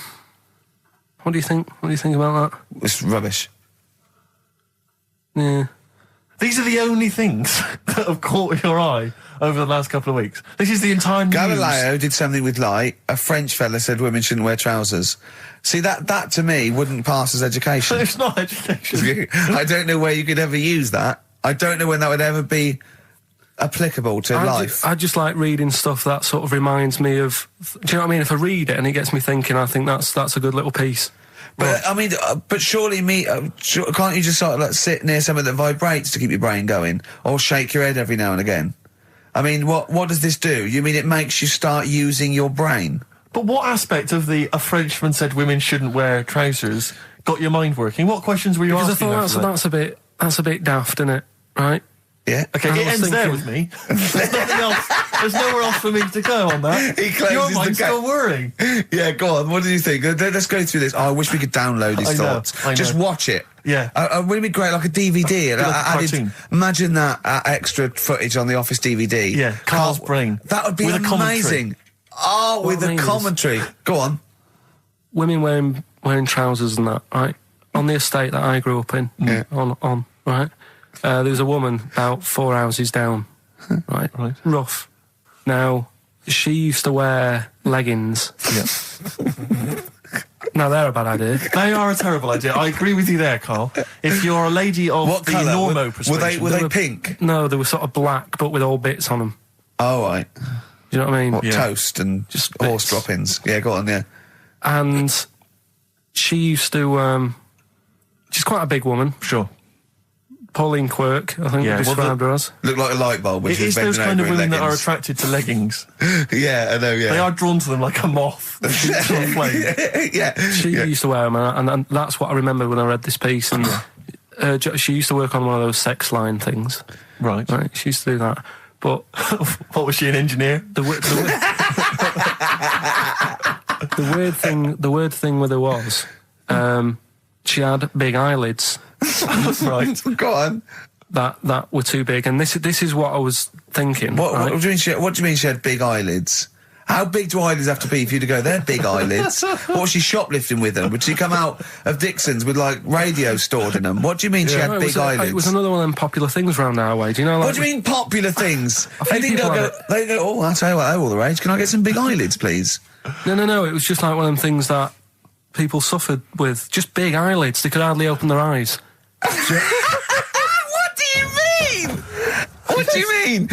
S3: What do you think? What do you think about that?
S1: It's rubbish.
S3: Yeah.
S2: These are the only things that have caught your eye over the last couple of weeks. This is the entire news.
S1: Galileo did something with light. A French fella said women shouldn't wear trousers. See, that to me wouldn't pass as education.
S2: It's not education.
S1: I don't know where you could ever use that. I don't know when that would ever be applicable to life.
S3: I just like reading stuff that sort of reminds me of. Do you know what I mean? If I read it and it gets me thinking, I think that's a good little piece.
S1: But I mean, but surely can't you just sort of like sit near something that vibrates to keep your brain going, or shake your head every now and again? I mean, what does this do? You mean it makes you start using your brain?
S2: But what aspect of a Frenchman said women shouldn't wear trousers got your mind working? What questions were you
S3: Because I
S2: asking?
S3: thought that's a bit daft, isn't it? Right?
S1: Yeah.
S2: Okay,
S3: I
S2: it
S3: was
S2: ends there
S3: thinking-
S2: with me. There's nothing else. There's nowhere else for me to go on that.
S1: He closes
S2: Your
S1: the
S2: mind's
S1: gate.
S2: still worrying.
S1: Yeah, go on. What do you think? Let's go through this. Oh, I wish we could download his
S2: I know,
S1: thoughts.
S2: I know.
S1: Just watch it.
S2: Yeah.
S1: Wouldn't it be great, like a DVD?
S2: Like a cartoon.
S1: Imagine that extra footage on the Office DVD.
S2: Yeah, Carl's brain.
S1: That would be
S2: With a commentary.
S1: amazing. Oh, with
S3: I
S1: a
S3: mean is-
S1: commentary. Go on.
S3: Women wearing trousers and that, right? On the estate that I grew up in,
S1: Yeah.
S3: on right? There was a woman about 4 houses down, right?
S2: Right.
S3: Rough. Now, she used to wear leggings.
S2: Yeah.
S3: Now, they're a bad idea.
S2: They are a terrible idea. I agree with you there, Carl. If you're a lady of
S1: What
S2: the
S1: colour?
S2: normo persuasion...
S1: Were they pink?
S3: No, they were sort of black, but with all bits on them.
S1: Oh, right.
S3: Do you know what I mean?
S1: What,
S2: Yeah.
S1: toast and
S3: Just
S1: horse
S3: bits.
S1: droppings? Yeah, go on, yeah.
S3: And she used to... she's quite a big woman.
S2: Sure.
S3: Pauline Quirk, I think
S2: Yeah,
S3: they
S2: well,
S3: described her as.
S1: Look like a light bulb when
S2: It
S1: she was
S2: is those
S1: bending
S2: kind of
S1: over in
S2: women that are
S1: leggings.
S2: attracted to leggings.
S1: Yeah, I know, yeah.
S2: They are drawn to them like a moth that shoots on a flame.
S1: Yeah.
S3: She
S1: yeah.
S3: used to wear them, and that's what I remember when I read this piece. And she used to work on one of those sex line things.
S2: Right.
S3: Right, she used to do that. But
S2: What was she, an engineer?
S3: the weird thing with her was, she had big eyelids
S2: Right.
S1: Go on.
S3: that were too big, and this is what I was thinking.
S1: What
S3: right?
S1: do you mean she had big eyelids? How big do eyelids have to be for you to go, they're big eyelids? What was she shoplifting with them? Would she come out of Dixon's with, like, radio stored in them? What do you mean she
S3: No,
S1: had
S3: it
S1: big
S3: was
S1: eyelids?
S3: It was another one of them popular things around our way. Do you know? Like,
S1: What do you mean popular things?
S3: think
S1: They
S3: people
S1: go, oh, I'll tell you what, they're all the rage. Can I get some big eyelids, please?
S3: No. It was just like one of them things that people suffered with. Just big eyelids. They could hardly open their eyes.
S1: What do you mean? What do you mean?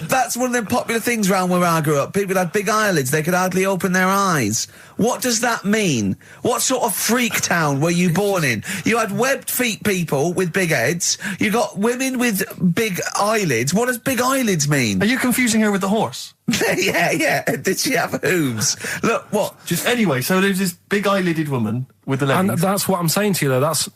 S1: That's one of them popular things round where I grew up. People had big eyelids. They could hardly open their eyes. What does that mean? What sort of freak town were you born in? You had webbed feet people with big heads. You got women with big eyelids. What does big eyelids mean?
S2: Are you confusing her with the horse?
S1: Yeah. Did she have hooves? Look, what?
S2: Anyway, so there's this big eyelidded woman with the
S3: And
S2: leggings.
S3: that's what I'm saying to you, though. That's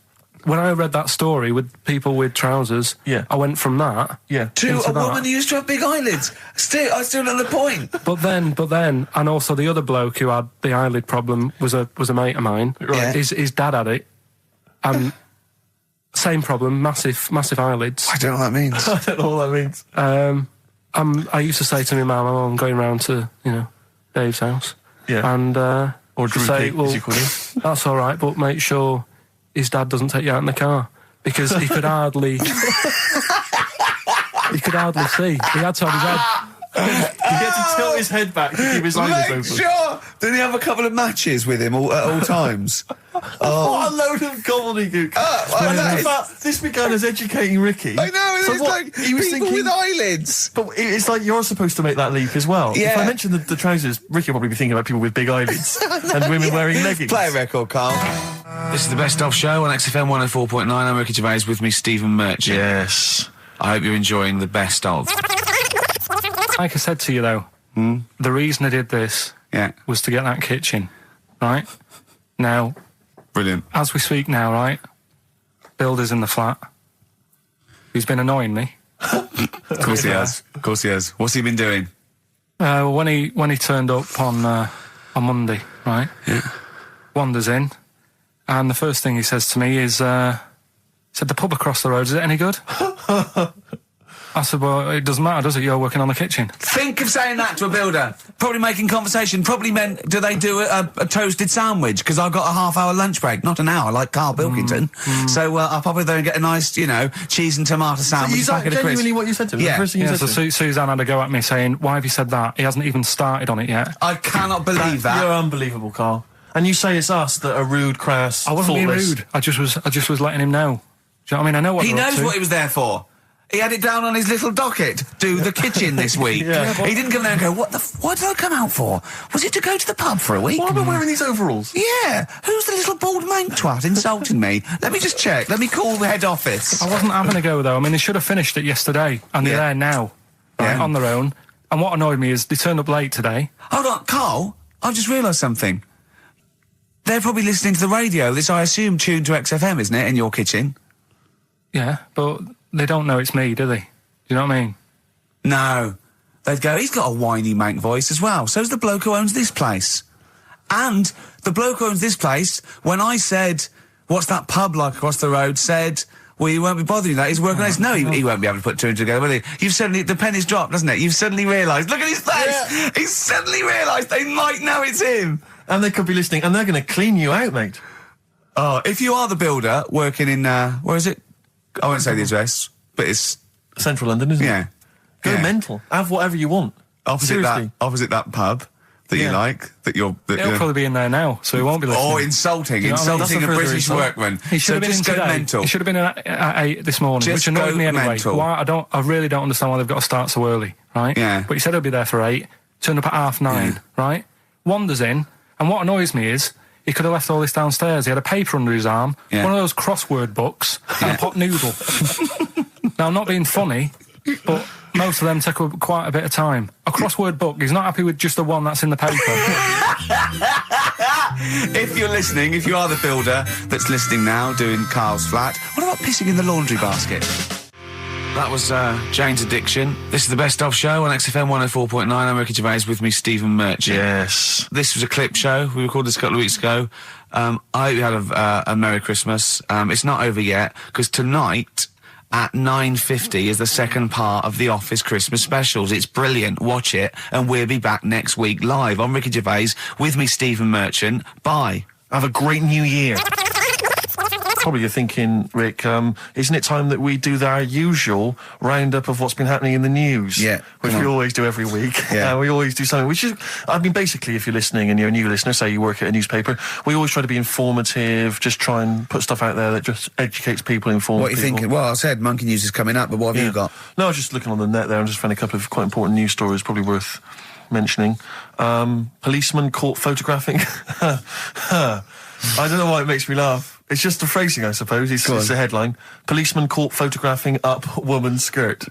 S3: when I read that story with people with trousers.
S2: Yeah.
S3: I went from that.
S2: Yeah.
S1: To
S3: into
S1: a
S3: that.
S1: woman who used to have big eyelids. I still know the point.
S3: But then, and also the other bloke who had the eyelid problem was a mate of mine.
S1: Right.
S3: His dad had it, and Same problem, massive eyelids.
S1: I don't know what that means.
S2: I don't know what that means.
S3: I used to say to my mum, I'm going round to, Dave's house.
S2: Yeah.
S3: And,
S2: Or
S3: to say,
S2: Droopy, as you call him.
S3: that's all right, but make sure his dad doesn't take you out in the car. Because he could hardly... he could hardly see. He had to have his head...
S2: He had to tilt his head back to keep his eyes open.
S1: Make sure! Didn't he have a couple of matches with him at all times?
S2: What a load of gobbledygook. In fact, this began as educating Ricky.
S1: I know, it's like
S2: he was
S1: people
S2: thinking,
S1: with eyelids.
S2: But it's like you're supposed to make that leap as well.
S1: Yeah.
S2: If I mentioned the trousers, Ricky will probably be thinking about people with big eyelids and women wearing leggings.
S1: Play a record, Carl. This is the Best Of Show on XFM 104.9. I'm Ricky Gervais, with me Stephen Merchant.
S2: Yes.
S1: I hope you're enjoying the Best Of.
S3: Like I said to you, though, the reason I did this was to get that kitchen, right? Now...
S1: Brilliant.
S3: As we speak now, right? Builder's in the flat. He's been annoying me.
S1: Of course he has. Of course he has. What's he been doing?
S3: When he turned up on Monday, right?
S1: Yeah.
S3: Wanders in, and the first thing he says to me is, said, the pub across the road, is it any good? I said, well, it doesn't matter, does it? You're working on the kitchen.
S1: Think of saying that to a builder. Probably making conversation. Probably meant, do they do a toasted sandwich? Because I've got a half-hour lunch break. Not an hour, like Karl Pilkington. So I'll pop over there and get a nice, cheese and tomato sandwich.
S2: Is that genuinely what you said to him?
S1: Yeah.
S2: The first thing you said
S3: so
S2: to him?
S3: Suzanne had a go at me saying, why have you said that? He hasn't even started on it yet.
S1: I cannot believe that.
S2: You're unbelievable, Carl. And you say it's us that are rude, crass,
S3: I wasn't being
S2: thoughtless.
S3: rude. I just was letting him know. Do you know what I mean? I know what
S1: He
S3: they're up
S1: knows
S3: to.
S1: what he was there for. He had it down on his little docket. Do the kitchen this week.
S2: Yeah.
S1: He didn't come there and go, what did I come out for? Was it to go to the pub for a week?
S2: Why am I wearing these overalls?
S1: Yeah. Who's the little bald mank twat insulting me? Let me just check. Let me call the head office.
S3: I wasn't having a go, though. I mean, they should have finished it yesterday, and they're there now, right, on their own. And what annoyed me is they turned up late today.
S1: Hold on, Carl, I've just realised something. They're probably listening to the radio. This, I assume, tuned to XFM, isn't it, in your kitchen?
S3: Yeah, but they don't know it's me, do they? Do you know what I mean?
S1: No. They'd go, he's got a whiny mank voice as well. So's the bloke who owns this place. And the bloke who owns this place, when I said, what's that pub like across the road, said, well, you won't be bothering that. He's working on this. No, he won't be able to put two and two together, will he? You've suddenly, the penny's dropped, doesn't it? You've suddenly realised. Look at his face! Yeah. He's suddenly realised they might know it's him.
S2: And they could be listening, and they're going to clean you out, mate.
S1: Oh, if you are the builder working in, where is it? I won't say the address, but it's...
S2: Central London, isn't it? Go mental. Have whatever you want.
S1: Opposite that pub that you like,
S3: He'll probably be in there now, so he won't be listening.
S1: Oh, insulting a British workman.
S3: He should have been in
S1: just go
S3: today.
S1: mental.
S3: He should have been at 8 this morning,
S1: Just
S3: which annoyed me anyway.
S1: mental.
S3: I really don't understand why they've got to start so early, right?
S1: Yeah.
S3: But he said he'll be there for 8, turned up at 9:30, right? Wanders in, and what annoys me is he could have left all this downstairs. He had a paper under his arm, one of those crossword books, and a pot noodle. Now, I'm not being funny, but most of them take quite a bit of time. A crossword book, he's not happy with just the one that's in the paper.
S1: If you're listening, if you are the builder that's listening now, doing Carl's flat, what about pissing in the laundry basket? That was Jane's Addiction. This is the Best Of Show on XFM 104.9. I'm Ricky Gervais, with me Stephen Merchant.
S2: Yes.
S1: This was a clip show. We recorded this a couple of weeks ago. I hope you had a Merry Christmas. It's not over yet, because tonight at 9:50 is the second part of The Office Christmas specials. It's brilliant. Watch it, and we'll be back next week live. I'm Ricky Gervais, with me Stephen Merchant. Bye.
S2: Have a great new year. Probably you're thinking, Rick, isn't it time that we do our usual roundup of what's been happening in the news?
S1: Yeah.
S2: Which we always do every week.
S1: Yeah.
S2: We always do something, which is, I mean, basically, if you're listening and you're a new listener, say you work at a newspaper, we always try to be informative, just try and put stuff out there that just educates people, informs people.
S1: What are you thinking? Well, I said Monkey News is coming up, but what have you got?
S2: No, I was just looking on the net there and just found a couple of quite important news stories, probably worth mentioning. Policeman caught photographing. I don't know why it makes me laugh. It's just the phrasing, I suppose. It's the headline. Policeman caught photographing up woman's skirt.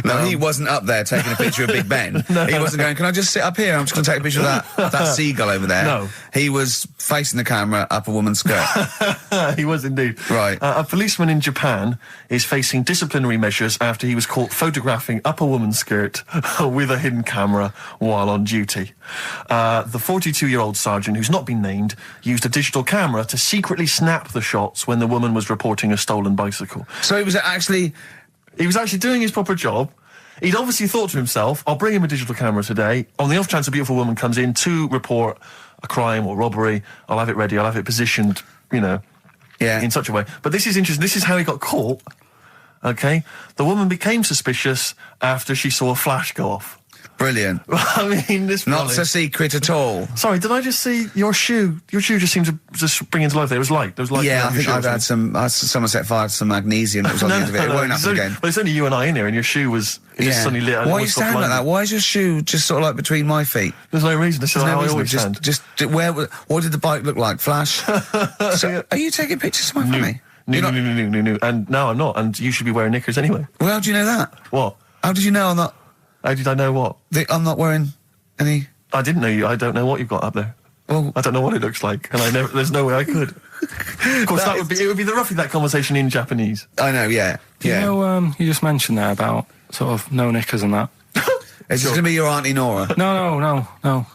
S1: No, he wasn't up there taking a picture of Big Ben.
S2: No.
S1: He wasn't going, can I just sit up here? I'm just going to take a picture of that seagull over there.
S2: No.
S1: He was facing the camera up a woman's skirt.
S2: He was indeed.
S1: Right.
S2: A policeman in Japan is facing disciplinary measures after he was caught photographing up a woman's skirt with a hidden camera while on duty. The 42-year-old sergeant, who's not been named, used a digital camera to secretly snap the shots when the woman was reporting a stolen bicycle.
S1: So he was actually
S2: doing his proper job. He'd obviously thought to himself, I'll bring him a digital camera today. On the off chance a beautiful woman comes in to report a crime or robbery, I'll have it ready, I'll have it positioned, in such a way. But this is interesting. This is how he got caught. Okay? The woman became suspicious after she saw a flash go off.
S1: brilliant.
S2: I mean, this
S1: Not so secret at all.
S2: Sorry, did I just see your shoe? Your shoe just seemed to just bring into life there. It was light. There was light.
S1: Yeah, I think I've had someone set fire to some magnesium that was on the end of it. It won't happen again.
S2: Well, it's only you and I in here, and your shoe was just suddenly lit.
S1: Why are you standing like that? Why is your shoe just sort of like between my feet?
S2: There's no reason. This is how I always stand.
S1: What did the bike look like? Flash? So, are you taking pictures of my family?
S2: No. And no, I'm not. And you should be wearing knickers anyway.
S1: Well, how do you know that?
S2: What?
S1: How did you know I'm not?
S2: How did I know what?
S1: I'm not wearing any...
S2: I didn't know you. I don't know what you've got up there.
S1: Well,
S2: I don't know what it looks like, and there's no way I could. Of course, it would be roughly that conversation in Japanese.
S1: I know, yeah.
S3: You know, you just mentioned there about sort of no knickers and that.
S1: Is this going to be your Auntie Nora?
S3: No.
S1: Right.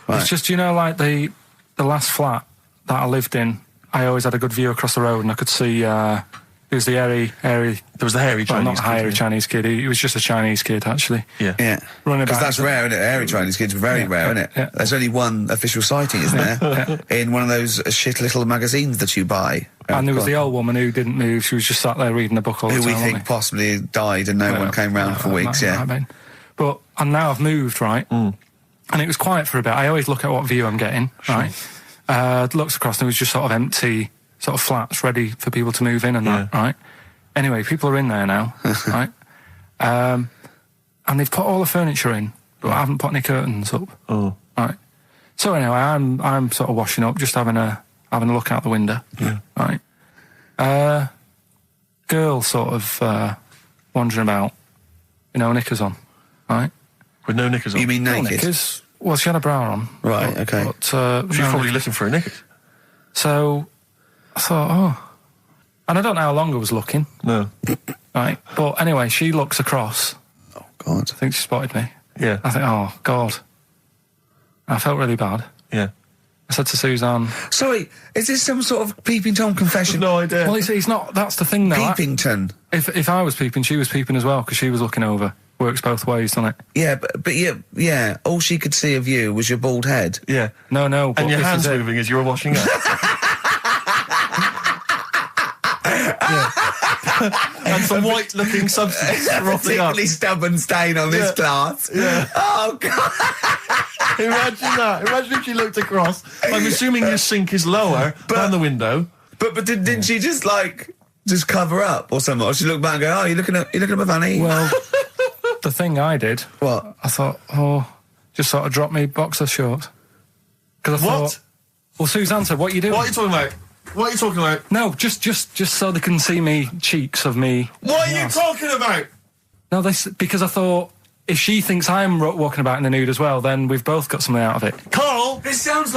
S3: It's just, like the last flat that I lived in, I always had a good view across the road, and I could see, there was the hairy... There was the hairy Chinese kid. Not hairy Chinese kid. He was just a Chinese kid, actually.
S2: Yeah.
S3: Running about.
S1: Because that's rare, isn't it? Hairy Chinese kids are very rare, isn't it?
S3: Yeah.
S1: There's only one official sighting, isn't there? In one of those shit little magazines that you buy.
S3: And there was the old woman who didn't move. She was just sat there reading a book all the time.
S1: Who we think possibly died and no one came round for weeks,
S3: But now I've moved, right? And it was quiet for a bit. I always look at what view I'm getting, right? Looks across and it was just sort of empty, sort of flats ready for people to move in and that, right? Anyway, people are in there now, right? And they've put all the furniture in, but I haven't put any curtains up.
S2: Oh.
S3: Right. So anyway, I'm sort of washing up, just having a look out the window.
S2: Yeah.
S3: Right. Girl sort of wandering about, knickers on, right?
S2: With no knickers on?
S1: You mean naked?
S3: No knickers. Well, she had a bra on.
S1: Right, okay.
S3: But,
S2: she's probably looking for a knickers.
S3: So I thought, and I don't know how long I was looking.
S2: No.
S3: Right. But anyway, she looks across.
S1: Oh, God.
S3: I think she spotted me.
S2: Yeah.
S3: I think, oh, God. I felt really bad.
S2: Yeah.
S3: I said to Suzanne...
S1: Sorry, is this some sort of Peeping Tom confession?
S2: No idea.
S3: Well, he's not... That's the thing, though.
S1: Peepington.
S3: If I was peeping, she was peeping as well, because she was looking over. Works both ways, doesn't it?
S1: Yeah, but yeah, all she could see of you was your bald head.
S2: Yeah.
S3: No.
S2: And your hands moving as you were washing up. And some white-looking substance frothing up.
S1: Particularly stubborn stain on this glass.
S2: Yeah.
S1: Oh, God.
S2: Imagine that. Imagine if she looked across. I'm assuming your sink is lower than the window.
S1: But didn't she just cover up or something? Or she looked back and go, oh, you looking at my fanny?
S3: Well, the thing I did...
S1: What?
S3: I thought, just sort of drop me boxer shorts. Because I thought... Well, Suzanne said, what are you doing?
S2: What are you talking about? What are you talking about?
S3: No, just so they can see me cheeks of me.
S2: What are you talking about?
S3: No, because I thought if she thinks I'm walking about in the nude as well, then we've both got something out of it.
S2: Carl,
S1: This sounds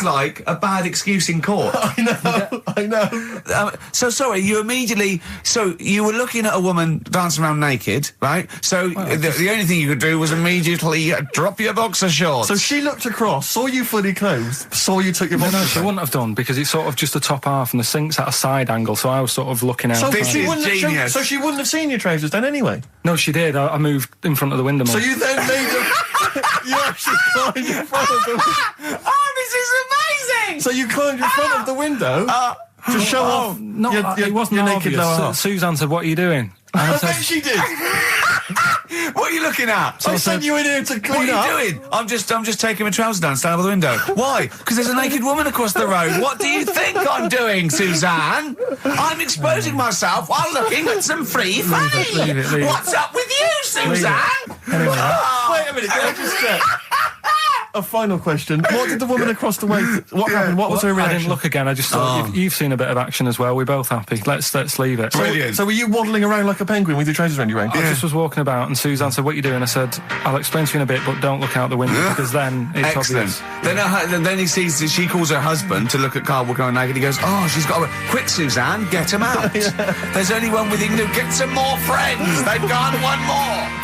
S1: like a bad excuse in court.
S2: I know.
S1: So sorry, you were looking at a woman dancing around naked, right? So the only thing you could do was immediately drop your boxer shorts.
S2: So she looked across, saw you fully clothed, saw you took your boxer
S3: No, she wouldn't have done, because it's sort of just the top half and the sink's at a side angle, so I was sort of looking out.
S2: So
S1: she
S2: wouldn't have seen your trousers then anyway?
S3: No, she did. I moved in front of the window more.
S2: So you then made you actually climbed in front of the window.
S1: Oh, this is amazing!
S2: So you climbed in front of the window to show off
S3: it wasn't
S2: your naked lower half.
S3: Suzanne said, what are you doing? And
S2: I bet she did.
S1: What are you looking at?
S2: I sent you in here to clean up.
S1: What are you doing? I'm just taking my trousers down, standing by the window. Why? Because there's a naked woman across the road. What do you think I'm doing, Suzanne? I'm exposing myself while looking at some free fanny.
S3: Leave it.
S1: What's up with you, Suzanne?
S3: Anyway.
S2: Wait a minute, can I just check? A final question. What did the woman across the way... What happened? What was her reaction?
S3: I didn't look again. I just thought, you've seen a bit of action as well. We're both happy. Let's leave it.
S1: Brilliant.
S2: So were you waddling around like a penguin with your trousers around your ankle?
S3: I just was walking about, and Suzanne said, what are you doing? I said, I'll explain to you in a bit, but don't look out the window, because then it's
S1: Excellent.
S3: obvious.
S1: Then he sees, she calls her husband to look at Karl walking around naked. He goes, oh, she's got quick, Suzanne, get him out. There's only one with him. Get some more friends. They've gone one more.